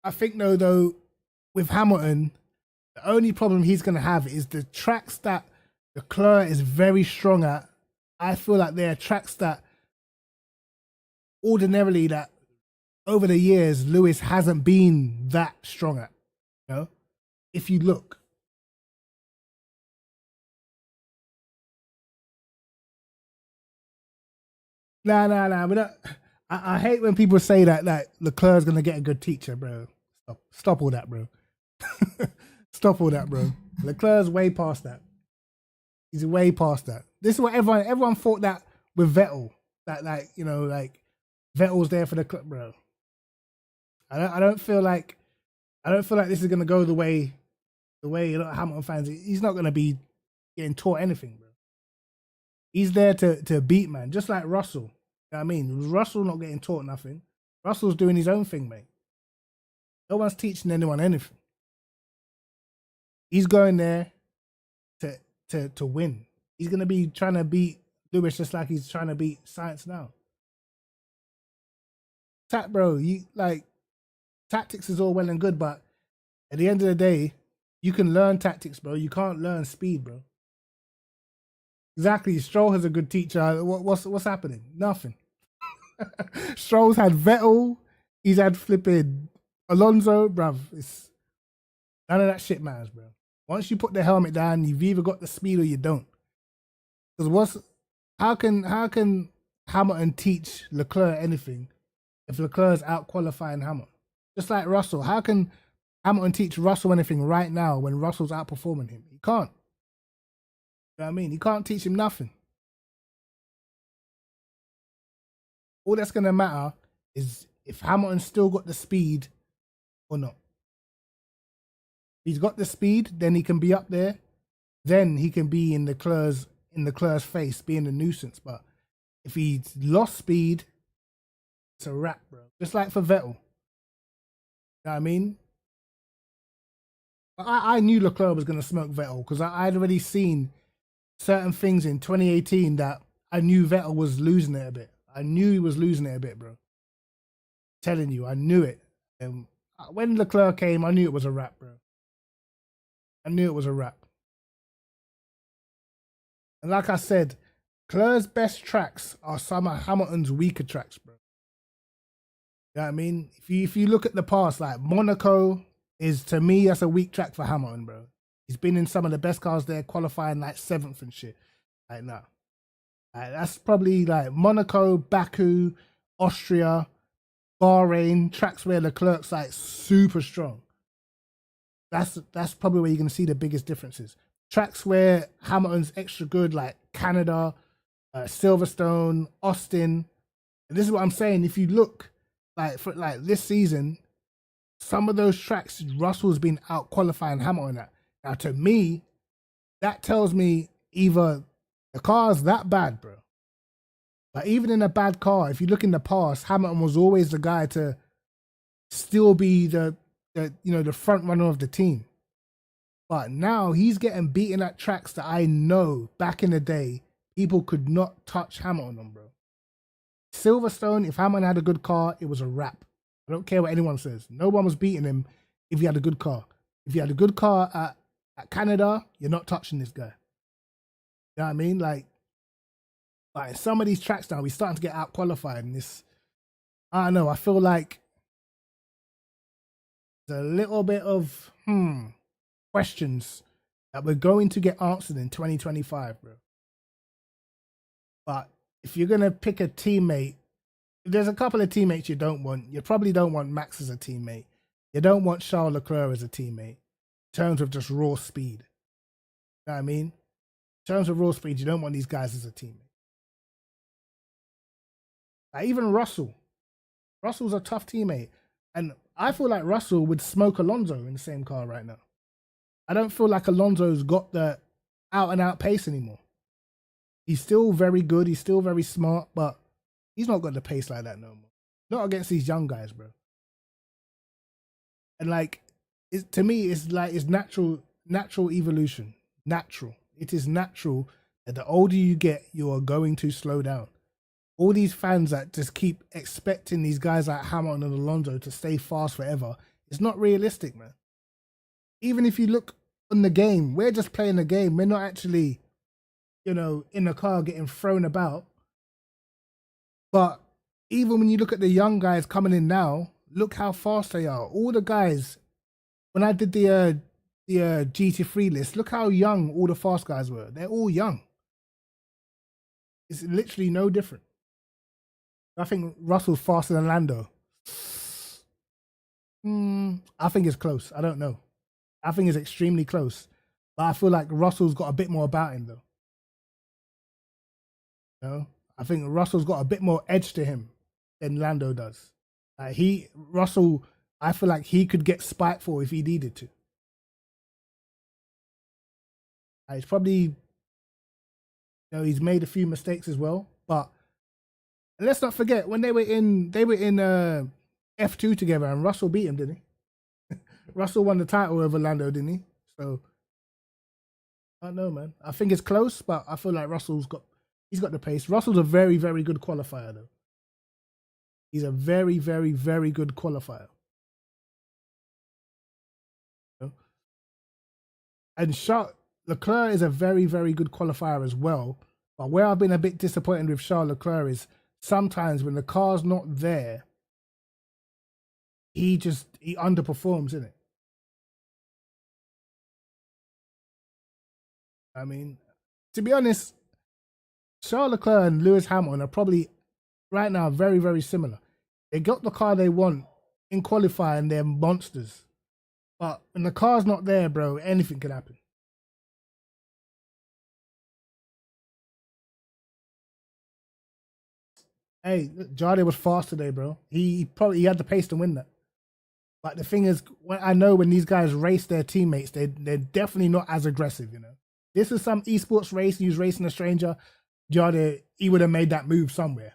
I think though, with Hamilton, the only problem he's going to have is the tracks that Leclerc is very strong at. I feel like they're tracks that ordinarily that over the years, Lewis hasn't been that strong at, you know, if you look. Nah. We don't, I hate when people say that Leclerc's going to get a good teacher, bro. Stop all that, bro. Stop all that, bro. Leclerc's way past that. He's way past that. This is what everyone thought that with Vettel. That, like, you know, like Vettel's there for the club, bro. I don't feel like this is gonna go the way a lot of Hamilton fans. He's not gonna be getting taught anything, bro. He's there to beat, man, just like Russell. You know what I mean? Russell not getting taught nothing. Russell's doing his own thing, mate. No one's teaching anyone anything. He's going there to win. He's gonna be trying to beat Lewis just like he's trying to beat Science now. Bro, you like. Tactics is all well and good, but at the end of the day, you can learn tactics, bro. You can't learn speed, bro. Exactly. Stroll has a good teacher. What's happening? Nothing. Stroll's had Vettel. He's had flipping Alonso, bruv. It's none of that shit matters, bro. Once you put the helmet down, you've either got the speed or you don't. Because how can Hamilton teach Leclerc anything if Leclerc's out qualifying Hamilton? Just like Russell. How can Hamilton teach Russell anything right now when Russell's outperforming him? He can't. You know what I mean? He can't teach him nothing. All that's going to matter is if Hamilton's still got the speed or not. If he's got the speed, then he can be up there. Then he can be in Leclerc's face, being a nuisance. But if he's lost speed, it's a wrap, bro. Just like for Vettel. You know what I mean? I knew Leclerc was going to smoke Vettel because I'd already seen certain things in 2018 that I knew Vettel was losing it a bit. I knew he was losing it a bit, bro. Telling you, I knew it. And when Leclerc came, I knew it was a wrap, bro. I knew it was a wrap. And like I said, Leclerc's best tracks are some of Hamilton's weaker tracks, bro. You know what I mean? If you look at the past, like Monaco is, to me, that's a weak track for Hamilton, bro. He's been in some of the best cars there, qualifying like 7th and shit. Like, no. Like, that's probably like Monaco, Baku, Austria, Bahrain, tracks where Leclerc's like super strong. That's probably where you're going to see the biggest differences. Tracks where Hamilton's extra good, like Canada, Silverstone, Austin. And this is what I'm saying. If you look like for like this season, some of those tracks Russell's been out qualifying Hamilton at. Now, to me, that tells me either the car's that bad, bro. But even in a bad car, if you look in the past, Hamilton was always the guy to still be the front runner of the team. But now he's getting beaten at tracks that I know back in the day people could not touch Hamilton on, bro. Silverstone, if Hamilton had a good car, it was a wrap. I don't care what anyone says. No one was beating him if he had a good car. If you had a good car at Canada, you're not touching this guy. You know what I mean? Like some of these tracks now, we're starting to get out qualified, and this, I don't know, I feel like there's a little bit of questions that we're going to get answered in 2025, bro. But if you're gonna pick a teammate, there's a couple of teammates you don't want. You probably don't want Max as a teammate. You don't want Charles Leclerc as a teammate in terms of just raw speed. You know what I mean? In terms of raw speed, you don't want these guys as a teammate. Like even Russell. Russell's a tough teammate. And I feel like Russell would smoke Alonso in the same car right now. I don't feel like Alonso's got the out-and-out pace anymore. He's still very good. He's still very smart, but he's not got the pace like that no more. Not against these young guys, bro. And like, to me, it's like it's natural evolution. Natural. It is natural that the older you get, you are going to slow down. All these fans that just keep expecting these guys like Hamilton and Alonso to stay fast forever, it's not realistic, man. Even if you look on the game, we're just playing the game. We're not actually, in the car getting thrown about. But even when you look at the young guys coming in now, look how fast they are. All the guys, when I did the GT3 list, look how young all the fast guys were. They're all young. It's literally no different. I think Russell's faster than Lando. I think it's close. I don't know. I think it's extremely close. But I feel like Russell's got a bit more about him, though. I think Russell's got a bit more edge to him than Lando does. Russell, I feel like he could get spiteful if he needed to. He's probably, he's made a few mistakes as well. But let's not forget when they were in F2 together, and Russell beat him, didn't he? Russell won the title over Lando, didn't he? So I don't know, man. I think it's close, but I feel like he's got the pace. Russell's a very, very good qualifier, though. He's a very, very, very good qualifier. And Leclerc is a very, very good qualifier as well. But where I've been a bit disappointed with Charles Leclerc is sometimes when the car's not there, he underperforms, isn't it? I mean, to be honest, Charles Leclerc and Lewis Hamilton are probably right now very, very similar. They got the car they want in qualifying, they're monsters. But when the car's not there, bro, anything can happen. Hey, Jardy was fast today, bro. He had the pace to win that. But the thing is, I know when these guys race their teammates, they're definitely not as aggressive, This is some esports race, he was racing a stranger. Jardy, he would have made that move somewhere.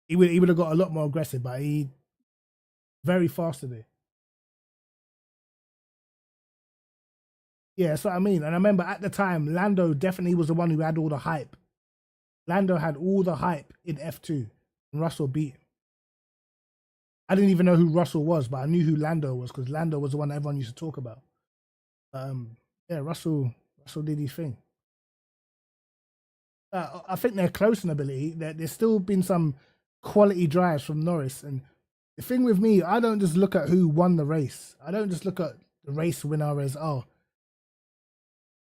he would have got a lot more aggressive, but he very fast today. Yeah, that's what I mean. And I remember at the time, Lando definitely was the one who had all the hype. Lando had all the hype in F2, and Russell beat him. I didn't even know who Russell was, but I knew who Lando was because Lando was the one everyone used to talk about. Yeah, Russell did his thing. I think they're close in ability. There's still been some quality drives from Norris. And the thing with me, I don't just look at who won the race. I don't just look at the race winner as, oh,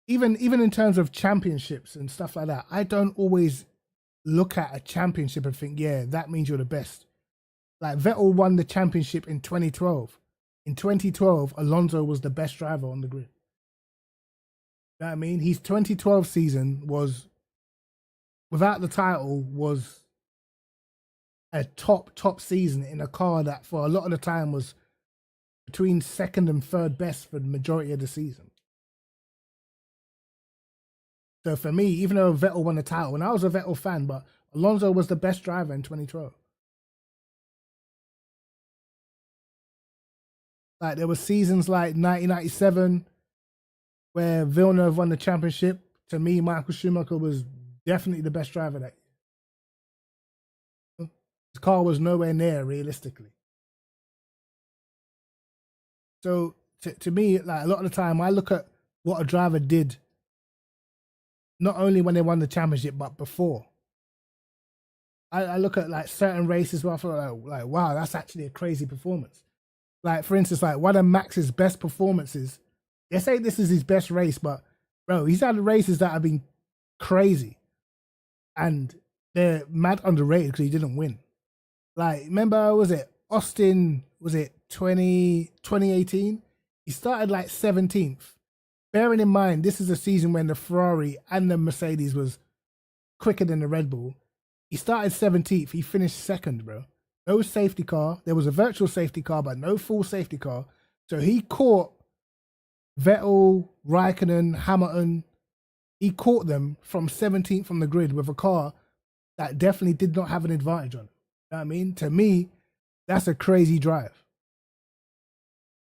even in terms of championships and stuff like that, I don't always look at a championship and think, yeah, that means you're the best. Like Vettel won the championship in 2012. In 2012, Alonso was the best driver on the grid. You know what I mean? His 2012 season was, without the title, was a top season in a car that for a lot of the time was between second and third best for the majority of the season. So for me, even though Vettel won the title, and I was a Vettel fan, but Alonso was the best driver in 2012. Like there were seasons like 1997 where Villeneuve won the championship. To me, Michael Schumacher was definitely the best driver that year. His car was nowhere near realistically. So to me, like a lot of the time, I look at what a driver did, not only when they won the championship, but before. I look at like certain races where I feel like, wow, that's actually a crazy performance. Like for instance, like one of Max's best performances. They say this is his best race, but bro, he's had races that have been crazy, and they're mad underrated because he didn't win. Like remember, was it Austin? Was it 2018? He started like 17th. Bearing in mind, this is a season when the Ferrari and the Mercedes was quicker than the Red Bull. He started 17th. He finished second, bro. No safety car. There was a virtual safety car, but no full safety car. So he caught Vettel, Raikkonen, Hamilton. He caught them from 17th from the grid with a car that definitely did not have an advantage on it. You know what I mean? To me, that's a crazy drive.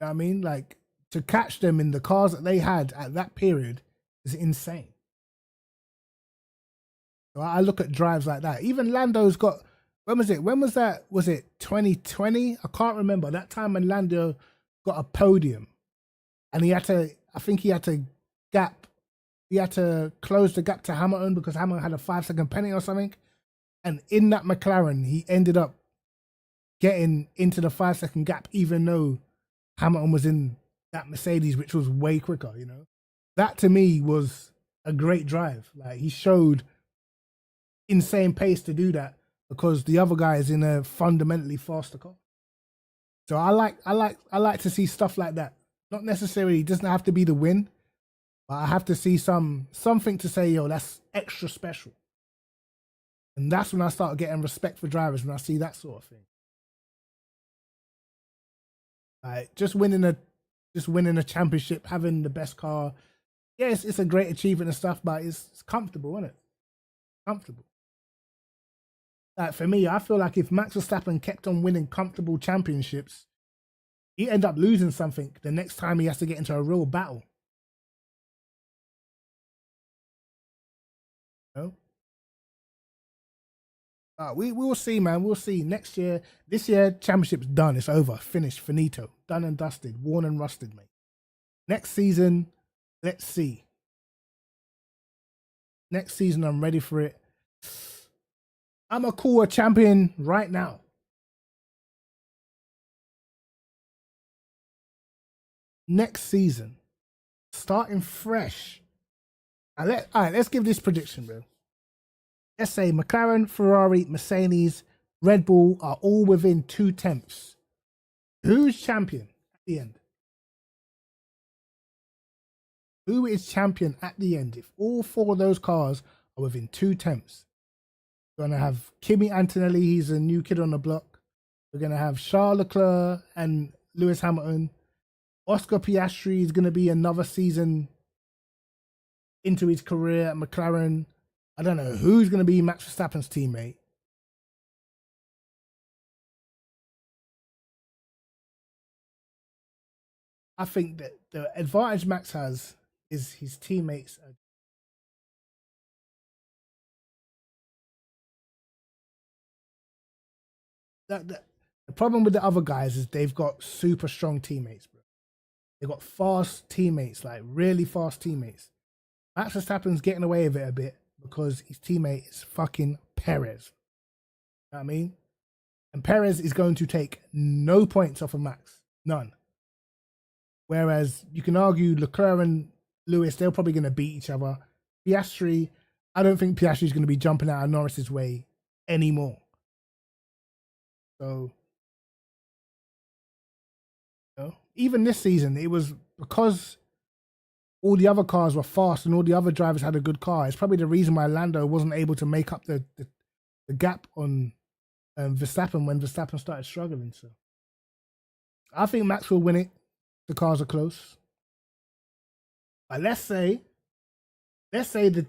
You know what I mean? Like, to catch them in the cars that they had at that period is insane. So I look at drives like that. Even Lando's got, when was it? When was that? Was it 2020? I can't remember. That time when Lando got a podium and he had to, I think he had to close the gap to Hamilton because Hamilton had a 5-second penalty or something. And in that McLaren, he ended up getting into the 5-second gap, even though Hamilton was in that Mercedes, which was way quicker, you know? That to me was a great drive. Like he showed insane pace to do that because the other guy is in a fundamentally faster car. So I like to see stuff like that. Not necessarily, it doesn't have to be the win, but I have to see something to say, yo, that's extra special. And that's when I start getting respect for drivers, when I see that sort of thing. Like just winning a championship, having the best car. Yes, it's a great achievement and stuff, but it's comfortable, isn't it? Comfortable. Like for me, I feel like if Max Verstappen kept on winning comfortable championships, he'd end up losing something the next time he has to get into a real battle. You know? We will see, man. We'll see. Next year, this year, championship's done. It's over. Finished. Finito. Done and dusted. Worn and rusted, mate. Next season, let's see. Next season, I'm ready for it. I'm a call a champion right now. Next season, starting fresh. All right, let's give this prediction, bro. Let's say McLaren, Ferrari, Mercedes, Red Bull are all within 2/10. Who's champion at the end? Who is champion at the end if all four of those cars are within 2/10? We're going to have Kimi Antonelli, he's a new kid on the block. We're going to have Charles Leclerc and Lewis Hamilton. Oscar Piastri is going to be another season into his career at McLaren. I don't know who's going to be Max Verstappen's teammate. I think that the advantage Max has is his teammates. The problem with the other guys is they've got super strong teammates, bro. They've got fast teammates, like really fast teammates. Max Verstappen's getting away with it a bit because his teammate is fucking Perez. You know what I mean? And Perez is going to take no points off of Max. None. Whereas you can argue Leclerc and Lewis, they're probably going to beat each other. Piastri, I don't think Piastri is going to be jumping out of Norris's way anymore. So, you know, even this season, it was because all the other cars were fast and all the other drivers had a good car. It's probably the reason why Lando wasn't able to make up the gap on Verstappen when Verstappen started struggling. So I think Max will win it. The cars are close. But let's say the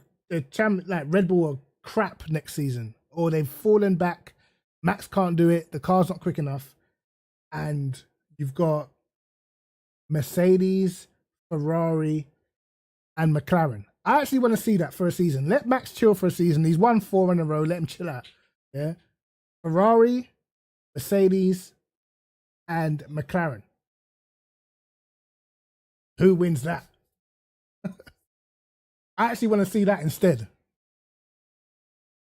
champ, like Red Bull, are crap next season, or they've fallen back. Max can't do it. The car's not quick enough, and you've got Mercedes, Ferrari, and McLaren. I actually want to see that for a season. Let Max chill for a season. He's won 4 in a row. Let him chill out. Yeah, Ferrari, Mercedes, and McLaren. Who wins that? I actually want to see that instead.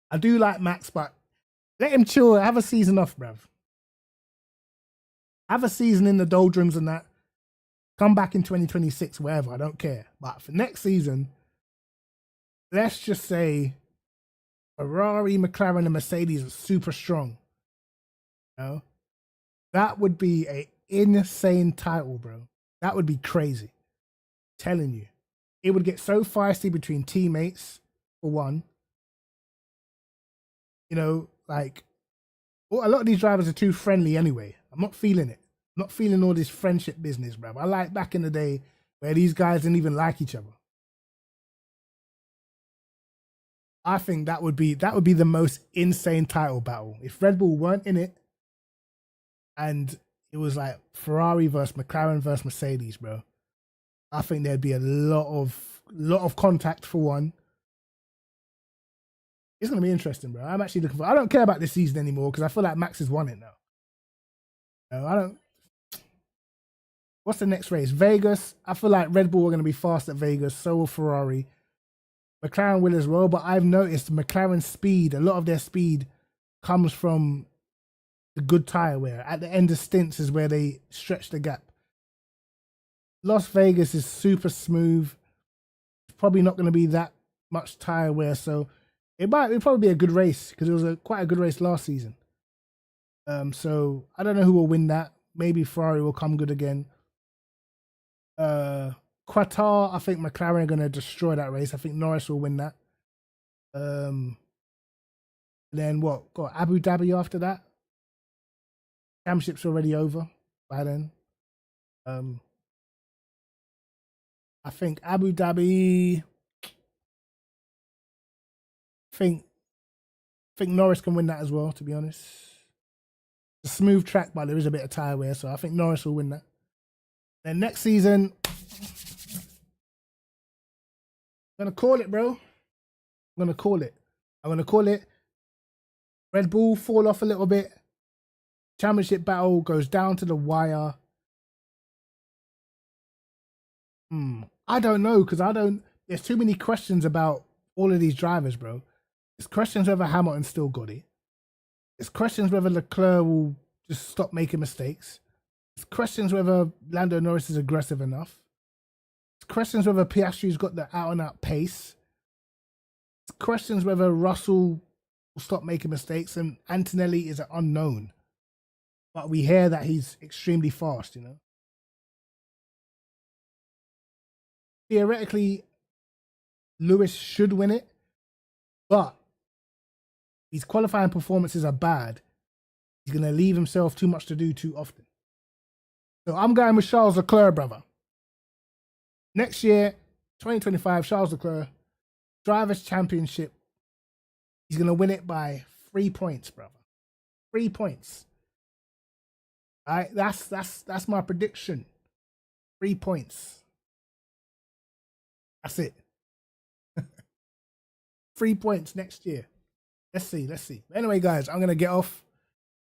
I do like Max, but let him chill. Have a season off, bruv. Have a season in the doldrums and that. Come back in 2026, wherever. I don't care. But for next season, let's just say Ferrari, McLaren, and Mercedes are super strong. You know? That would be an insane title, bro. That would be crazy. Telling you. It would get so feisty between teammates, for one. You know, like, well, a lot of these drivers are too friendly anyway. I'm not feeling it. I'm not feeling all this friendship business, bro. I like back in the day where these guys didn't even like each other. I think that would be the most insane title battle. If Red Bull weren't in it and it was like Ferrari versus McLaren versus Mercedes, bro. I think there'd be a lot of contact for one. It's gonna be interesting, bro. I'm actually looking for. I don't care about this season anymore because I feel like Max has won it now. No, I don't. What's the next race? Vegas. I feel like Red Bull are gonna be fast at Vegas. So will Ferrari. McLaren will as well, but I've noticed McLaren's speed. A lot of their speed comes from the good tire wear. At the end of stints is where they stretch the gap. Las Vegas is super smooth. It's probably not going to be that much tire wear, so it'll probably be a good race because it was quite a good race last season. So I don't know who will win that. Maybe Ferrari will come good again. Qatar, I think McLaren are going to destroy that race. I think Norris will win that. Then what? Got Abu Dhabi after that. Championship's already over by then. I think Abu Dhabi. I think Norris can win that as well, to be honest. It's a smooth track, but there is a bit of tyre wear, so I think Norris will win that. Then next season, I'm going to call it, bro. I'm going to call it. Red Bull fall off a little bit. Championship battle goes down to the wire. I don't know, because there's too many questions about all of these drivers, bro. There's questions whether Hamilton still got it. There's questions whether Leclerc will just stop making mistakes. There's questions whether Lando Norris is aggressive enough. There's questions whether Piastri's got the out-and-out pace. There's questions whether Russell will stop making mistakes, and Antonelli is an unknown. But we hear that he's extremely fast, you know. Theoretically, Lewis should win it, but his qualifying performances are bad. He's going to leave himself too much to do too often. So I'm going with Charles Leclerc, brother. Next year, 2025, Charles Leclerc, Drivers' Championship. He's going to win it by 3 points, brother. 3 points. All right, that's my prediction. 3 points. That's it. 3 points next year. Let's see. But anyway, guys, I'm going to get off.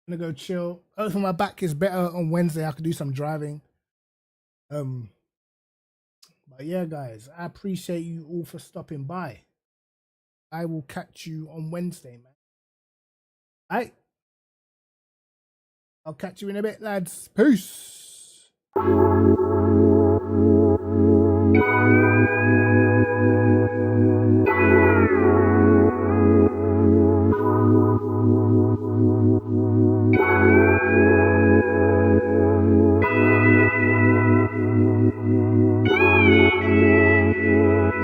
I'm going to go chill. Hopefully my back is better on Wednesday. I could do some driving. But yeah, guys, I appreciate you all for stopping by. I will catch you on Wednesday, man. Alright. I'll catch you in a bit, lads. Peace.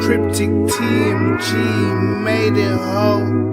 Cryptic TMG made it home.